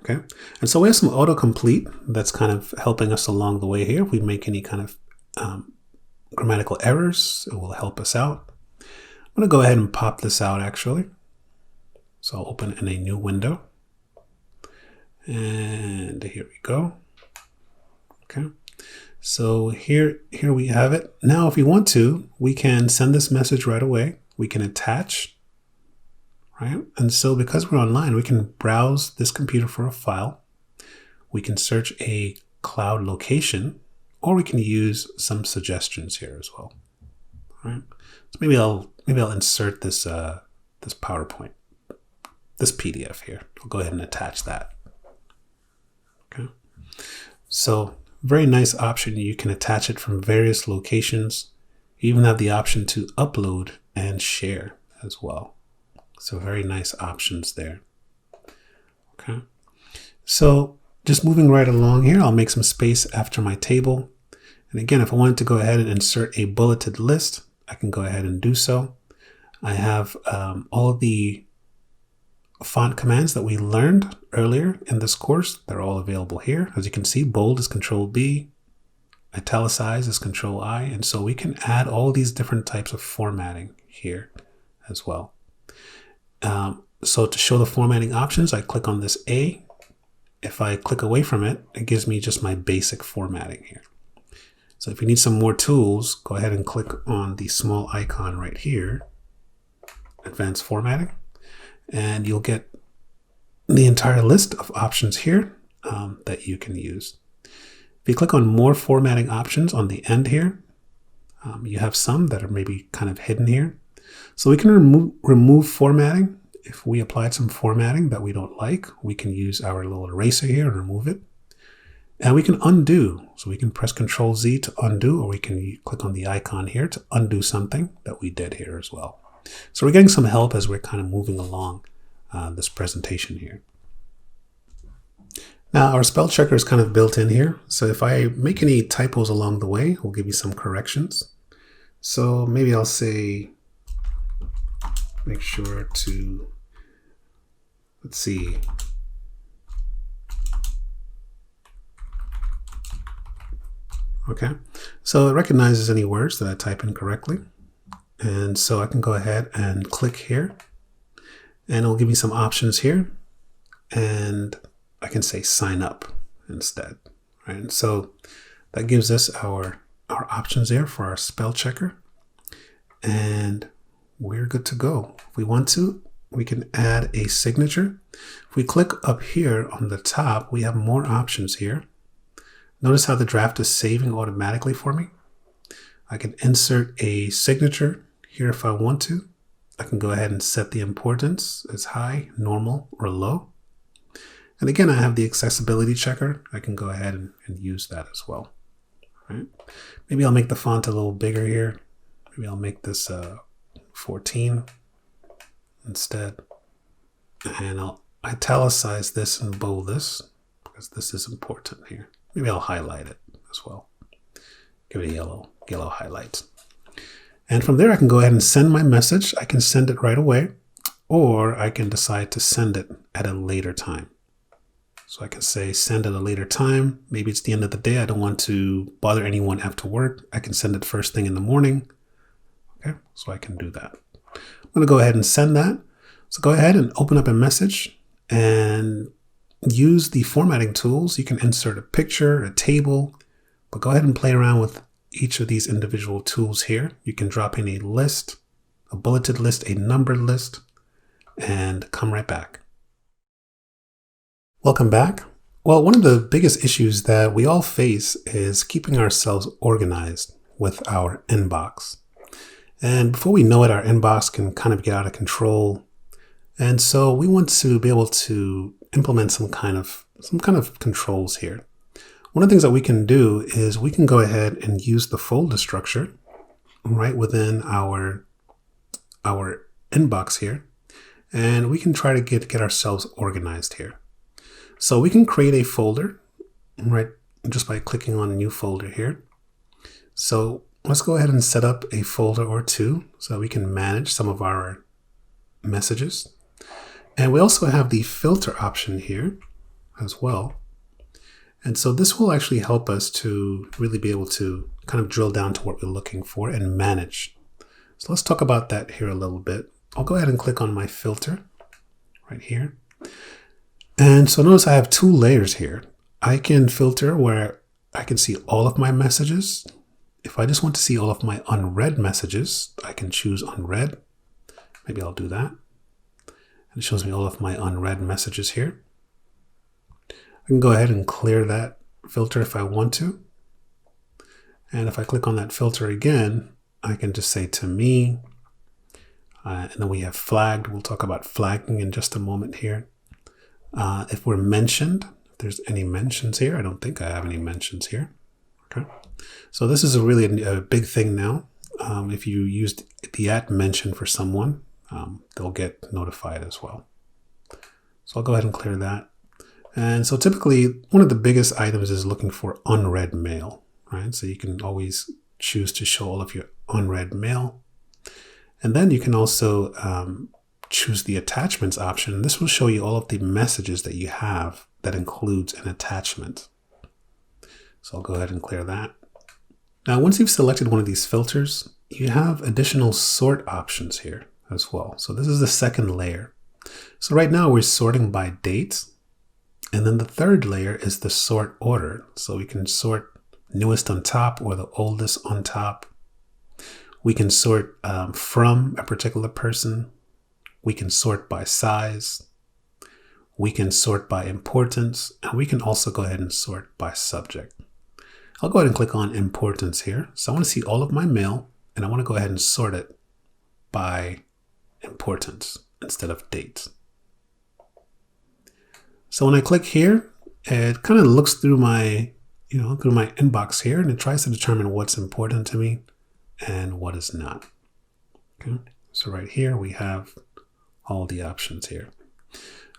Okay, and so we have some autocomplete that's kind of helping us along the way here. If we make any kind of grammatical errors, it will help us out. I'm going to go ahead and pop this out actually. So I'll open in a new window. And here we go. Okay, so here we have it. Now, if we want to, we can send this message right away. We can attach. Right? And so because we're online, we can browse this computer for a file. We can search a cloud location, or we can use some suggestions here as well. All right? So maybe I'll insert this this PowerPoint, this PDF here. I'll go ahead and attach that. Okay. So very nice option. You can attach it from various locations. You even have the option to upload and share as well. So very nice options there. Okay. So just moving right along here, I'll make some space after my table. And again, if I wanted to go ahead and insert a bulleted list, I can go ahead and do so. I have all of the font commands that we learned earlier in this course. They're all available here. As you can see, bold is Control B, italicize is Control I. And so we can add all these different types of formatting here as well. So to show the formatting options, I click on this A. If I click away from it, it gives me just my basic formatting here. So if you need some more tools, go ahead and click on the small icon right here, Advanced Formatting, and you'll get the entire list of options here that you can use. If you click on More Formatting Options on the end here, you have some that are maybe kind of hidden here. So we can remove formatting. If we applied some formatting that we don't like, we can use our little eraser here and remove it. And we can undo. So we can press Control Z to undo, or we can click on the icon here to undo something that we did here as well. So we're getting some help as we're kind of moving along this presentation here. Now our spell checker is kind of built in here. So if I make any typos along the way, we'll give you some corrections. So maybe I'll say, make sure to, let's see. Okay, so it recognizes any words that I type in correctly. And so I can go ahead and click here and it'll give me some options here. And I can say sign up instead, right? And so that gives us our options there for our spell checker. And we're good to go. If we want to, we can add a signature. If we click up here on the top, we have more options here. Notice how the draft is saving automatically for me. I can insert a signature here if I want to. I can go ahead and set the importance as high, normal, or low. And again, I have the accessibility checker. I can go ahead and use that as well. All right. Maybe I'll make the font a little bigger here. Maybe I'll make this 14 instead. and I'll italicize this and bold this because this is important here. Maybe I'll highlight it as well. Give it a yellow highlight. And from there, I can go ahead and send my message. I can send it right away, or I can decide to send it at a later time. So I can say send at a later time. Maybe it's the end of the day. I don't want to bother anyone after work. I can send it first thing in the morning. Okay, so I can do that. I'm going to go ahead and send that. So go ahead and open up a message and use the formatting tools. You can insert a picture, a table, but go ahead and play around with each of these individual tools here. You can drop in a list, a bulleted list, a numbered list, and come right back. Welcome back. Well, one of the biggest issues that we all face is keeping ourselves organized with our inbox. And before we know it, our inbox can kind of get out of control. And so we want to be able to implement some kind of controls here. One of the things that we can do is we can go ahead and use the folder structure right within our inbox here. And we can try to get ourselves organized here. So we can create a folder, right, just by clicking on a new folder here. So let's go ahead and set up a folder or two so we can manage some of our messages. And we also have the filter option here as well. And so this will actually help us to really be able to kind of drill down to what we're looking for and manage. So let's talk about that here a little bit. I'll go ahead and click on my filter right here. And so notice I have two layers here. I can filter where I can see all of my messages. If I just want to see all of my unread messages, I can choose unread. Maybe I'll do that. And it shows me all of my unread messages here. I can go ahead and clear that filter if I want to. And if I click on that filter again, I can just say to me, and then we have flagged. We'll talk about flagging in just a moment here. If we're mentioned, if there's any mentions here, I don't think I have any mentions here. Okay. So this is really a big thing now. If you use the @mention for someone, they'll get notified as well. So I'll go ahead and clear that. And so typically one of the biggest items is looking for unread mail, right? So you can always choose to show all of your unread mail. And then you can also choose the attachments option. This will show you all of the messages that you have that includes an attachment. So I'll go ahead and clear that. Now, once you've selected one of these filters, you have additional sort options here as well. So this is the second layer. So right now we're sorting by date. And then the third layer is the sort order. So we can sort newest on top or the oldest on top. We can sort from a particular person. We can sort by size. We can sort by importance. And we can also go ahead and sort by subject. I'll go ahead and click on importance here. So I want to see all of my mail and I want to go ahead and sort it by importance instead of date. So when I click here, it kind of looks through my, through my inbox here and it tries to determine what's important to me and what is not. Okay. So right here we have all the options here.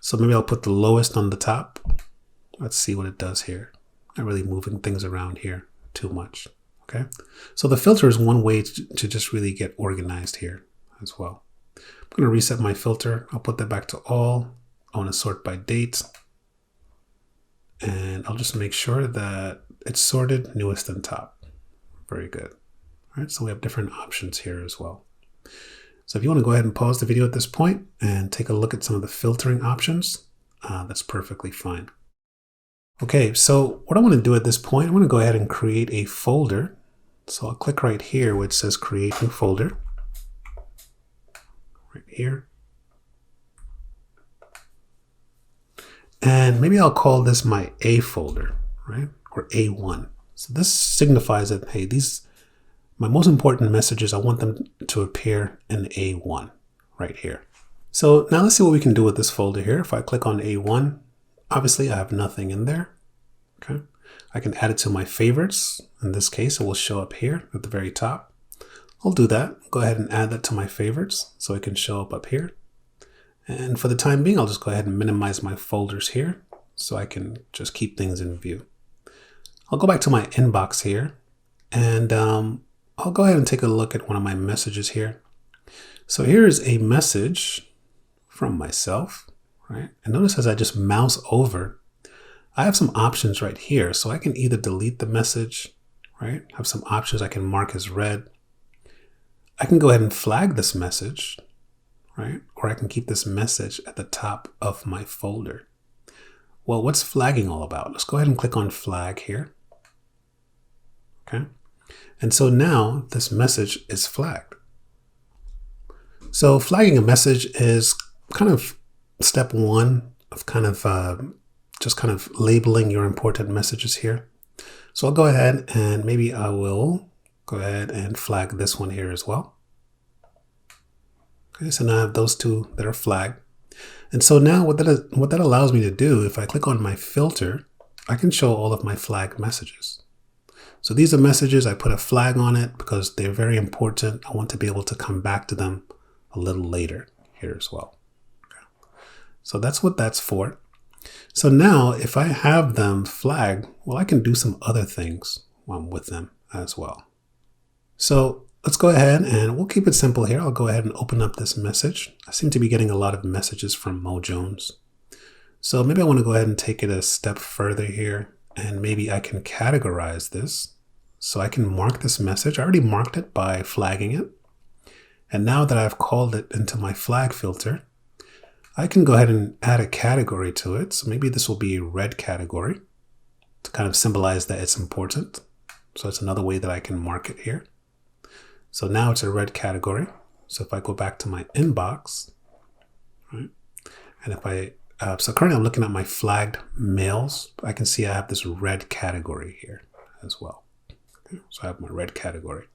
So maybe I'll put the lowest on the top. Let's see what it does here. Not really moving things around here too much. Okay. So the filter is one way to just really get organized here as well. I'm going to reset my filter. I'll put that back to all. I want to sort by date. And I'll just make sure that it's sorted newest and top. Very good. All right. So we have different options here as well. So if you want to go ahead and pause the video at this point and take a look at some of the filtering options, that's perfectly fine. Okay, so what I want to do at this point, I'm going to go ahead and create a folder. So I'll click right here where it says create new folder. Right here. And maybe I'll call this my A folder, right? Or A1. So this signifies that, hey, my most important messages, I want them to appear in A1 right here. So now let's see what we can do with this folder here. If I click on A1, obviously I have nothing in there. Okay. I can add it to my favorites. In this case, it will show up here at the very top. I'll do that. Go ahead and add that to my favorites so it can show up here. And for the time being, I'll just go ahead and minimize my folders here so I can just keep things in view. I'll go back to my inbox here, and I'll go ahead and take a look at one of my messages here. So here's a message from myself, right? And notice as I just mouse over, I have some options right here. So I can either delete the message, right? I have some options I can mark as read. I can go ahead and flag this message, right? Or I can keep this message at the top of my folder. Well, what's flagging all about? Let's go ahead and click on flag here. Okay. And so now this message is flagged. So flagging a message is kind of step one of just kind of labeling your important messages here. So I'll go ahead and maybe I will go ahead and flag this one here as well. Okay, so now I have those two that are flagged. And so now what that allows me to do, if I click on my filter, I can show all of my flagged messages. So these are messages, I put a flag on it because they're very important. I want to be able to come back to them a little later here as well. Okay. So that's what that's for. So now if I have them flagged, well, I can do some other things with them as well. So let's go ahead and we'll keep it simple here. I'll go ahead and open up this message. I seem to be getting a lot of messages from Mo Jones. So maybe I want to go ahead and take it a step further here, and maybe I can categorize this. So I can mark this message. I already marked it by flagging it. And now that I've called it into my flag filter, I can go ahead and add a category to it. So maybe this will be a red category to kind of symbolize that it's important. So it's another way that I can mark it here. So now it's a red category. So if I go back to my inbox, right, and if I, so currently I'm looking at my flagged mails, I can see I have this red category here as well. Okay, so I have my red category.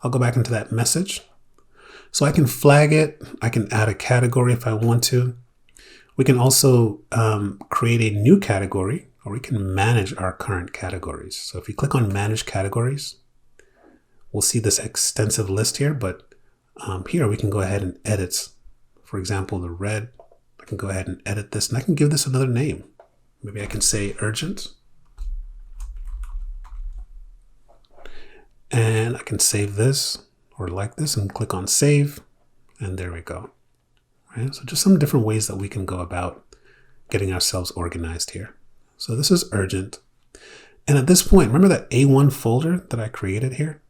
I'll go back into that message. So I can flag it. I can add a category if I want to. We can also create a new category, or we can manage our current categories. So if you click on manage categories, we'll see this extensive list here, but here we can go ahead and edit. For example, the red, I can go ahead and edit this, and I can give this another name. Maybe I can say urgent. And I can save this or like this and click on save, and there we go. Right? So just some different ways that we can go about getting ourselves organized here. So this is urgent. And at this point, remember that A1 folder that I created here?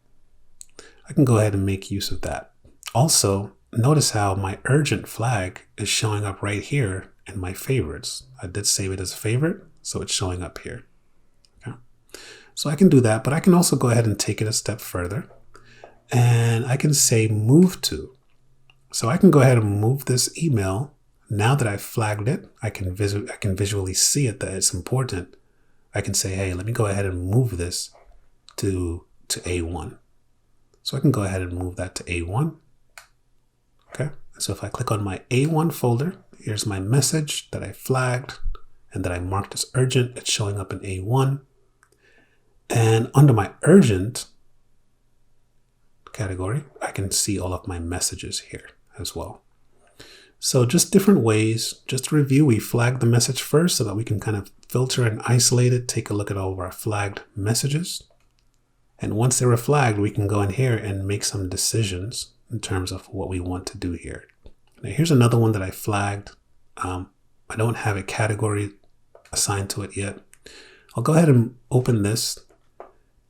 I can go ahead and make use of that. Also, notice how my urgent flag is showing up right here in my favorites. I did save it as a favorite, so it's showing up here. Okay. So I can do that, but I can also go ahead and take it a step further. And I can say move to. So I can go ahead and move this email. Now that I've flagged it, I can visually see it that it's important. I can say, hey, let me go ahead and move this to A1. So I can go ahead and move that to A1. Okay. So if I click on my A1 folder, here's my message that I flagged and that I marked as urgent. It's showing up in A1. And under my urgent category, I can see all of my messages here as well. So just different ways, just to review, we flagged the message first so that we can kind of filter and isolate it, take a look at all of our flagged messages. And once they were flagged, we can go in here and make some decisions in terms of what we want to do here. Now here's another one that I flagged. I don't have a category assigned to it yet. I'll go ahead and open this.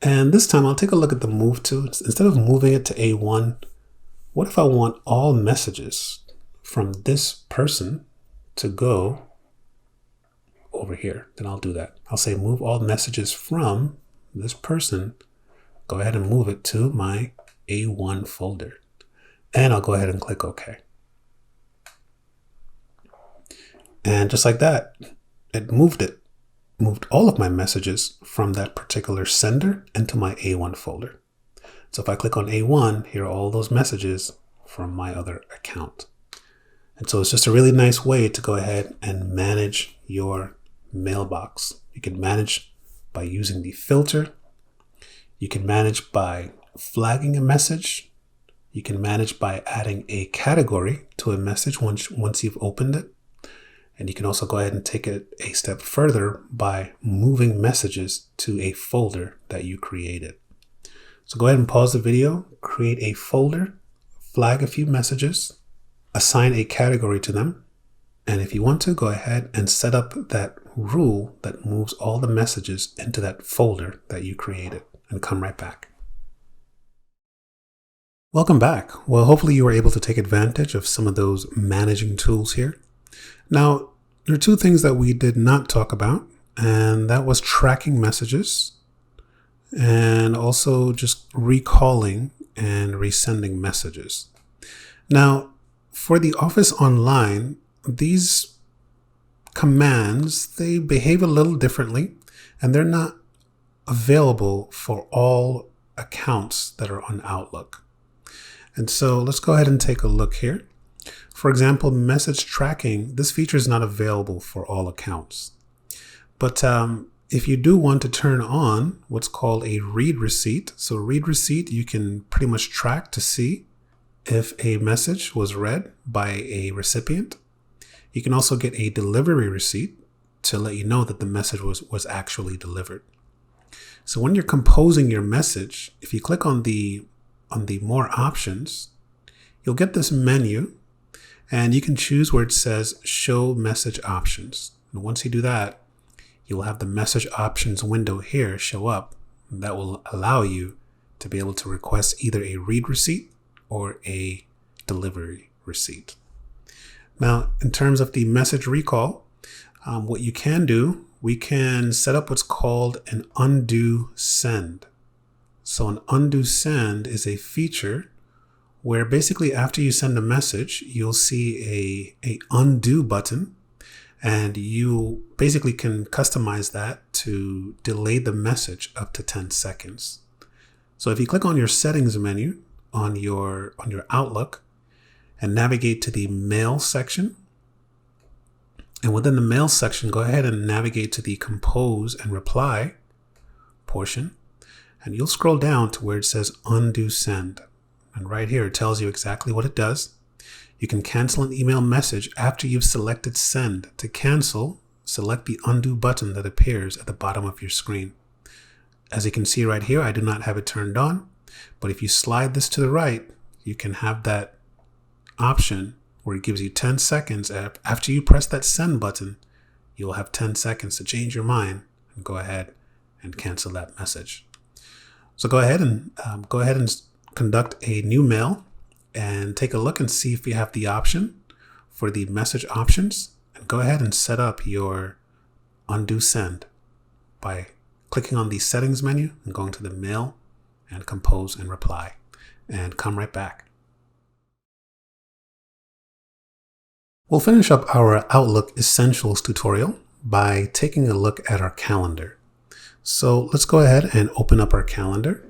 And this time I'll take a look at the move to. Instead of moving it to A1, what if I want all messages from this person to go over here? Then I'll do that. I'll say move all messages from this person. Go ahead and move it to my A1 folder. And I'll go ahead and click OK. And just like that, it moved all of my messages from that particular sender into my A1 folder. So if I click on A1, here are all those messages from my other account. And so it's just a really nice way to go ahead and manage your mailbox. You can manage by using the filter. You can manage by flagging a message. You can manage by adding a category to a message once you've opened it. And you can also go ahead and take it a step further by moving messages to a folder that you created. So go ahead and pause the video, create a folder, flag a few messages, assign a category to them. And if you want to, go ahead and set up that rule that moves all the messages into that folder that you created, and come right back. Welcome back. Well, hopefully you were able to take advantage of some of those managing tools here. Now, there are two things that we did not talk about, and that was tracking messages and also just recalling and resending messages. Now, for the Office Online, these commands, they behave a little differently, and they're not available for all accounts that are on Outlook. And so let's go ahead and take a look here. For example, message tracking, this feature is not available for all accounts. But if you do want to turn on what's called a read receipt, so read receipt, you can pretty much track to see if a message was read by a recipient. You can also get a delivery receipt to let you know that the message was actually delivered. So when you're composing your message, if you click on the more options, you'll get this menu, and you can choose where it says show message options. And once you do that, you'll have the message options window here show up. And that will allow you to be able to request either a read receipt or a delivery receipt. Now, in terms of the message recall, what you can do, we can set up what's called an undo send. So an undo send is a feature where basically after you send a message, you'll see a undo button, and you basically can customize that to delay the message up to 10 seconds. So if you click on your settings menu on your Outlook and navigate to the mail section, and within the mail section, go ahead and navigate to the compose and reply portion. And you'll scroll down to where it says undo send. And right here, it tells you exactly what it does. You can cancel an email message after you've selected send. To cancel, select the undo button that appears at the bottom of your screen. As you can see right here, I do not have it turned on, but if you slide this to the right, you can have that option where it gives you 10 seconds. After you press that send button, you'll have 10 seconds to change your mind and go ahead and cancel that message. So go ahead and conduct a new mail and take a look and see if you have the option for the message options, and go ahead and set up your undo send by clicking on the settings menu and going to the mail and compose and reply, and come right back. We'll finish up our Outlook Essentials tutorial by taking a look at our calendar. So let's go ahead and open up our calendar.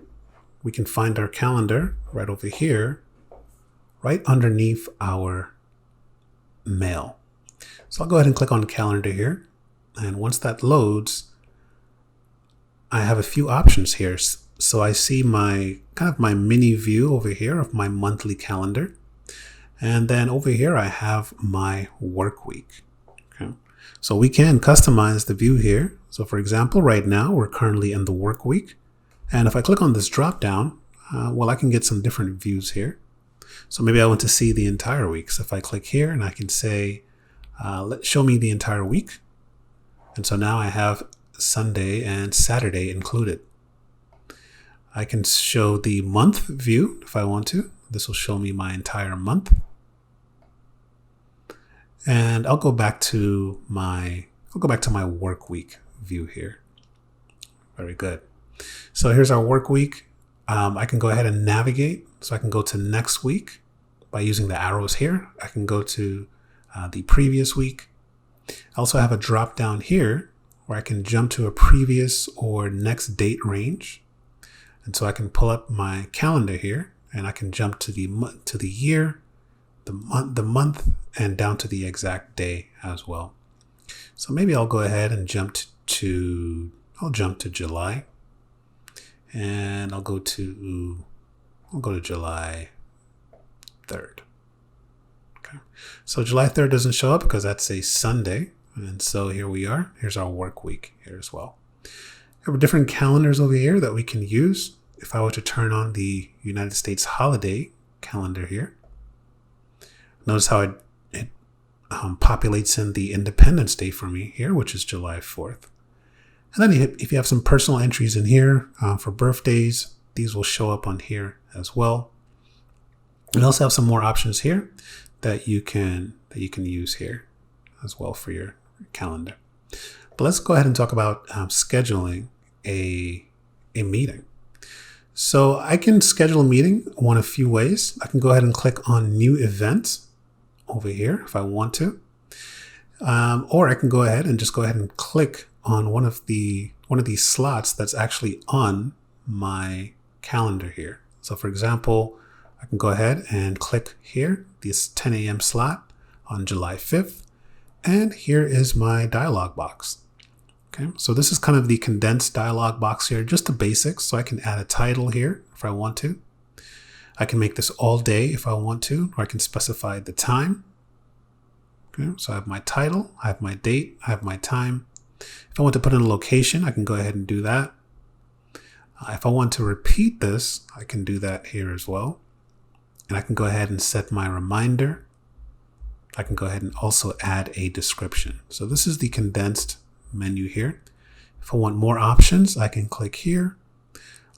We can find our calendar right over here, right underneath our mail. So I'll go ahead and click on calendar here. And once that loads, I have a few options here. So I see my mini view over here of my monthly calendar. And then over here, I have my work week. Okay. So we can customize the view here. So for example, right now we're currently in the work week. And if I click on this drop down, I can get some different views here. So maybe I want to see the entire week. So if I click here and I can say, show me the entire week. And so now I have Sunday and Saturday included. I can show the month view if I want to. This will show me my entire month. And I'll go back to my work week view here. Very good. So here's our work week. I can go ahead and navigate. So I can go to next week by using the arrows here. I can go to the previous week. I also have a drop down here where I can jump to a previous or next date range. And so I can pull up my calendar here and I can jump to the year, the month, and down to the exact day as well. So maybe I'll go ahead and jump to July, and I'll go to July 3rd. Okay. So July 3rd doesn't show up because that's a Sunday. And so here we are. Here's our work week here as well. We have different calendars over here that we can use. If I were to turn on the United States holiday calendar here, notice how it populates in the Independence Day for me here, which is July 4th. And then if you have some personal entries in here for birthdays, these will show up on here as well. We also have some more options here that you can use here as well for your calendar. But let's go ahead and talk about scheduling a meeting. So I can schedule a meeting one of a few ways. I can go ahead and click on New Event over here if I want to, or I can go ahead and click on one of these slots that's actually on my calendar here. So for example, I can go ahead and click here, this 10 a.m. slot on July 5th, and here is my dialog box. Okay, so this is kind of the condensed dialog box here, just the basics. So I can add a title here if I want to. I can make this all day if I want to, or I can specify the time. Okay, so I have my title, I have my date, I have my time. If I want to put in a location, I can go ahead and do that. If I want to repeat this, I can do that here as well. And I can go ahead and set my reminder. I can go ahead and also add a description. So this is the condensed menu here. If I want more options, I can click here.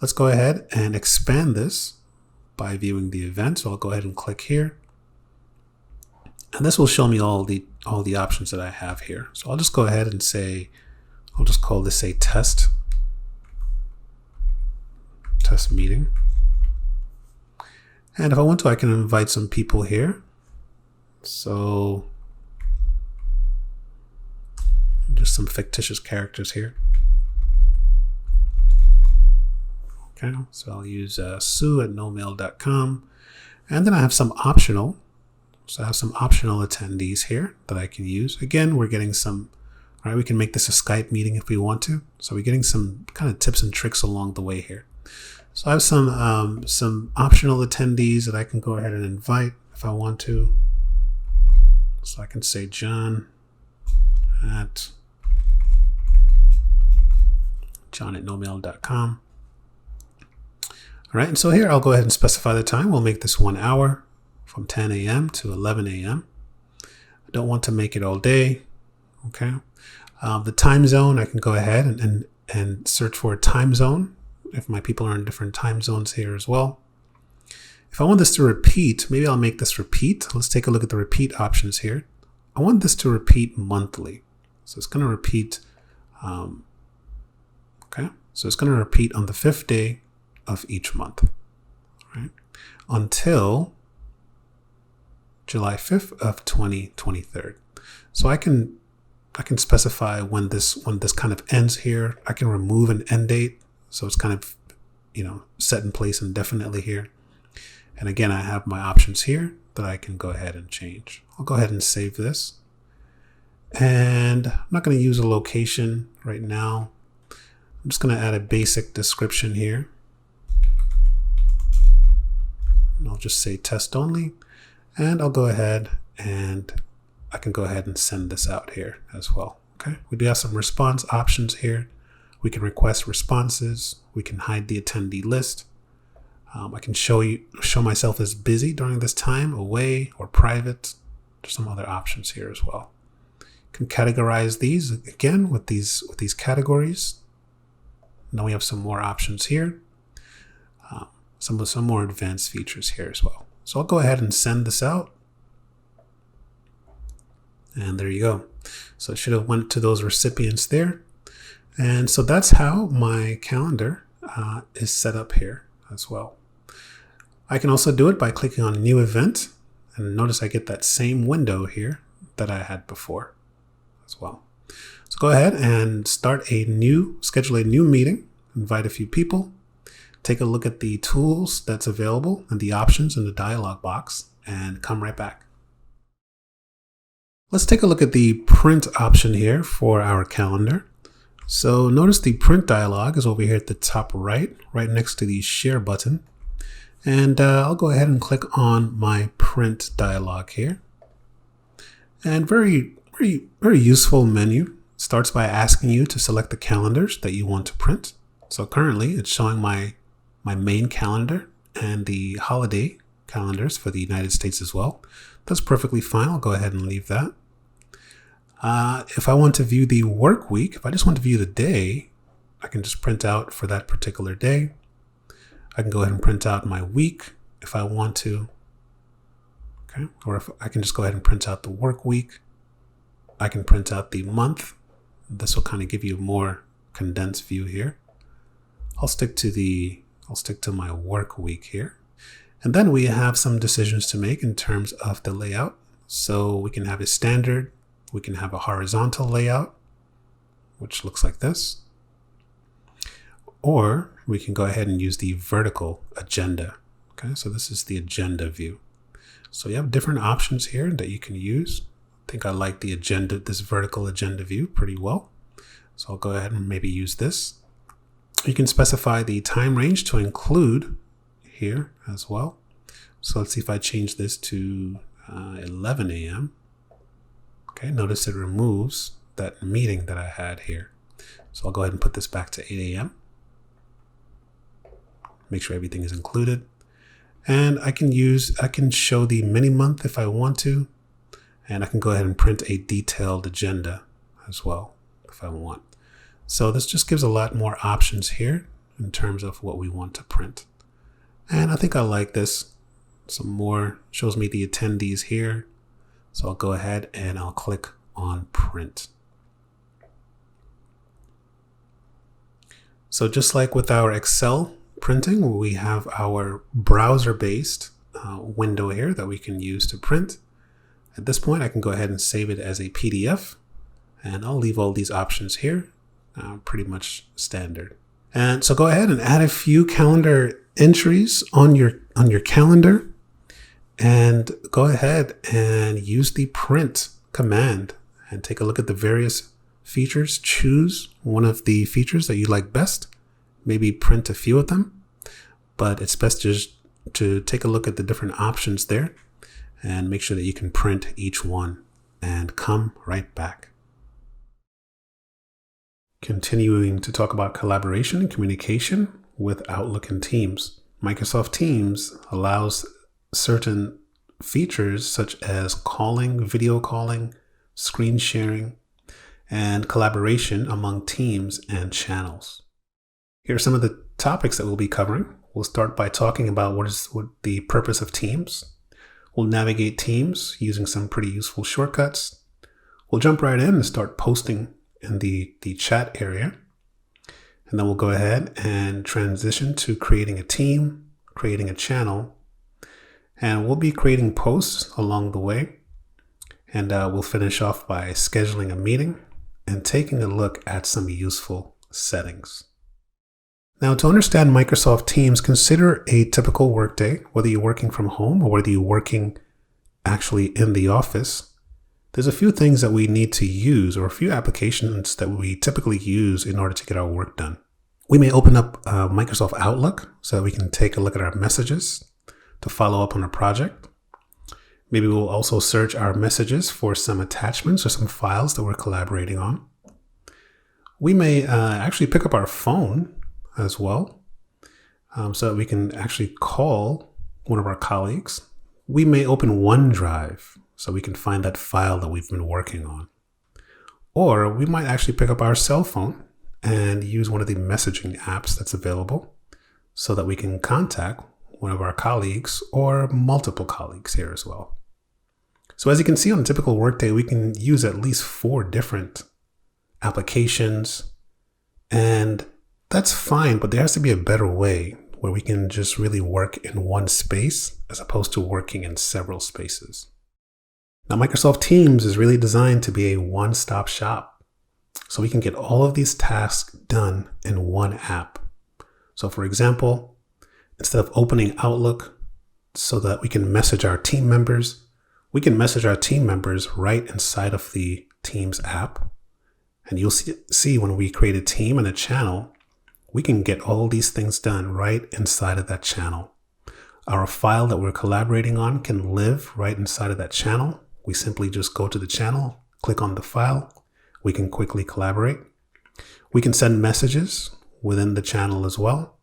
Let's go ahead and expand this by viewing the event. So I'll go ahead and click here. And this will show me all the options that I have here. So I'll just go ahead and say, I'll just call this a test meeting. And if I want to, I can invite some people here. So just some fictitious characters here. Okay, so I'll use sue@nomail.com. And then I have some optional. So I have some optional attendees here that I can use. Again, we're getting some, all right, we can make this a Skype meeting if we want to. So we're getting some kind of tips and tricks along the way here. So I have some optional attendees that I can go ahead and invite if I want to. So I can say John at nomail.com. All right, and so here I'll go ahead and specify the time. We'll make this 1 hour from 10 a.m. to 11 a.m. I don't want to make it all day. Okay. The time zone, I can go ahead and search for a time zone if my people are in different time zones here as well. If I want this to repeat, maybe I'll make this repeat. Let's take a look at the repeat options here. I want this to repeat monthly. So it's going to repeat, okay. So it's going to repeat on the 5th day of each month, right? Until July 5th of 2023. So I can specify when this kind of ends here. I can remove an end date. So it's kind of, set in place indefinitely here. And again, I have my options here that I can go ahead and change. I'll go ahead and save this. And I'm not going to use a location right now. I'm just going to add a basic description here. And I'll just say test only. And I'll go ahead and I can go ahead and send this out here as well. Okay. We do have some response options here. We can request responses. We can hide the attendee list. I can show myself as busy during this time, away or private. There's some other options here as well. Can categorize these again with these categories. Now we have some more options here. Some more advanced features here as well. So I'll go ahead and send this out. And there you go. So it should have went to those recipients there. And so that's how my calendar is set up here as well. I can also do it by clicking on New Event. And notice I get that same window here that I had before as well. So go ahead and schedule a new meeting, invite a few people, take a look at the tools that's available and the options in the dialog box, and come right back. Let's take a look at the print option here for our calendar. So notice the print dialog is over here at the top right next to the share button. And I'll go ahead and click on my print dialog here. And very useful menu. Starts by asking you to select the calendars that you want to print. So currently it's showing my main calendar and the holiday calendars for the United States as well. That's perfectly fine. I'll go ahead and leave that. If I want to view the work week, if I just want to view the day, I can just print out for that particular day. I can go ahead and print out my week if I want to. Okay. Or if I can just go ahead and print out the work week. I can print out the month. This will kind of give you a more condensed view here. I'll stick to my work week here. And then we have some decisions to make in terms of the layout. So we can have a standard, we can have a horizontal layout, which looks like this. Or we can go ahead and use the vertical agenda. Okay, so this is the agenda view. So you have different options here that you can use. I think I like the agenda, this vertical agenda view pretty well. So I'll go ahead and maybe use this. You can specify the time range to include here as well. So let's see if I change this to 11 a.m. Okay, notice it removes that meeting that I had here. So I'll go ahead and put this back to 8 a.m. Make sure everything is included. And I can show the mini month if I want to. And I can go ahead and print a detailed agenda as well if I want. So this just gives a lot more options here in terms of what we want to print. And I think I like this. Some more shows me the attendees here. So I'll go ahead and I'll click on print. So just like with our Excel printing, we have our browser-based window here that we can use to print. At this point, I can go ahead and save it as a PDF, and I'll leave all these options here, pretty much standard. And so go ahead and add a few calendar entries on your calendar, and go ahead and use the print command and take a look at the various features. Choose one of the features that you like best. Maybe print a few of them, but it's best just to take a look at the different options there and make sure that you can print each one and come right back. Continuing to talk about collaboration and communication with Outlook and Teams. Microsoft Teams allows certain features such as calling, video calling, screen sharing, and collaboration among teams and channels. Here are some of the topics that we'll be covering. We'll start by talking about what the purpose of Teams. We'll navigate Teams using some pretty useful shortcuts. We'll jump right in and start posting in the chat area. And then we'll go ahead and transition to creating a team, creating a channel, and we'll be creating posts along the way. And we'll finish off by scheduling a meeting and taking a look at some useful settings. Now, to understand Microsoft Teams, consider a typical workday, whether you're working from home or whether you're working actually in the office. There's a few things that we need to use, or a few applications that we typically use in order to get our work done. We may open up Microsoft Outlook so that we can take a look at our messages to follow up on a project. Maybe we'll also search our messages for some attachments or some files that we're collaborating on. We may actually pick up our phone as well, so that we can actually call one of our colleagues. We may open OneDrive so we can find that file that we've been working on. Or we might actually pick up our cell phone and use one of the messaging apps that's available so that we can contact one of our colleagues or multiple colleagues here as well. So as you can see on a typical workday, we can use at least 4 different applications, and that's fine, but there has to be a better way where we can just really work in one space as opposed to working in several spaces. Now, Microsoft Teams is really designed to be a one-stop shop, so we can get all of these tasks done in one app. So for example, instead of opening Outlook so that we can message our team members, we can message our team members right inside of the Teams app. And you'll see when we create a team and a channel, we can get all these things done right inside of that channel. Our file that we're collaborating on can live right inside of that channel. We simply just go to the channel, click on the file. We can quickly collaborate. We can send messages within the channel as well.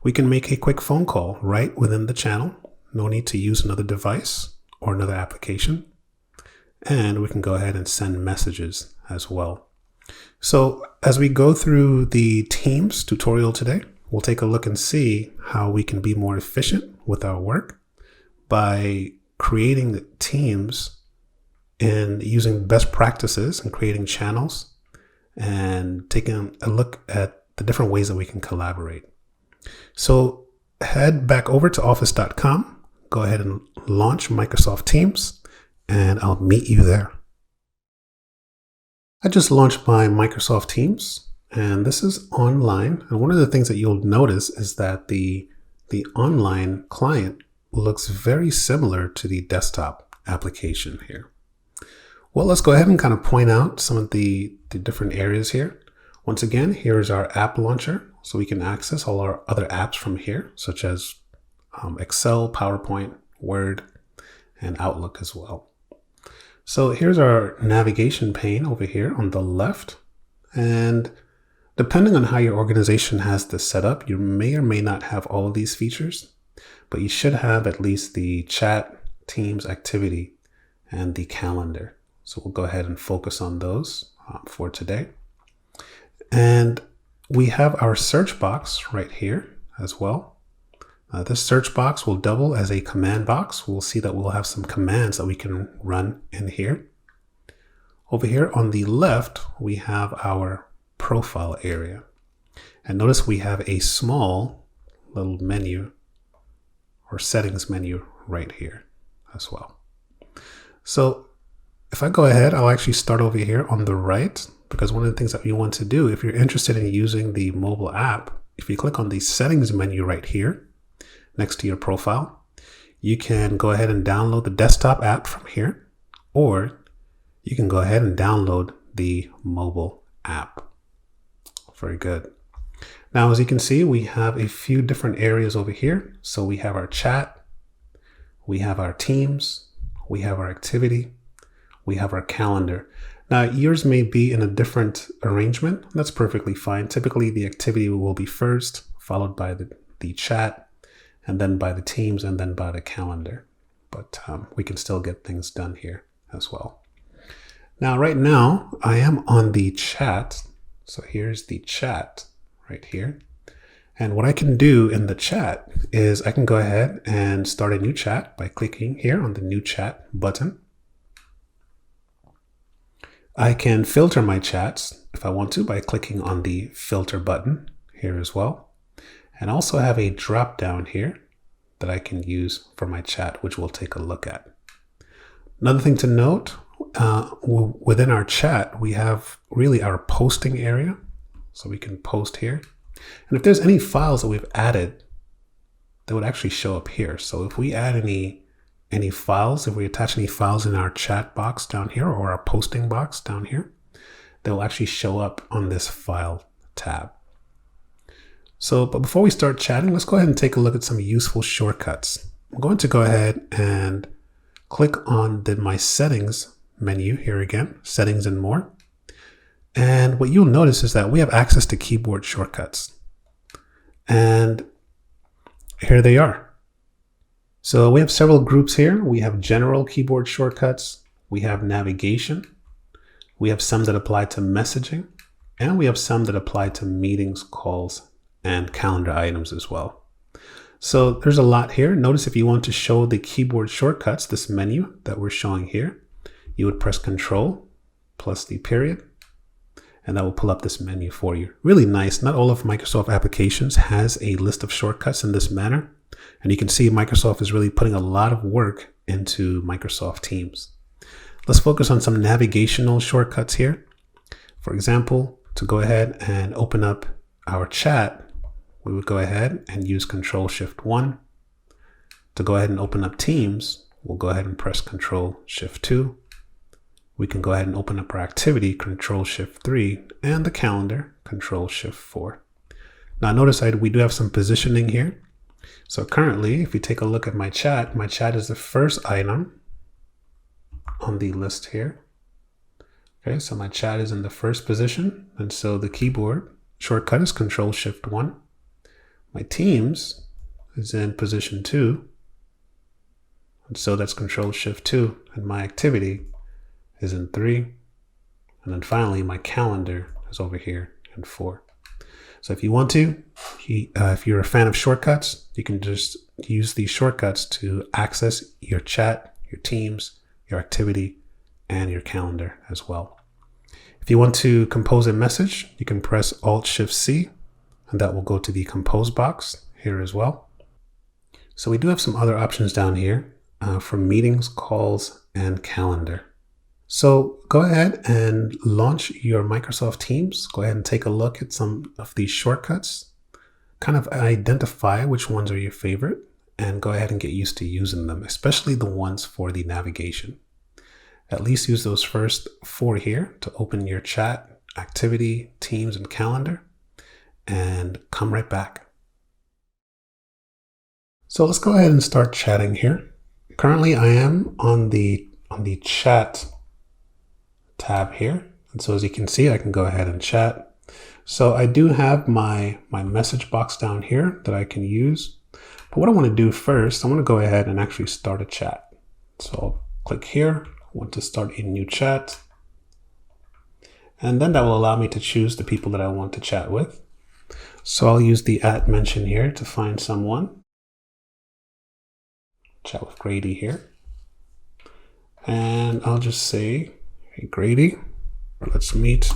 We can make a quick phone call right within the channel. No need to use another device or another application. And we can go ahead and send messages as well. So as we go through the Teams tutorial today, we'll take a look and see how we can be more efficient with our work by creating teams and using best practices and creating channels and taking a look at the different ways that we can collaborate. So head back over to office.com, go ahead and launch Microsoft Teams, and I'll meet you there. I just launched my Microsoft Teams, and this is online. And one of the things that you'll notice is that the online client looks very similar to the desktop application here. Well, let's go ahead and kind of point out some of the different areas here. Once again, here's our app launcher, so we can access all our other apps from here, such as Excel, PowerPoint, Word, and Outlook as well. So here's our navigation pane over here on the left. And depending on how your organization has this set up, you may or may not have all of these features, but you should have at least the chat, Teams, activity, and the calendar. So we'll go ahead and focus on those for today. And we have our search box right here as well. This search box will double as a command box. We'll see that we'll have some commands that we can run in here. Over here on the left, we have our profile area. And notice we have a small little menu or settings menu right here as well. So if I go ahead, I'll actually start over here on the right, because one of the things that you want to do if you're interested in using the mobile app, if you click on the settings menu right here, next to your profile, you can go ahead and download the desktop app from here, or you can go ahead and download the mobile app. Very good. Now, as you can see, we have a few different areas over here. So we have our chat, we have our Teams, we have our activity, we have our calendar. Now, yours may be in a different arrangement. That's perfectly fine. Typically, the activity will be first, followed by the chat, and then by the Teams, and then by the calendar. But we can still get things done here as well. Now, right now, I am on the chat. So here's the chat right here. And what I can do in the chat is I can go ahead and start a new chat by clicking here on the new chat button. I can filter my chats if I want to by clicking on the filter button here as well. And also have a drop down here that I can use for my chat, which we'll take a look at. Another thing to note, within our chat, we have really our posting area. So we can post here. And if there's any files that we've added, they would actually show up here. So if we add any files, if we attach any files in our chat box down here or our posting box down here, they will actually show up on this file tab. So, but before we start chatting, let's go ahead and take a look at some useful shortcuts. I'm going to go ahead and click on my settings menu here again, settings and more. And what you'll notice is that we have access to keyboard shortcuts. And here they are. So we have several groups here. We have general keyboard shortcuts. We have navigation. We have some that apply to messaging. And we have some that apply to meetings, calls, and calendar items as well. So there's a lot here. Notice if you want to show the keyboard shortcuts, this menu that we're showing here, you would press Control plus the period, and that will pull up this menu for you. Really nice. Not all of Microsoft applications has a list of shortcuts in this manner. And you can see Microsoft is really putting a lot of work into Microsoft Teams. Let's focus on some navigational shortcuts here. For example, to go ahead and open up our chat, we would go ahead and use Control-Shift-1. To go ahead and open up Teams, we'll go ahead and press Control-Shift-2. We can go ahead and open up our activity, Control-Shift-3, and the calendar, Control-Shift-4. Now notice we do have some positioning here. So currently, if you take a look at my chat is the first item on the list here. Okay, so my chat is in the first position, and so the keyboard shortcut is Control-Shift-1. My Teams is in position 2, and so that's Control-Shift-2, and my activity is in 3, and then finally my calendar is over here in 4. So if you want to, if you're a fan of shortcuts, you can just use these shortcuts to access your chat, your Teams, your activity, and your calendar as well. If you want to compose a message, you can press Alt-Shift-C, and that will go to the compose box here as well. So we do have some other options down here for meetings, calls, and calendar. So go ahead and launch your Microsoft Teams. Go ahead and take a look at some of these shortcuts, kind of identify which ones are your favorite, and go ahead and get used to using them, especially the ones for the navigation. At least use those first 4 here to open your chat, activity, Teams, and calendar, and come right back. So let's go ahead and start chatting here. Currently I am on the chat tab here. And so as you can see, I can go ahead and chat. So I do have my message box down here that I can use. But what I want to do first, I want to go ahead and actually start a chat. So I'll click here. I want to start a new chat. And then that will allow me to choose the people that I want to chat with. So I'll use the @mention here to find someone. Chat with Grady here. And I'll just say, hey Grady, let's meet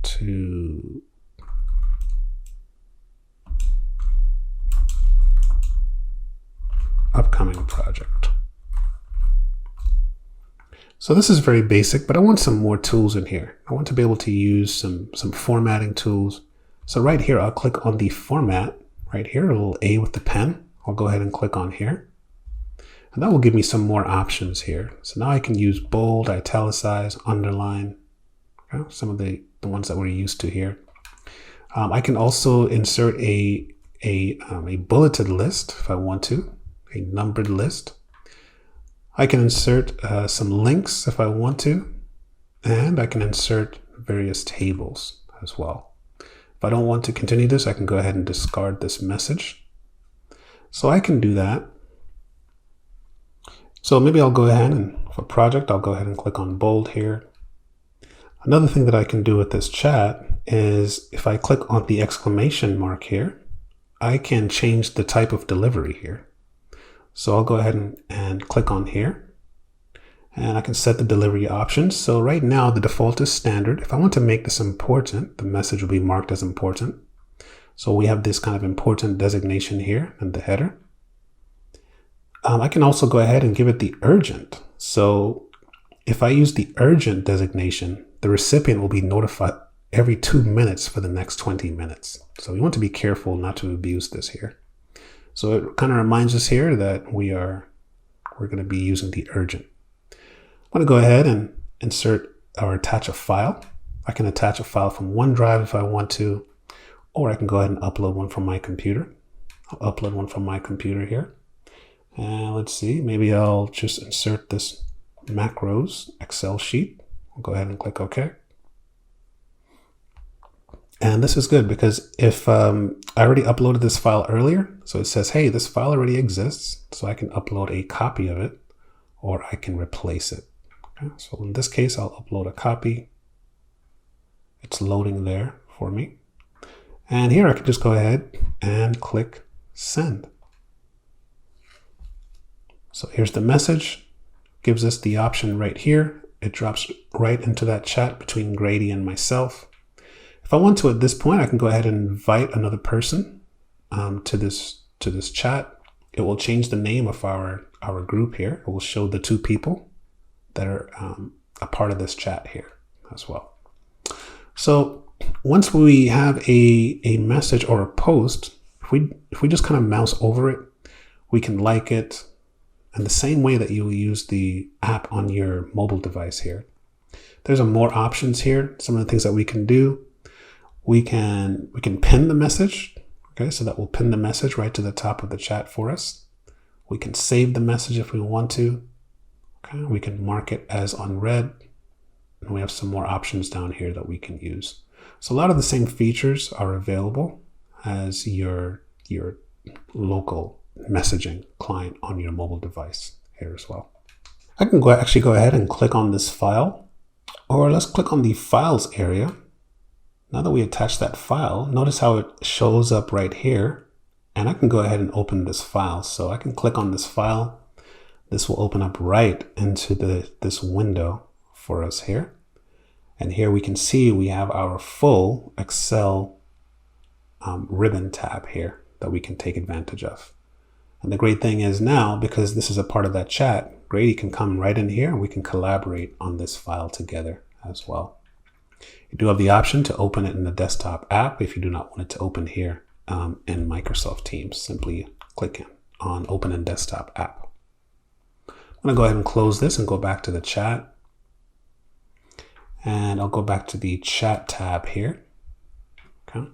to upcoming project. So this is very basic, but I want some more tools in here. I want to be able to use some formatting tools. So right here, I'll click on the format right here, a little A with the pen. I'll go ahead and click on here. And that will give me some more options here. So now I can use bold, italicize, underline, okay, some of the ones that we're used to here. I can also insert a bulleted list if I want to, a numbered list. I can insert some links if I want to, and I can insert various tables as well. If I don't want to continue this, I can go ahead and discard this message. So I can do that. So maybe I'll go ahead and for project, I'll go ahead and click on bold here. Another thing that I can do with this chat is if I click on the exclamation mark here, I can change the type of delivery here. So I'll go ahead and click on here and I can set the delivery options. So right now the default is standard. If I want to make this important, the message will be marked as important. So we have this kind of important designation here in the header. I can also go ahead and give it the urgent. So if I use the urgent designation, the recipient will be notified every 2 minutes for the next 20 minutes. So we want to be careful not to abuse this here. So it kind of reminds us here that we're going to be using the urgent. I'm going to go ahead and insert or attach a file. I can attach a file from OneDrive if I want to, or I can go ahead and upload one from my computer. I'll upload one from my computer here. And let's see, maybe I'll just insert this macros Excel sheet. I'll go ahead and click OK. And this is good because if I already uploaded this file earlier, so it says, hey, this file already exists, so I can upload a copy of it, or I can replace it. Okay, so in this case, I'll upload a copy. It's loading there for me. And here I can just go ahead and click send. So here's the message, gives us the option right here. It drops right into that chat between Grady and myself. If I want to at this point, I can go ahead and invite another person to this chat. It will change the name of our group here. It will show the 2 people that are a part of this chat here as well. So once we have a message or a post, if we just kind of mouse over it, we can like it in the same way that you will use the app on your mobile device here. There's more options here. Some of the things that we can do. We can pin the message. Okay, so that will pin the message right to the top of the chat for us. We can save the message if we want to. Okay, we can mark it as unread. And we have some more options down here that we can use. So a lot of the same features are available as your local messaging client on your mobile device here as well. I can actually go ahead and click on this file, or let's click on the files area. Now that we attach that file, notice how it shows up right here, and I can go ahead and open this file. So I can click on this file. This will open up right into this window for us here. And here we can see we have our full Excel ribbon tab here that we can take advantage of. And the great thing is now, because this is a part of that chat, Grady can come right in here and we can collaborate on this file together as well. You do have the option to open it in the desktop app if you do not want it to open here in Microsoft Teams. Simply click on Open in Desktop app. I'm going to go ahead and close this and go back to the chat. And I'll go back to the chat tab here. Okay.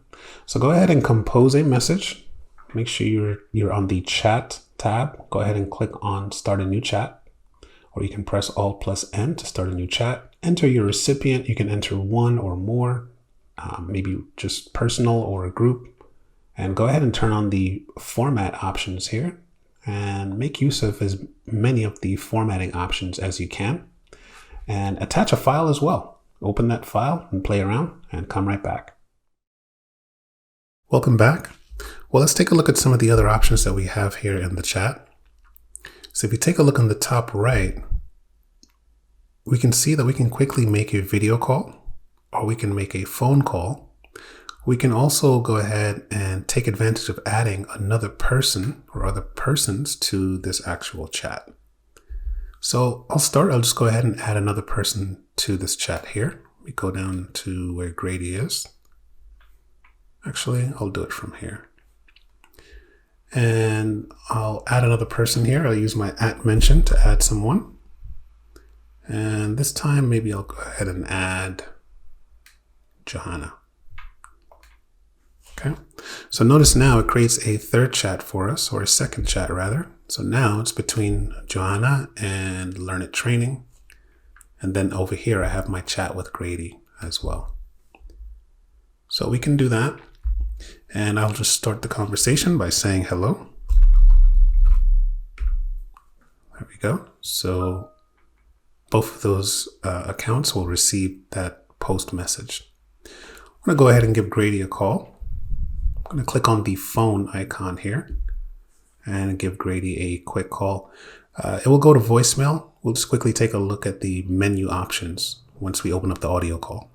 So go ahead and compose a message. Make sure you're on the chat tab. Go ahead and click on Start a New Chat, or you can press Alt+N to start a new chat. Enter your recipient. You can enter one or more, maybe just personal or a group. And go ahead and turn on the format options here and make use of as many of the formatting options as you can. And attach a file as well. Open that file and play around and come right back. Welcome back. Well, let's take a look at some of the other options that we have here in the chat. So if you take a look on the top right, we can see that we can quickly make a video call, or we can make a phone call. We can also go ahead and take advantage of adding another person or other persons to this actual chat. So I'll just go ahead and add another person to this chat here. We go down to where Grady is. Actually, I'll do it from here. And I'll add another person here. I'll use my @mention to add someone. And this time, maybe I'll go ahead and add Johanna. Okay. So notice now it creates a third chat for us, or a second chat rather. So now it's between Johanna and Learn It Training. And then over here, I have my chat with Grady as well. So we can do that. And I'll just start the conversation by saying hello. There we go. So both of those accounts will receive that post message. I'm going to go ahead and give Grady a call. I'm going to click on the phone icon here and give Grady a quick call. It will go to voicemail. We'll just quickly take a look at the menu options once we open up the audio call.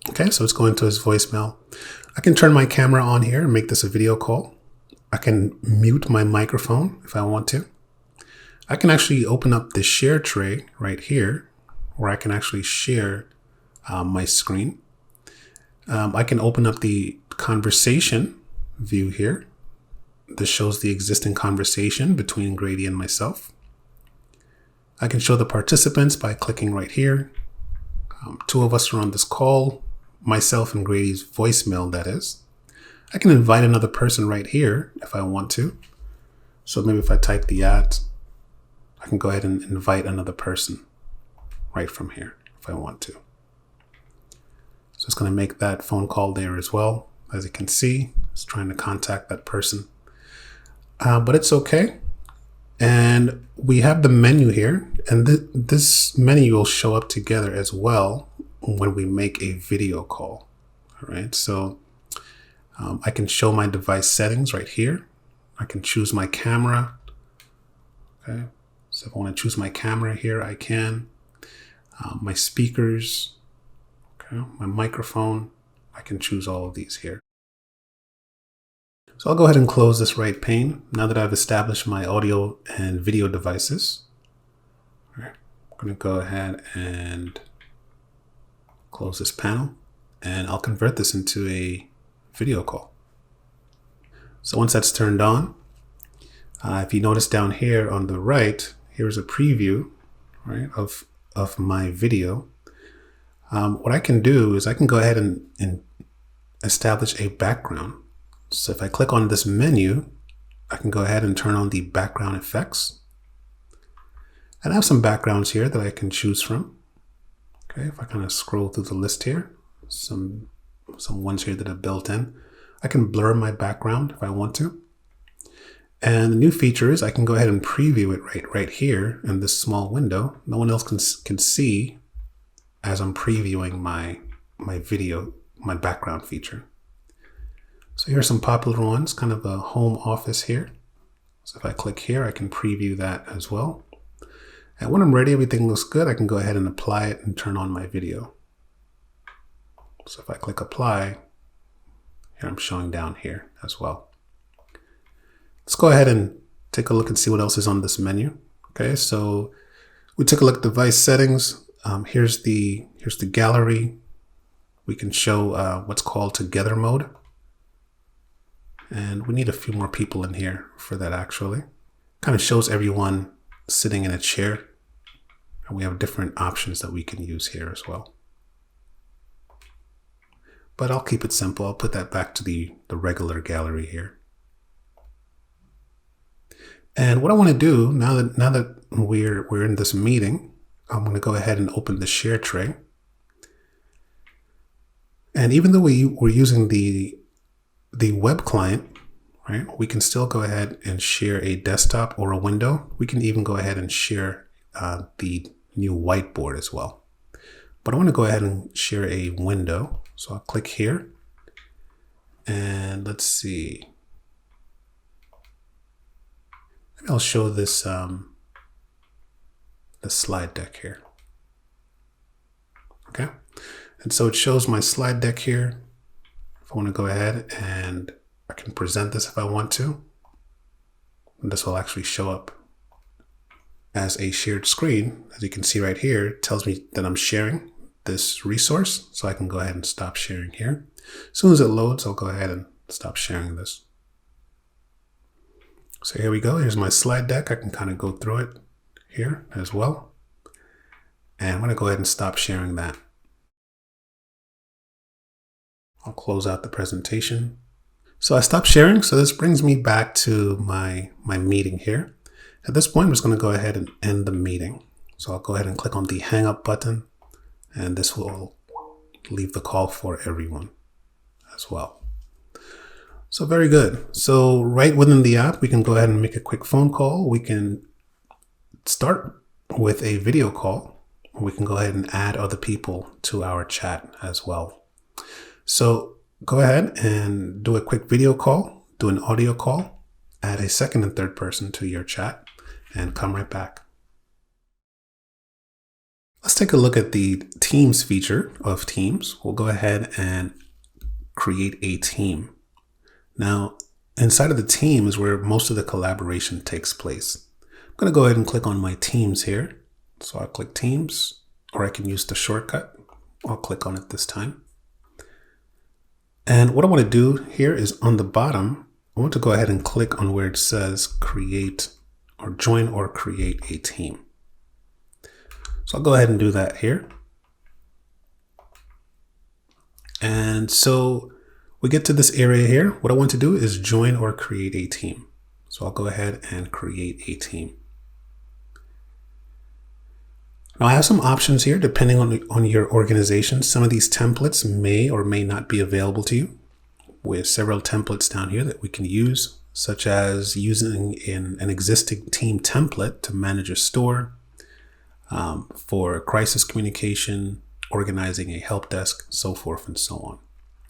Okay, so it's going to his voicemail. I can turn my camera on here and make this a video call. I can mute my microphone if I want to. I can actually open up the share tray right here, where I can actually share my screen. I can open up the conversation view here. This shows the existing conversation between Grady and myself. I can show the participants by clicking right here. Two of us are on this call, myself and Grady's voicemail, that is. I can invite another person right here if I want to. So maybe if I type the @ I can go ahead and invite another person right from here if I want to. So it's going to make that phone call there as well. As you can see, it's trying to contact that person. But it's okay. And we have the menu here, and this menu will show up together as well when we make a video call. All right, so I can show my device settings right here. I can choose my camera. Okay, so if I want to choose my camera here, I can. My speakers, okay, my microphone, I can choose all of these here. So I'll go ahead and close this right pane now that I've established my audio and video devices. All right, I'm going to go ahead and close this panel, and I'll convert this into a video call. So once that's turned on, if you notice down here on the right, here's a preview, right, of my video. What I can do is I can go ahead and establish a background. So if I click on this menu, I can go ahead and turn on the background effects. And I have some backgrounds here that I can choose from. Okay, if I kind of scroll through the list here, some ones here that are built in. I can blur my background if I want to. And the new feature is I can go ahead and preview it right here in this small window. No one else can see as I'm previewing my video, my background feature. So here are some popular ones, kind of a home office here. So if I click here, I can preview that as well. And when I'm ready, everything looks good, I can go ahead and apply it and turn on my video. So if I click apply, here I'm showing down here as well. Let's go ahead and take a look and see what else is on this menu. Okay, so we took a look at device settings. Here's the gallery. We can show what's called together mode. And we need a few more people in here for that actually. Kind of shows everyone sitting in a chair. And we have different options that we can use here as well. But I'll keep it simple. I'll put that back to the regular gallery here. And what I want to do now that we're in this meeting, I'm going to go ahead and open the share tray. And even though we're using the web client, right, we can still go ahead and share a desktop or a window. We can even go ahead and share the new whiteboard as well. But I want to go ahead and share a window. So I'll click here and let's see. Maybe I'll show this the slide deck here. Okay. And so it shows my slide deck here. If I want to go ahead and I can present this if I want to. And this will actually show up as a shared screen. As you can see right here, it tells me that I'm sharing this resource. So I can go ahead and stop sharing here. As soon as it loads, I'll go ahead and stop sharing this. So here we go. Here's my slide deck. I can kind of go through it here as well. And I'm going to go ahead and stop sharing that. I'll close out the presentation. So I stopped sharing. So this brings me back to my meeting here. At this point, I'm just going to go ahead and end the meeting. So I'll go ahead and click on the hang up button, and this will leave the call for everyone as well. So very good. So right within the app, we can go ahead and make a quick phone call. We can start with a video call. We can go ahead and add other people to our chat as well. So go ahead and do a quick video call, do an audio call, add a second and third person to your chat, and come right back. Let's take a look at the Teams feature of Teams. We'll go ahead and create a team. Now, inside of the team is where most of the collaboration takes place. I'm going to go ahead and click on my Teams here. So I'll click Teams, or I can use the shortcut. I'll click on it this time. And what I want to do here is on the bottom, I want to go ahead and click on where it says create or join or create a team. So I'll go ahead and do that here. And so we get to this area here. What I want to do is join or create a team. So I'll go ahead and create a team. Now I have some options here depending on your organization. Some of these templates may or may not be available to you. We have several templates down here that we can use, such as using an existing team template to manage a store, for crisis communication, organizing a help desk, so forth and so on.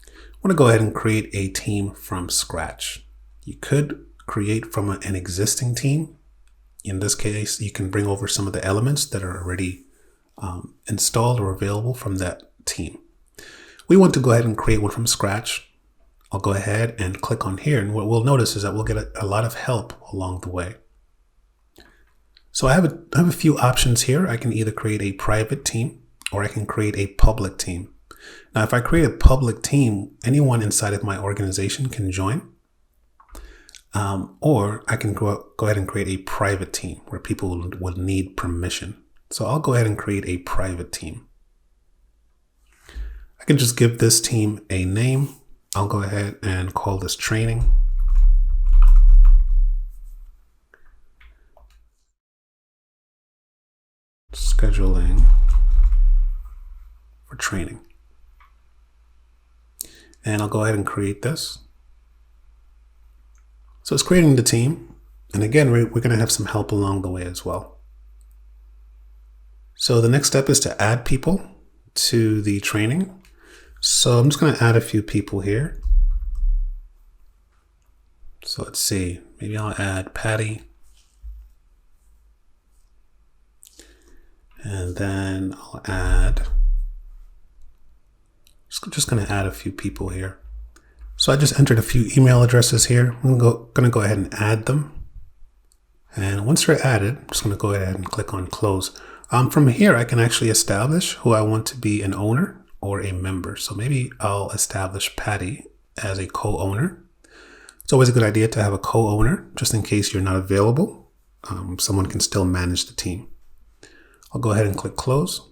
I want to go ahead and create a team from scratch. You could create from an existing team. In this case, you can bring over some of the elements that are already installed or available from that team. We want to go ahead and create one from scratch. I'll go ahead and click on here, and what we'll notice is that we'll get a lot of help along the way. So I have a few options here. I can either create a private team or I can create a public team. Now, if I create a public team, anyone inside of my organization can join. Or I can go ahead and create a private team where people will need permission. So I'll go ahead and create a private team. I can just give this team a name. I'll go ahead and call this training. Scheduling for training. And I'll go ahead and create this. So it's creating the team. And again, we're going to have some help along the way as well. So the next step is to add people to the training. So I'm just going to add a few people here. So let's see, maybe I'll add Patty. And then I'll add, just going to add a few people here. So I just entered a few email addresses here. I'm going to go ahead and add them. And once they're added, I'm just going to go ahead and click on close. From here, I can actually establish who I want to be an owner or a member. So maybe I'll establish Patty as a co-owner. It's always a good idea to have a co-owner, just in case you're not available. Someone can still manage the team. I'll go ahead and click close.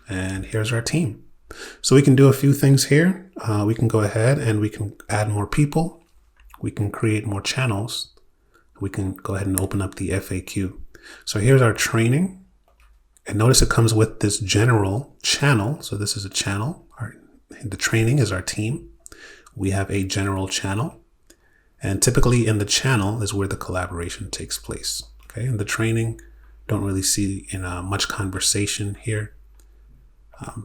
And here's our team. So we can do a few things here. We can go ahead and we can add more people. We can create more channels. We can go ahead and open up the FAQ. So here's our training. And notice it comes with this general channel. So this is a channel. The training is our team. We have a general channel. And typically in the channel is where the collaboration takes place. Okay, in the training, don't really see much conversation here.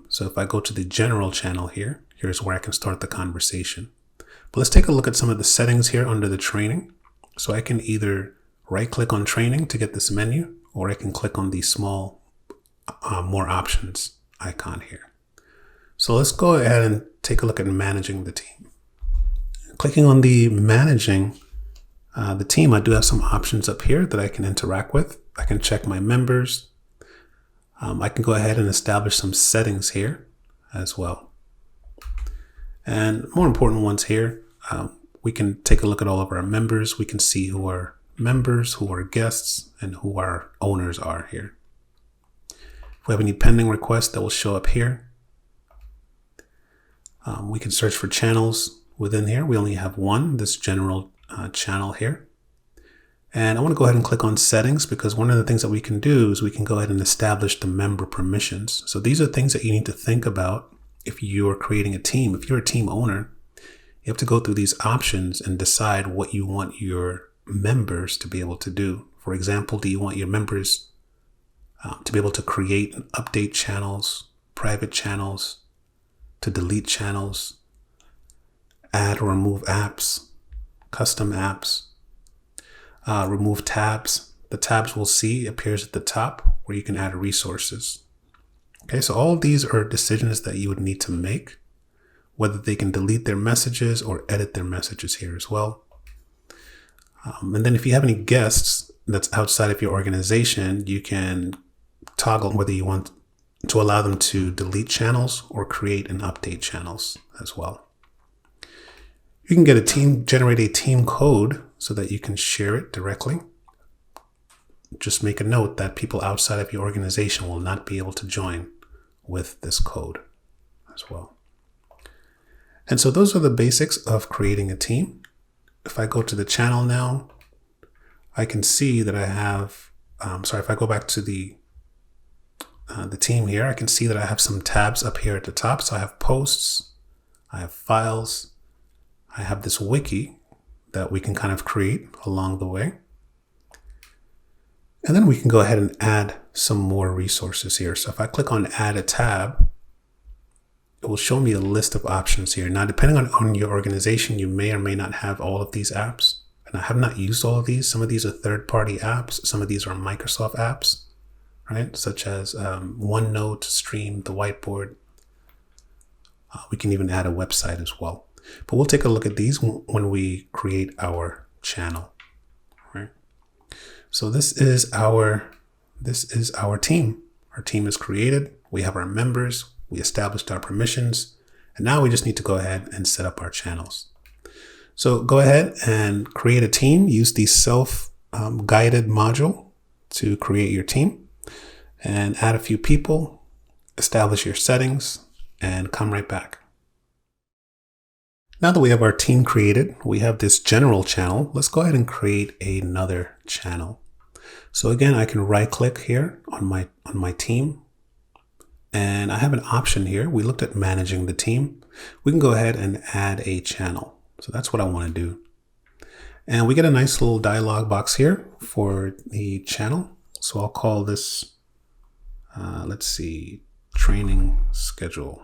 So if I go to the general channel here, here's where I can start the conversation. But let's take a look at some of the settings here under the training. So I can either right click on training to get this menu, or I can click on the small more options icon here. So let's go ahead and take a look at managing the team. Clicking on the managing the team, I do have some options up here that I can interact with. I can check my members. I can go ahead and establish some settings here as well. And more important ones here, we can take a look at all of our members. We can see who are members, who are guests, and who our owners are here. If we have any pending requests, that will show up here. We can search for channels within here. We only have one, this general channel here. And I want to go ahead and click on settings, because one of the things that we can do is we can go ahead and establish the member permissions. So these are things that you need to think about if you're creating a team. If you're a team owner, you have to go through these options and decide what you want your members to be able to do. For example, do you want your members to be able to create and update channels, private channels, to delete channels, add or remove apps, custom apps, remove tabs. The tabs we'll see appears at the top where you can add resources. Okay, so all of these are decisions that you would need to make, whether they can delete their messages or edit their messages here as well. And then if you have any guests that's outside of your organization, you can toggle whether you want to allow them to delete channels or create and update channels as well. You can generate a team code so that you can share it directly. Just make a note that people outside of your organization will not be able to join with this code as well. And so those are the basics of creating a team. If I go to the channel now, I can see that I have, if I go back to the team here, I can see that I have some tabs up here at the top. So I have posts, I have files, I have this wiki that we can kind of create along the way. And then we can go ahead and add some more resources here. So if I click on add a tab, it will show me a list of options here. Now, depending on your organization, you may or may not have all of these apps. And I have not used all of these. Some of these are third-party apps. Some of these are Microsoft apps, right? Such as OneNote, Stream, the whiteboard. We can even add a website as well. But we'll take a look at these when we create our channel, right? So this is our team. Our team is created. We have our members. We established our permissions. And now we just need to go ahead and set up our channels. So go ahead and create a team. Use the self-guided module to create your team and add a few people, establish your settings, and come right back. Now that we have our team created, we have this general channel. Let's go ahead and create another channel. So again, I can right click here on my team, and I have an option here. We looked at managing the team. We can go ahead and add a channel. So that's what I want to do. And we get a nice little dialog box here for the channel. So I'll call this, let's see, training schedule.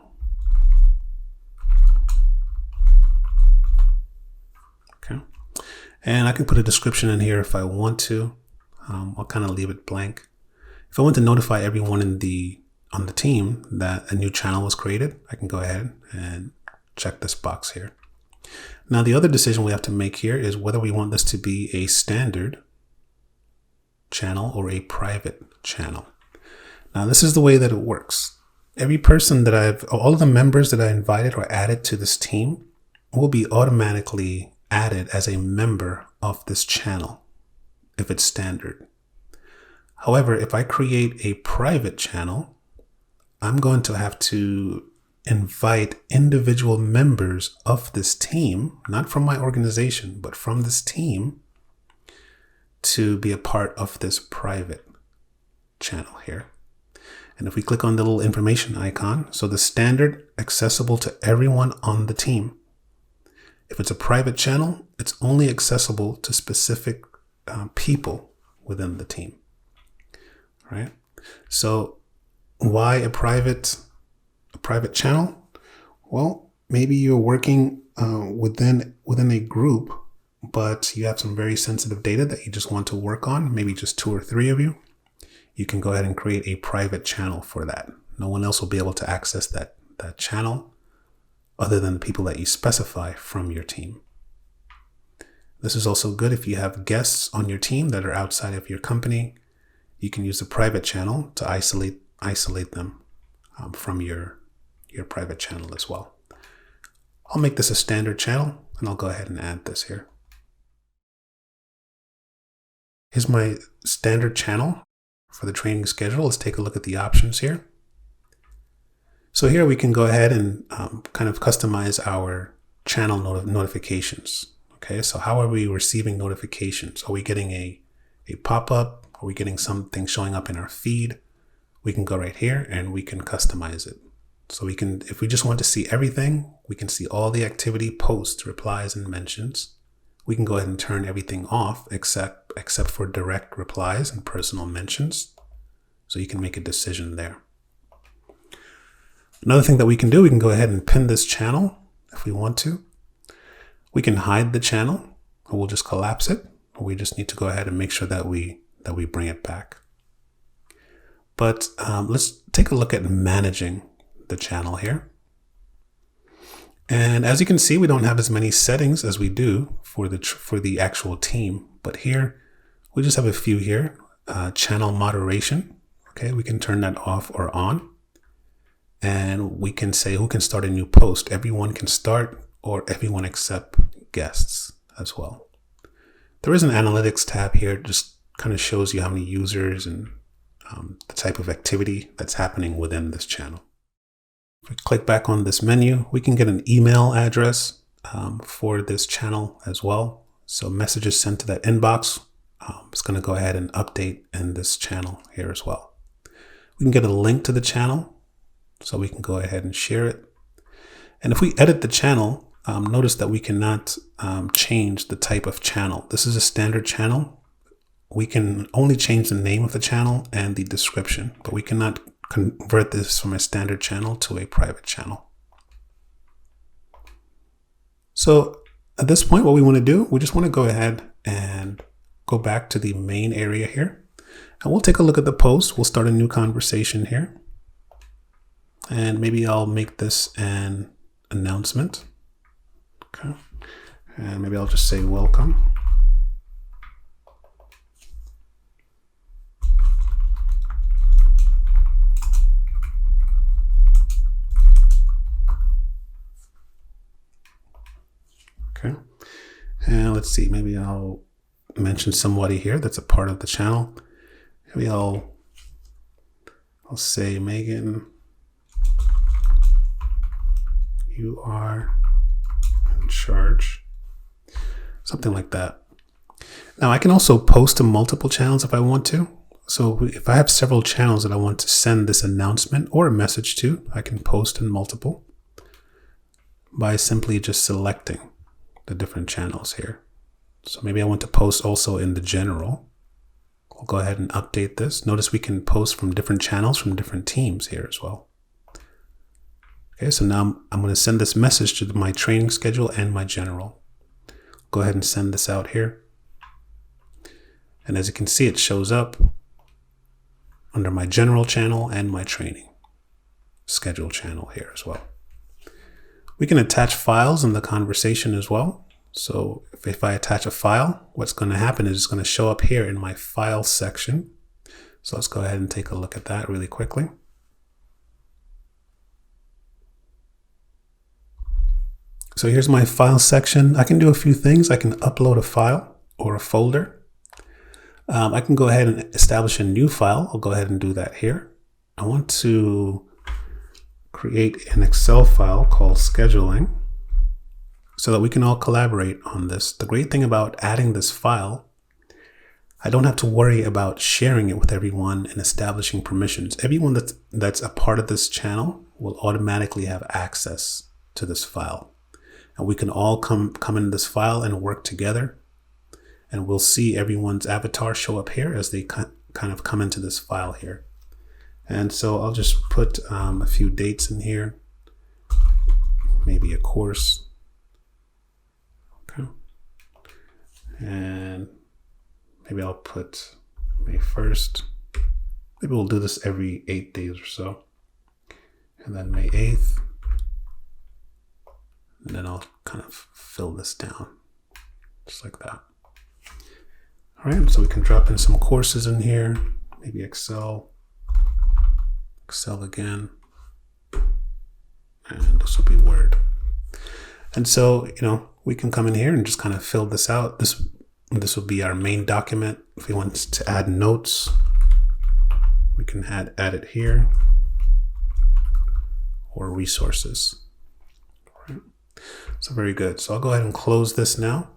Okay. And I can put a description in here if I want to. I'll kind of leave it blank. If I want to notify everyone on the team that a new channel was created, I can go ahead and check this box here. Now, the other decision we have to make here is whether we want this to be a standard channel or a private channel. Now, this is the way that it works. Every person that all of the members that I invited or added to this team will be automatically added as a member of this channel if it's standard. However, if I create a private channel, I'm going to have to invite individual members of this team, not from my organization, but from this team, to be a part of this private channel here. And if we click on the little information icon, so the standard accessible to everyone on the team. If it's a private channel, it's only accessible to specific people within the team, right? So why a private channel? Well, maybe you're working within a group, but you have some very sensitive data that you just want to work on, maybe just 2 or 3 of you. You can go ahead and create a private channel for that. No one else will be able to access that channel other than the people that you specify from your team. This is also good if you have guests on your team that are outside of your company. You can use the private channel to isolate them from your private channel as well. I'll make this a standard channel, and I'll go ahead and add this here. Here's my standard channel for the training schedule. Let's take a look at the options here. So here we can go ahead and kind of customize our channel notifications. Okay, so how are we receiving notifications? Are we getting a pop-up? Are we getting something showing up in our feed? We can go right here and we can customize it. So we can, if we just want to see everything, we can see all the activity, posts, replies, and mentions. We can go ahead and turn everything off except for direct replies and personal mentions. So you can make a decision there. Another thing that we can do, we can go ahead and pin this channel if we want to. We can hide the channel, or we'll just collapse it, or we just need to go ahead and make sure that we bring it back. But let's take a look at managing the channel here. And as you can see, we don't have as many settings as we do for the actual team. But here, we just have a few here. Channel moderation. Okay, we can turn that off or on. And we can say who can start a new post. Everyone can start, or everyone except guests as well. There is an analytics tab here, just kind of shows you how many users and the type of activity that's happening within this channel. If we click back on this menu, we can get an email address for this channel as well. So messages sent to that inbox, it's going to go ahead and update in this channel here as well. We can get a link to the channel, so we can go ahead and share it. And if we edit the channel, notice that we cannot change the type of channel. This is a standard channel. We can only change the name of the channel and the description, but we cannot convert this from a standard channel to a private channel. So at this point, what we want to do, we just want to go ahead and go back to the main area here. And we'll take a look at the post. We'll start a new conversation here. And maybe I'll make this an announcement. Okay. And maybe I'll just say welcome. Okay. And let's see, maybe I'll mention somebody here that's a part of the channel. Maybe I'll say, Megan, you are charge, something like that. Now I can also post to multiple channels if I want to. So if I have several channels that I want to send this announcement or a message to, I can post in multiple by simply just selecting the different channels here. So maybe I want to post also in the general. I'll go ahead and update this. Notice we can post from different channels from different teams here as well. Okay, so now I'm going to send this message to my training schedule and my general. Go ahead and send this out here. And as you can see, it shows up under my general channel and my training schedule channel here as well. We can attach files in the conversation as well. So if I attach a file, what's going to happen is it's going to show up here in my file section. So let's go ahead and take a look at that really quickly. So here's my file section. I can do a few things. I can upload a file or a folder. I can go ahead and establish a new file. I'll go ahead and do that here. I want to create an Excel file called scheduling so that we can all collaborate on this. The great thing about adding this file, I don't have to worry about sharing it with everyone and establishing permissions. Everyone that's a part of this channel will automatically have access to this file. And we can all come into this file and work together. And we'll see everyone's avatar show up here as they kind of come into this file here. And so I'll just put a few dates in here, maybe a course. Okay. And maybe I'll put May 1st. Maybe we'll do this every 8 days or so. And then May 8th. And then I'll kind of fill this down just like that. All right, so we can drop in some courses in here, maybe Excel again, and this will be Word. And so, we can come in here and just kind of fill this out. This will be our main document. If we want to add notes, we can add it here, or resources. All right. So very good. So I'll go ahead and close this now.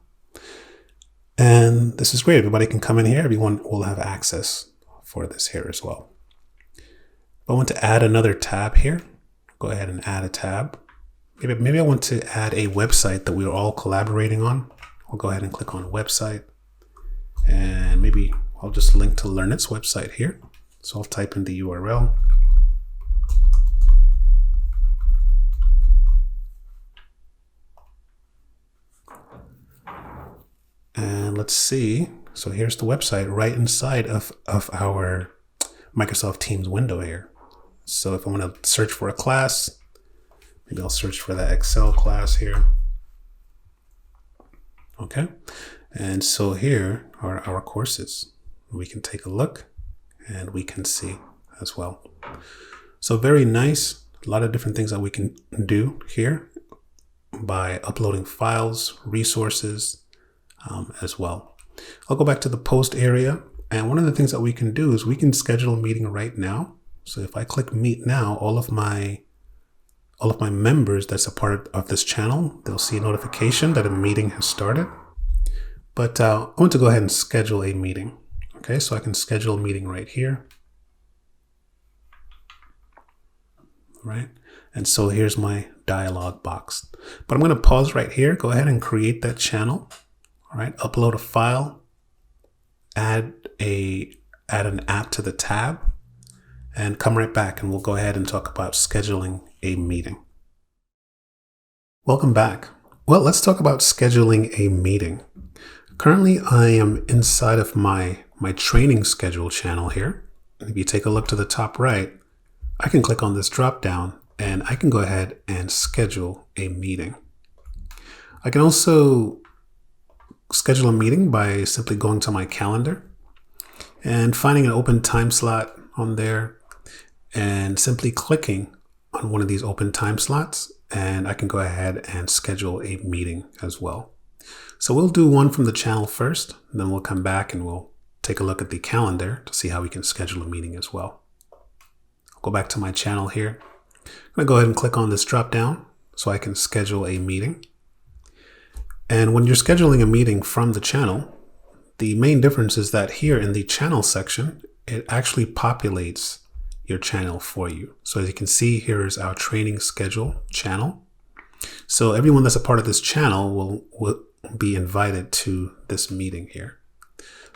And this is great. Everybody can come in here. Everyone will have access for this here as well. If I want to add another tab here, go ahead and add a tab. Maybe I want to add a website that we're all collaborating on. I'll go ahead and click on website. And maybe I'll just link to Learnit's website here. So I'll type in the URL. And let's see. So here's the website right inside of our Microsoft Teams window here. So if I want to search for a class, maybe I'll search for that Excel class here. Okay. And so here are our courses. We can take a look and we can see as well. So very nice. A lot of different things that we can do here by uploading files, resources, as well. I'll go back to the post area. And one of the things that we can do is we can schedule a meeting right now. So if I click meet now, all of my members that's a part of this channel, they'll see a notification that a meeting has started. But I want to go ahead and schedule a meeting. Okay, so I can schedule a meeting right here. Right. And so here's my dialog box. But I'm going to pause right here. Go ahead and create that channel. All right, upload a file, add an app to the tab, and come right back and we'll go ahead and talk about scheduling a meeting. Welcome back. Well, let's talk about scheduling a meeting. Currently, I am inside of my training schedule channel here. If you take a look to the top right, I can click on this drop down and I can go ahead and schedule a meeting. I can also schedule a meeting by simply going to my calendar and finding an open time slot on there and simply clicking on one of these open time slots, and I can go ahead and schedule a meeting as well. So we'll do one from the channel first, and then we'll come back and we'll take a look at the calendar to see how we can schedule a meeting as well. I'll go back to my channel here. I'm going to go ahead and click on this drop down so I can schedule a meeting. And when you're scheduling a meeting from the channel, the main difference is that here in the channel section, it actually populates your channel for you. So as you can see, here is our training schedule channel. So everyone that's a part of this channel will be invited to this meeting here.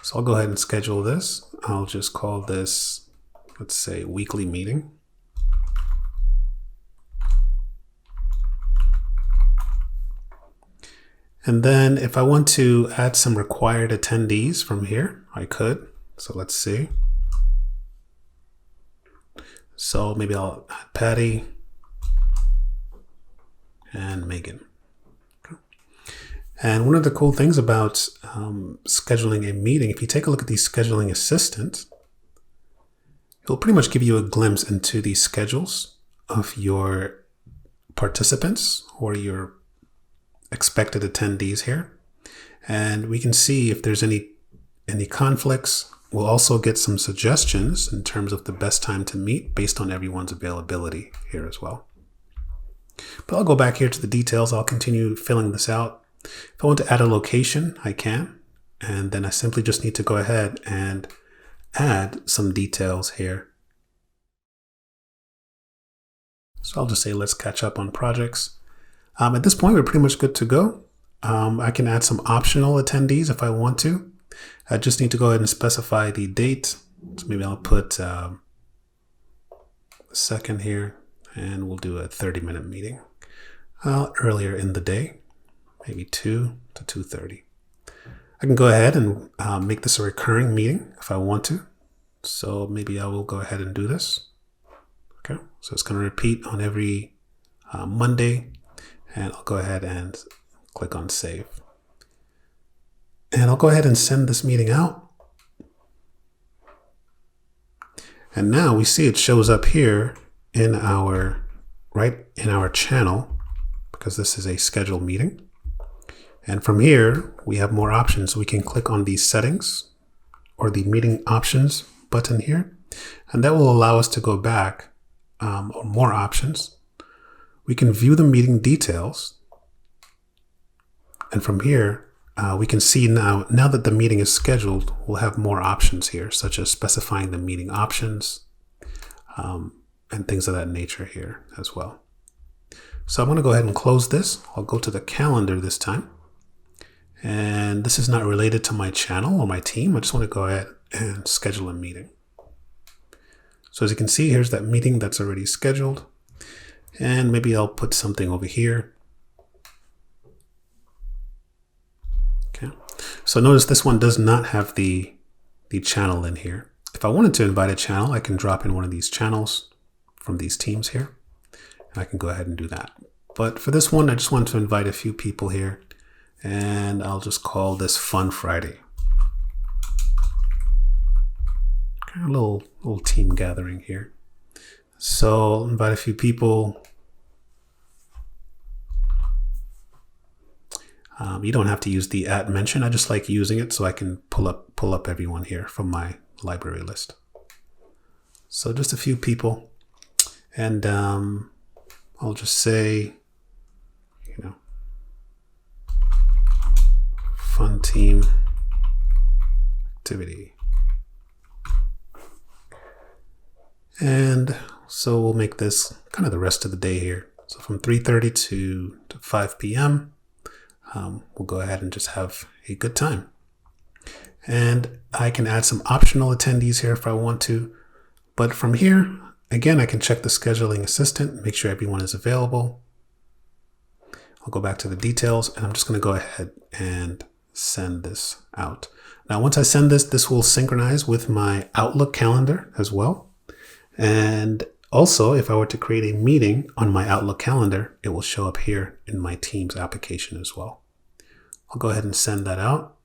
So I'll go ahead and schedule this. I'll just call this, let's say, weekly meeting. And then if I want to add some required attendees from here, I could. So let's see. So maybe I'll add Patty and Megan. Okay. And one of the cool things about scheduling a meeting, if you take a look at the scheduling assistant, it'll pretty much give you a glimpse into the schedules of your participants or your expected attendees here. And we can see if there's any conflicts. We'll also get some suggestions in terms of the best time to meet based on everyone's availability here as well. But I'll go back here to the details. I'll continue filling this out. If I want to add a location, I can. And then I simply just need to go ahead and add some details here. So I'll just say, let's catch up on projects. At this point, we're pretty much good to go. I can add some optional attendees if I want to. I just need to go ahead and specify the date. So maybe I'll put a second here, and we'll do a 30-minute meeting earlier in the day, maybe 2 to 2:30. I can go ahead and make this a recurring meeting if I want to. So maybe I will go ahead and do this. Okay, so it's going to repeat on every Monday. And I'll go ahead and click on save. And I'll go ahead and send this meeting out. And now we see it shows up here in our channel, because this is a scheduled meeting. And from here, we have more options. We can click on the settings or the meeting options button here. And that will allow us to go back on more options. We can view the meeting details. And from here, we can see now that the meeting is scheduled, we'll have more options here, such as specifying the meeting options and things of that nature here as well. So I'm going to go ahead and close this. I'll go to the calendar this time. And this is not related to my channel or my team. I just want to go ahead and schedule a meeting. So as you can see, here's that meeting that's already scheduled. And maybe I'll put something over here. Okay. So notice this one does not have the channel in here. If I wanted to invite a channel, I can drop in one of these channels from these teams here. And I can go ahead and do that. But for this one, I just want to invite a few people here. And I'll just call this Fun Friday. Okay, a little team gathering here. So I'll invite a few people. You don't have to use the @mention. I just like using it so I can pull up everyone here from my library list. So just a few people, and I'll just say, fun team activity. And so we'll make this kind of the rest of the day here. So from 3:30 to 5 p.m., we'll go ahead and just have a good time. And I can add some optional attendees here if I want to. But from here, again, I can check the scheduling assistant, make sure everyone is available. I'll go back to the details, and I'm just going to go ahead and send this out. Now, once I send this, this will synchronize with my Outlook calendar as well. And also, if I were to create a meeting on my Outlook calendar, it will show up here in my Teams application as well. I'll go ahead and send that out.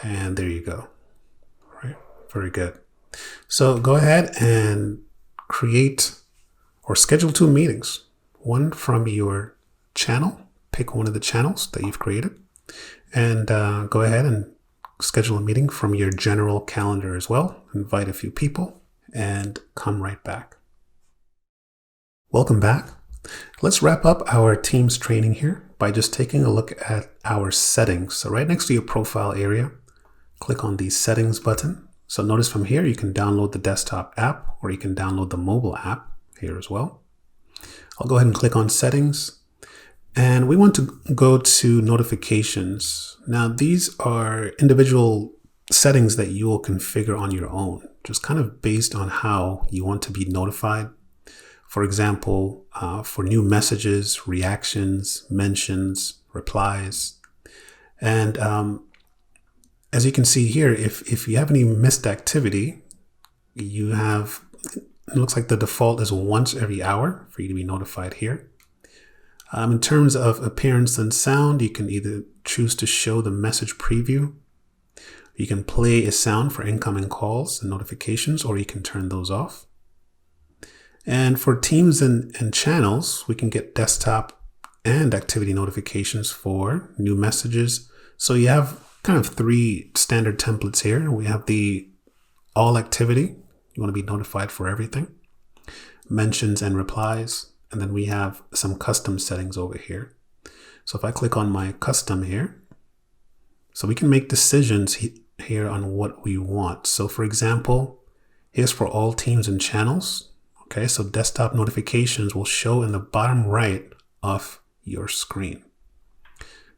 And there you go. All right, very good. So go ahead and create or schedule 2 meetings. One from your channel, pick one of the channels that you've created, and go ahead and schedule a meeting from your general calendar as well. Invite a few people and come right back. Welcome back. Let's wrap up our Teams training here by just taking a look at our settings. So right next to your profile area, click on the settings button. So notice from here, you can download the desktop app or you can download the mobile app here as well. I'll go ahead and click on settings. And we want to go to notifications. Now, these are individual settings that you will configure on your own, just kind of based on how you want to be notified. For example, for new messages, reactions, mentions, replies. And as you can see here, if you have any missed activity, it looks like the default is once every hour for you to be notified here. In terms of appearance and sound, you can either choose to show the message preview. You can play a sound for incoming calls and notifications, or you can turn those off. And for teams and channels, we can get desktop and activity notifications for new messages. So you have kind of three standard templates here. We have the all activity. You want to be notified for everything. Mentions and replies. And then we have some custom settings over here. So if I click on my custom here, so we can make decisions here on what we want. So for example, here's for all teams and channels. Okay, so desktop notifications will show in the bottom right of your screen.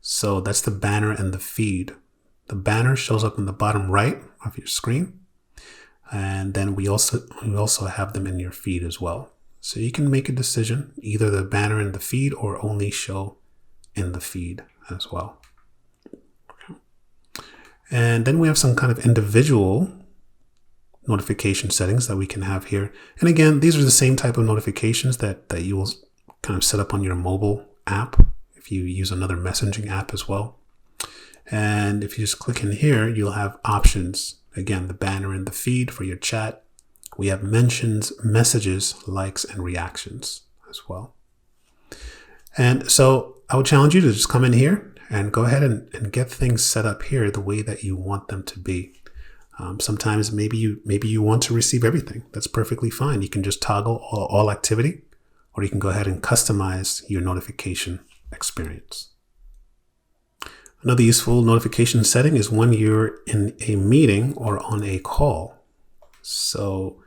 So that's the banner and the feed. The banner shows up in the bottom right of your screen. And then we also have them in your feed as well. So you can make a decision, either the banner in the feed or only show in the feed as well. Okay. And then we have some kind of individual notification settings that we can have here. And again, these are the same type of notifications that you will kind of set up on your mobile app if you use another messaging app as well. And if you just click in here, you'll have options. Again, the banner in the feed for your chat. We have mentions, messages, likes, and reactions as well. And so I would challenge you to just come in here and go ahead and get things set up here the way that you want them to be. Sometimes maybe you want to receive everything. That's perfectly fine. You can just toggle all activity, or you can go ahead and customize your notification experience. Another useful notification setting is when you're in a meeting or on a call. So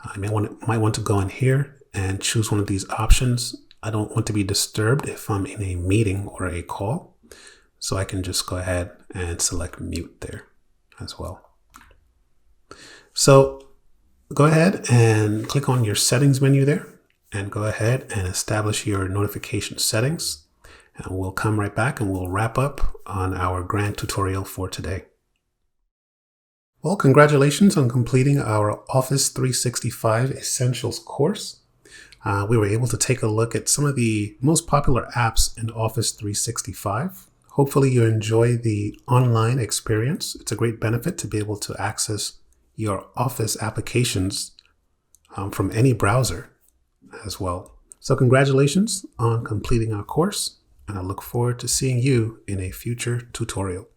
I might want to go in here and choose one of these options. I don't want to be disturbed if I'm in a meeting or a call. So I can just go ahead and select mute there as well. So go ahead and click on your settings menu there and go ahead and establish your notification settings. And we'll come right back and we'll wrap up on our grand tutorial for today. Well, congratulations on completing our Office 365 Essentials course. We were able to take a look at some of the most popular apps in Office 365. Hopefully you enjoy the online experience. It's a great benefit to be able to access your Office applications from any browser as well. So congratulations on completing our course, and I look forward to seeing you in a future tutorial.